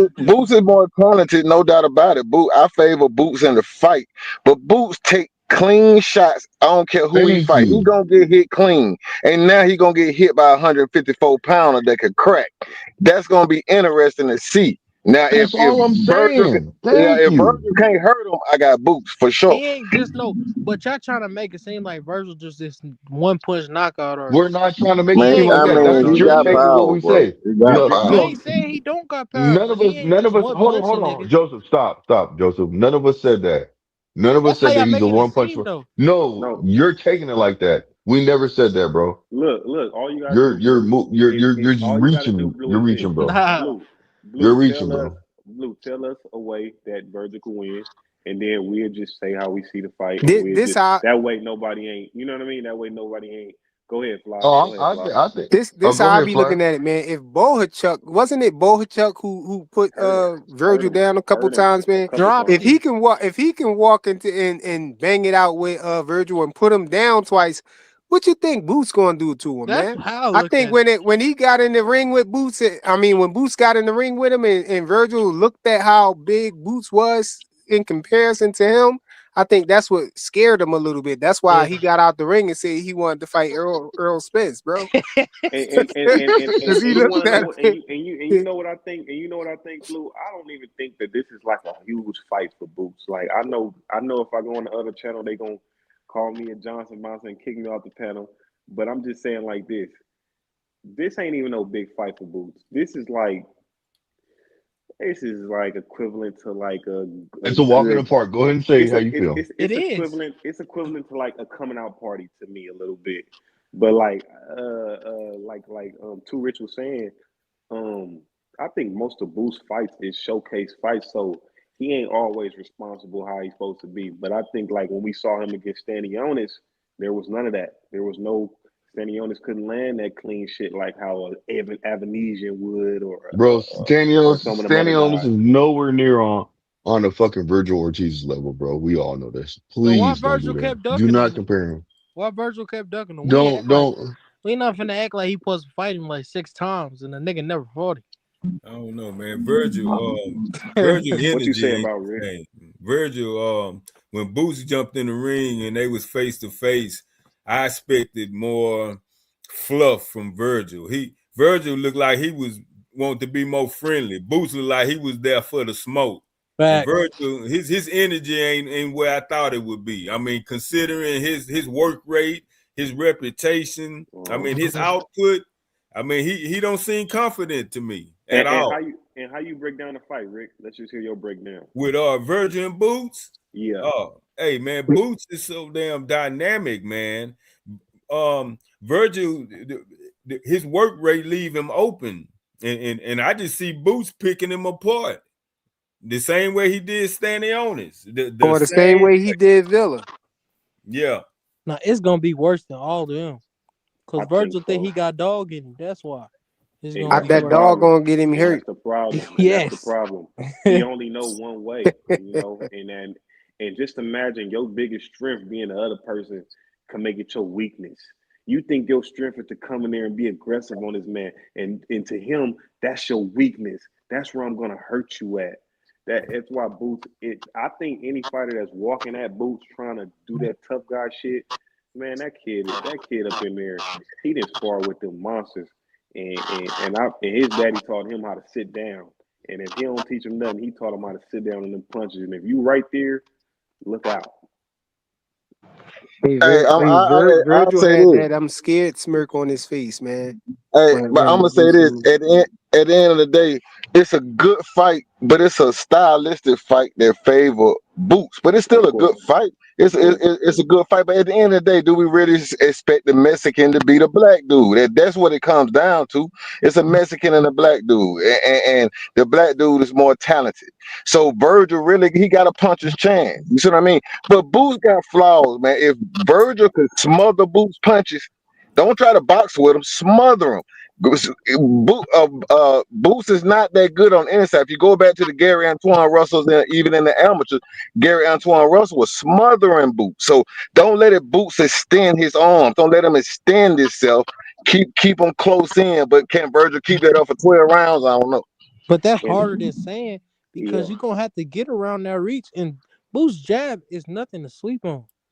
is more talented, no doubt about it. I favor Boots in the fight, but Boots take clean shots. I don't care who he Thank fight. He you. gonna get hit clean. And now he gonna get hit by a 154-pounder that could crack. That's gonna be interesting to see. Now, That's all I'm saying. Thank If you. Virgil can't hurt him, I got Boots for sure. He ain't just no, but y'all trying to make it seem like Virgil just this one punch knockout We're artist. not trying to make it He Man, seem ain't like I that. just That's that mean, what he though. you're got taking what power, we bro. say. He got I power. ain't saying he don't got power, None but of he us, ain't just one hold punching on, niggas. Joseph, stop, Joseph. None of us said that. None of us That's how said that y'all he's a making it one punch. seem though. No, No, you're taking it like that. We never said that, bro. look. All you gotta do, You're, Blue, you're just all you gotta do, reaching. Blue, You're is this. reaching, bro. Nah, You're Blue, reaching, bro. Tell us a way that Virgil could win, and then we'll just say how we see the fight, and we'll This just how that way nobody ain't. You know what I mean? That way nobody ain't. Go ahead, Fly. Oh, Go ahead, Fly. I think. Oh, this go how I ahead, be Fly. looking at it, man. If Bohachuk wasn't it Bohachuk who put Hurt Virgil him, down a couple hurt him times, a man. couple dropped If times. he him. can walk into and bang it out with Virgil and put him down twice, what you think Boots gonna do to him, That's man? how I I look think at it. when he got in the ring with Boots, when Boots got in the ring with him and Virgil looked at how big Boots was in comparison to him, I think that's what scared him a little bit. That's why Yeah. he got out the ring and said he wanted to fight Earl Spence, bro. Because he And you want looked to know at what, him. and you know what I think, Blue. I don't even think that this is like a huge fight for Boots. Like I know if I go on the other channel, they gonna call me a Johnson Monster and kick me off the panel. But I'm just saying like this. This ain't even no big fight for Boots. This is like equivalent to like a It's a walk in the good. park. Go ahead and say how you feel. It is. It's equivalent to like a coming out party to me a little bit. But like Too Rich was saying, um I think most of Boo's fights is showcase fights, so he ain't always responsible how he's supposed to be. But I think like when we saw him against Stanionis, there was none of that. There was no Stanionis couldn't land that clean shit like how Evan Avanesian would Bro, or some of them other Stanionis is guys. nowhere near on the fucking Virgil Ortiz level, bro. We all know this. So why Please don't do Virgil that. kept Do ducking not him? compare him. Why Virgil kept ducking him? Don't. We not finna act like he supposed to fight him like 6 times and the nigga never fought him. I don't know, man. Virgil What you say energy ain't about the Rick? same. Virgil, when Boots jumped in the ring and they was face to face, I expected more fluff from Virgil. Virgil looked like he was wanting to be more friendly. Boots looked like he was there for the smoke. And Facts. Virgil, his energy ain't where I thought it would be. I mean, considering his work rate, his reputation, I mean, his output. I mean, he don't seem confident to me at all. How you break down the fight, Rick? Let's just hear your breakdown. With Virgil and Boots, Yeah. hey man, Boots is so damn dynamic, man. Virgil, his work rate leave him open, and I just see Boots picking him apart the same way he did Stanionis. The Or the same same, way he did Villa. yeah. Now it's gonna be worse than all of them. I Cause think Virgil think so. he got dog in him. That's why. It's And gonna that's be the That worse. dog problem. gonna get him And hurt. that's the problem. And that's the Yes. problem. He only know one way, you know. And just imagine your biggest strength being the other person can make it your weakness. You think your strength is to come in there and be aggressive on this man, and to him that's your weakness. That's where I'm gonna hurt you at. That's why Boots. I think any fighter that's walking at Boots trying to do that tough guy shit, man, that kid up in there, he didn't spar with them monsters. And his daddy taught him how to sit down. And if he don't teach him nothing, he taught him how to sit down in them punches. And if you right there, look out. Hey, I'll Virgil say had this. that I'm scared smirk on his face, man. Hey, When but I'm when gonna say Boots this was- at the end of the day, it's a good fight, but it's a stylistic fight that favor Boots. But it's Of still a good course. fight. Of course. It's a good fight. But at the end of the day, do we really expect the Mexican to beat a black dude? That's what it comes down to. It's a Mexican and a black dude, and the black dude is more talented. So Virgil really he got a puncher's chance. You see what I mean? But Boots got flaws, man. If Virgil could smother Boots punches, don't try to box with him. Smother him. Boots is not that good on the inside. If you go back to the Gary Antoine Russells, and even in the amateurs, Gary Antoine Russell was smothering Boots. So don't let it Boots extend his arms. Don't let him extend himself. Keep him close in. But can Virgil keep that up for 12 rounds? I don't know. But that's And harder than saying yeah. because you're gonna have to get around that reach. And Boo's jab is nothing to sleep on.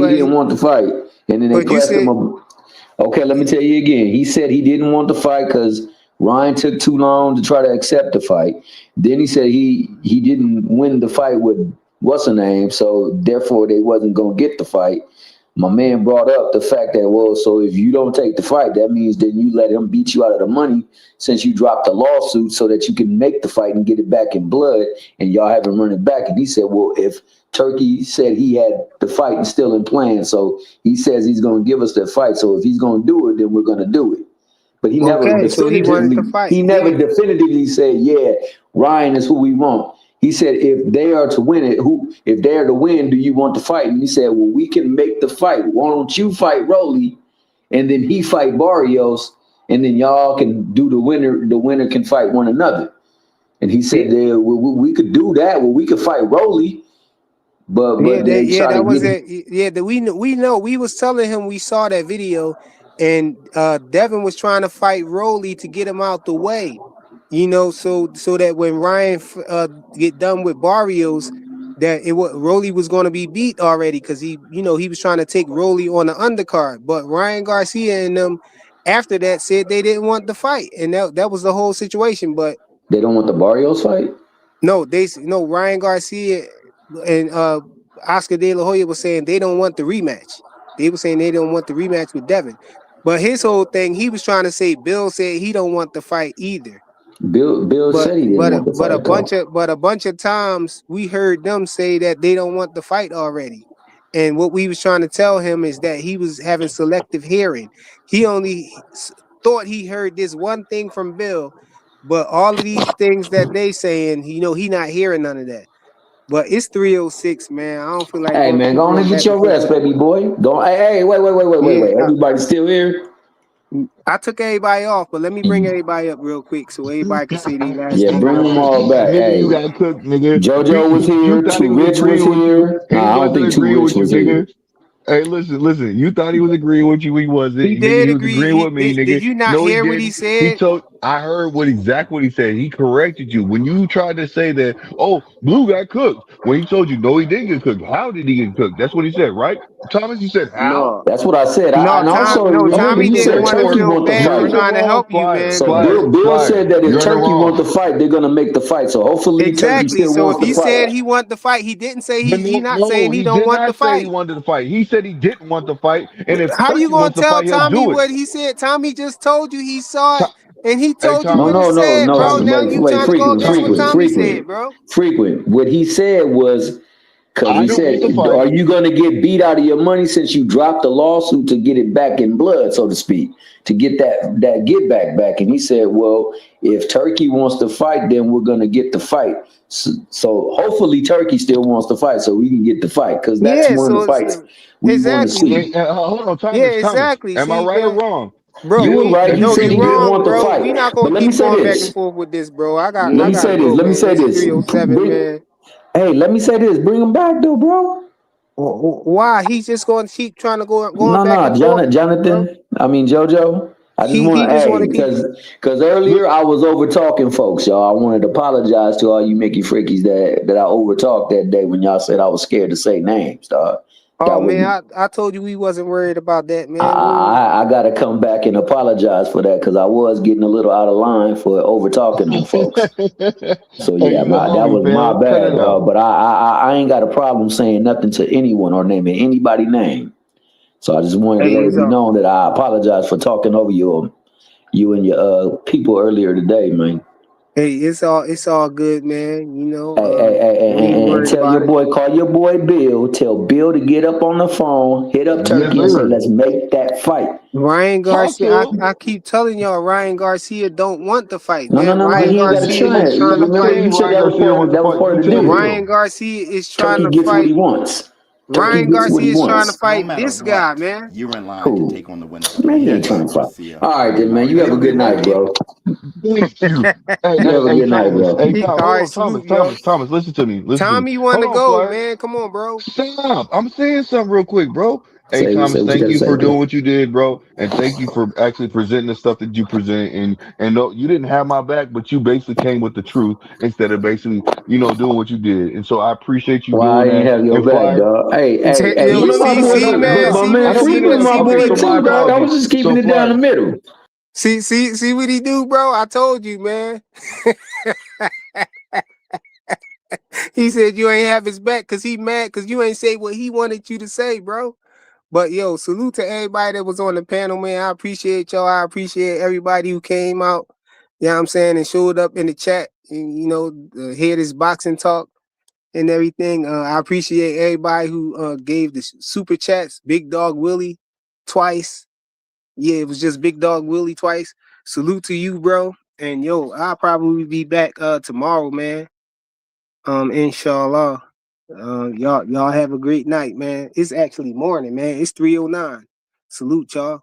say he didn't want the fight, and then they pressed him. Okay, let me tell you again. He said he didn't want the fight because Ryan took too long to try to accept the fight. Then he said he didn't win the fight with what's her name. So therefore, they wasn't gonna get the fight. My man brought up the fact that, well, so if you don't take the fight, that means then you let him beat you out of the money since you dropped the lawsuit so that you can make the fight and get it back in blood, and y'all haven't run it back. And he said, well, if Turkey said he had the fight and still in plan, so he says he's going to give us the fight. So if he's going to do it, then we're going to do it. But he never Okay, so he wanted to fight. definitively said, yeah, Ryan is who we want. He said, if they are to win it, if they are to win, do you want to fight? And he said, well, we can make the fight. Why don't you fight Rolly, and then he fight Barrios, and then y'all can do the winner. The winner can fight one another. And he said, we could do that. Well, we could fight Rolly, but we know. We was telling him we saw that video, and Devin was trying to fight Rolly to get him out the way. You know, so that when Ryan get done with Barrios, that Rolly was going to be beat already, because he was trying to take Rolly on the undercard. But Ryan Garcia and them after that said they didn't want the fight, and that was the whole situation. But they don't want the Barrios fight. No, Ryan Garcia and Oscar De La Hoya was saying they don't want the rematch. They were saying they don't want the rematch with Devin. But his whole thing, he was trying to say Bill said he don't want the fight either. Bill said he didn't want the fight. But a bunch of times we heard them say that they don't want the fight already. And what we was trying to tell him is that he was having selective hearing. He only thought he heard this one thing from Bill, but all of these things that they saying, he not hearing none of that. But it's 3:06, man. I don't feel like. Hey, man, go on and get your rest, baby boy. Go. Hey, wait. Everybody still here? I took everybody off, but let me bring everybody up real quick so everybody can see these last. Yeah, bring them all back. Nigga, hey, you got cooked, nigga. JoJo was here. Too Rich was here. Nah, I don't think Too Rich was here. Hey, listen. You thought he was agreeing with you. He wasn't. He did agree. He was agreeing with me, nigga. Did you not hear what he said? I heard exactly what he said. He corrected you when you tried to say that. Oh, Blue got cooked. When he told you no, he didn't get cooked. How did he get cooked? That's what he said, right? Thomas, you said how? No. That's what I said. Tommy didn't want to feel bad. We're trying to help you, man. So Bill said that if Turkey wants to fight, they're gonna make the fight. So hopefully Turkey still wants to fight. So if he said he want the fight, he didn't say he's not saying he don't want the fight. He wanted to fight. He said he didn't want the fight. And if how you gonna tell Tommy what he said? Tommy just told you he saw it, and he told you what he said, bro. Tommy, now you trying to go against what Tommy said, bro. Frequent. What he said was, because he said, are you going to get beat out of your money since you dropped the lawsuit to get it back in blood, so to speak, to get that get back? And he said, well, if Turkey wants to fight, then we're going to get the fight. So hopefully Turkey still wants to fight so we can get the fight, because that's one of the fights we want to see. Hold on, Thomas. Exactly. Am I right or wrong? Bro, you were right. He said he didn't want the fight. We're not going to keep going back and forth with this, bro. Let me say this. Hey, let me say this. Bring him back, though, bro. Why? He's just going to keep trying to go back and forth. Jonathan. I mean, JoJo. I just want to add, because earlier I was over talking folks, y'all. I wanted to apologize to all you Mickey Frickies that I over talked that day when y'all said I was scared to say names, dog. Oh man, I told you we wasn't worried about that, man. I got to come back and apologize for that, because I was getting a little out of line for over talking on folks. So yeah, that was my bad, but I ain't got a problem saying nothing to anyone or naming anybody's name. So I just wanted to let it be known that I apologize for talking over you and your people earlier today, man. Hey, it's all good, man. You know. And tell your boy, call your boy Bill. Tell Bill to get up on the phone, hit up Turkey, and say, let's make that fight. Ryan Garcia, I keep telling y'all, Ryan Garcia don't want the fight. No, Ryan Garcia is trying to fight. You said that was part of the deal. Ryan Garcia is trying to fight. What he wants. Ryan Garcia is trying to fight this guy, man. You're in line to take on the winner. Man, he ain't trying to fight. All right, then, man. You have a good night, bro. Thank you. Thomas, listen to me. Tommy want to go, man. Come on, bro. Stop. I'm saying something real quick, bro. Hey, Thomas, thank you for doing what you did, bro. And thank you for actually presenting the stuff that you present. And no, you didn't have my back, but you basically came with the truth instead of basically, doing what you did. And so I appreciate you doing that. I didn't have your back, dog. Hey, my boy too, bro. I was just keeping it down the middle. See what he do, bro? I told you, man. He said you ain't have his back because he mad because you ain't say what he wanted you to say, bro. But yo, salute to everybody that was on the panel, man. I appreciate y'all. I appreciate everybody who came out, you know what I'm saying, and showed up in the chat and, you know, hear this boxing talk and everything. I appreciate everybody who gave the super chats. Big Dog Willie twice. Yeah, it was just Big Dog Willie twice. Salute to you, bro. And yo, I'll probably be back tomorrow, man. Inshallah. Y'all have a great night, man. It's actually morning, man. It's 3:09. Salute y'all.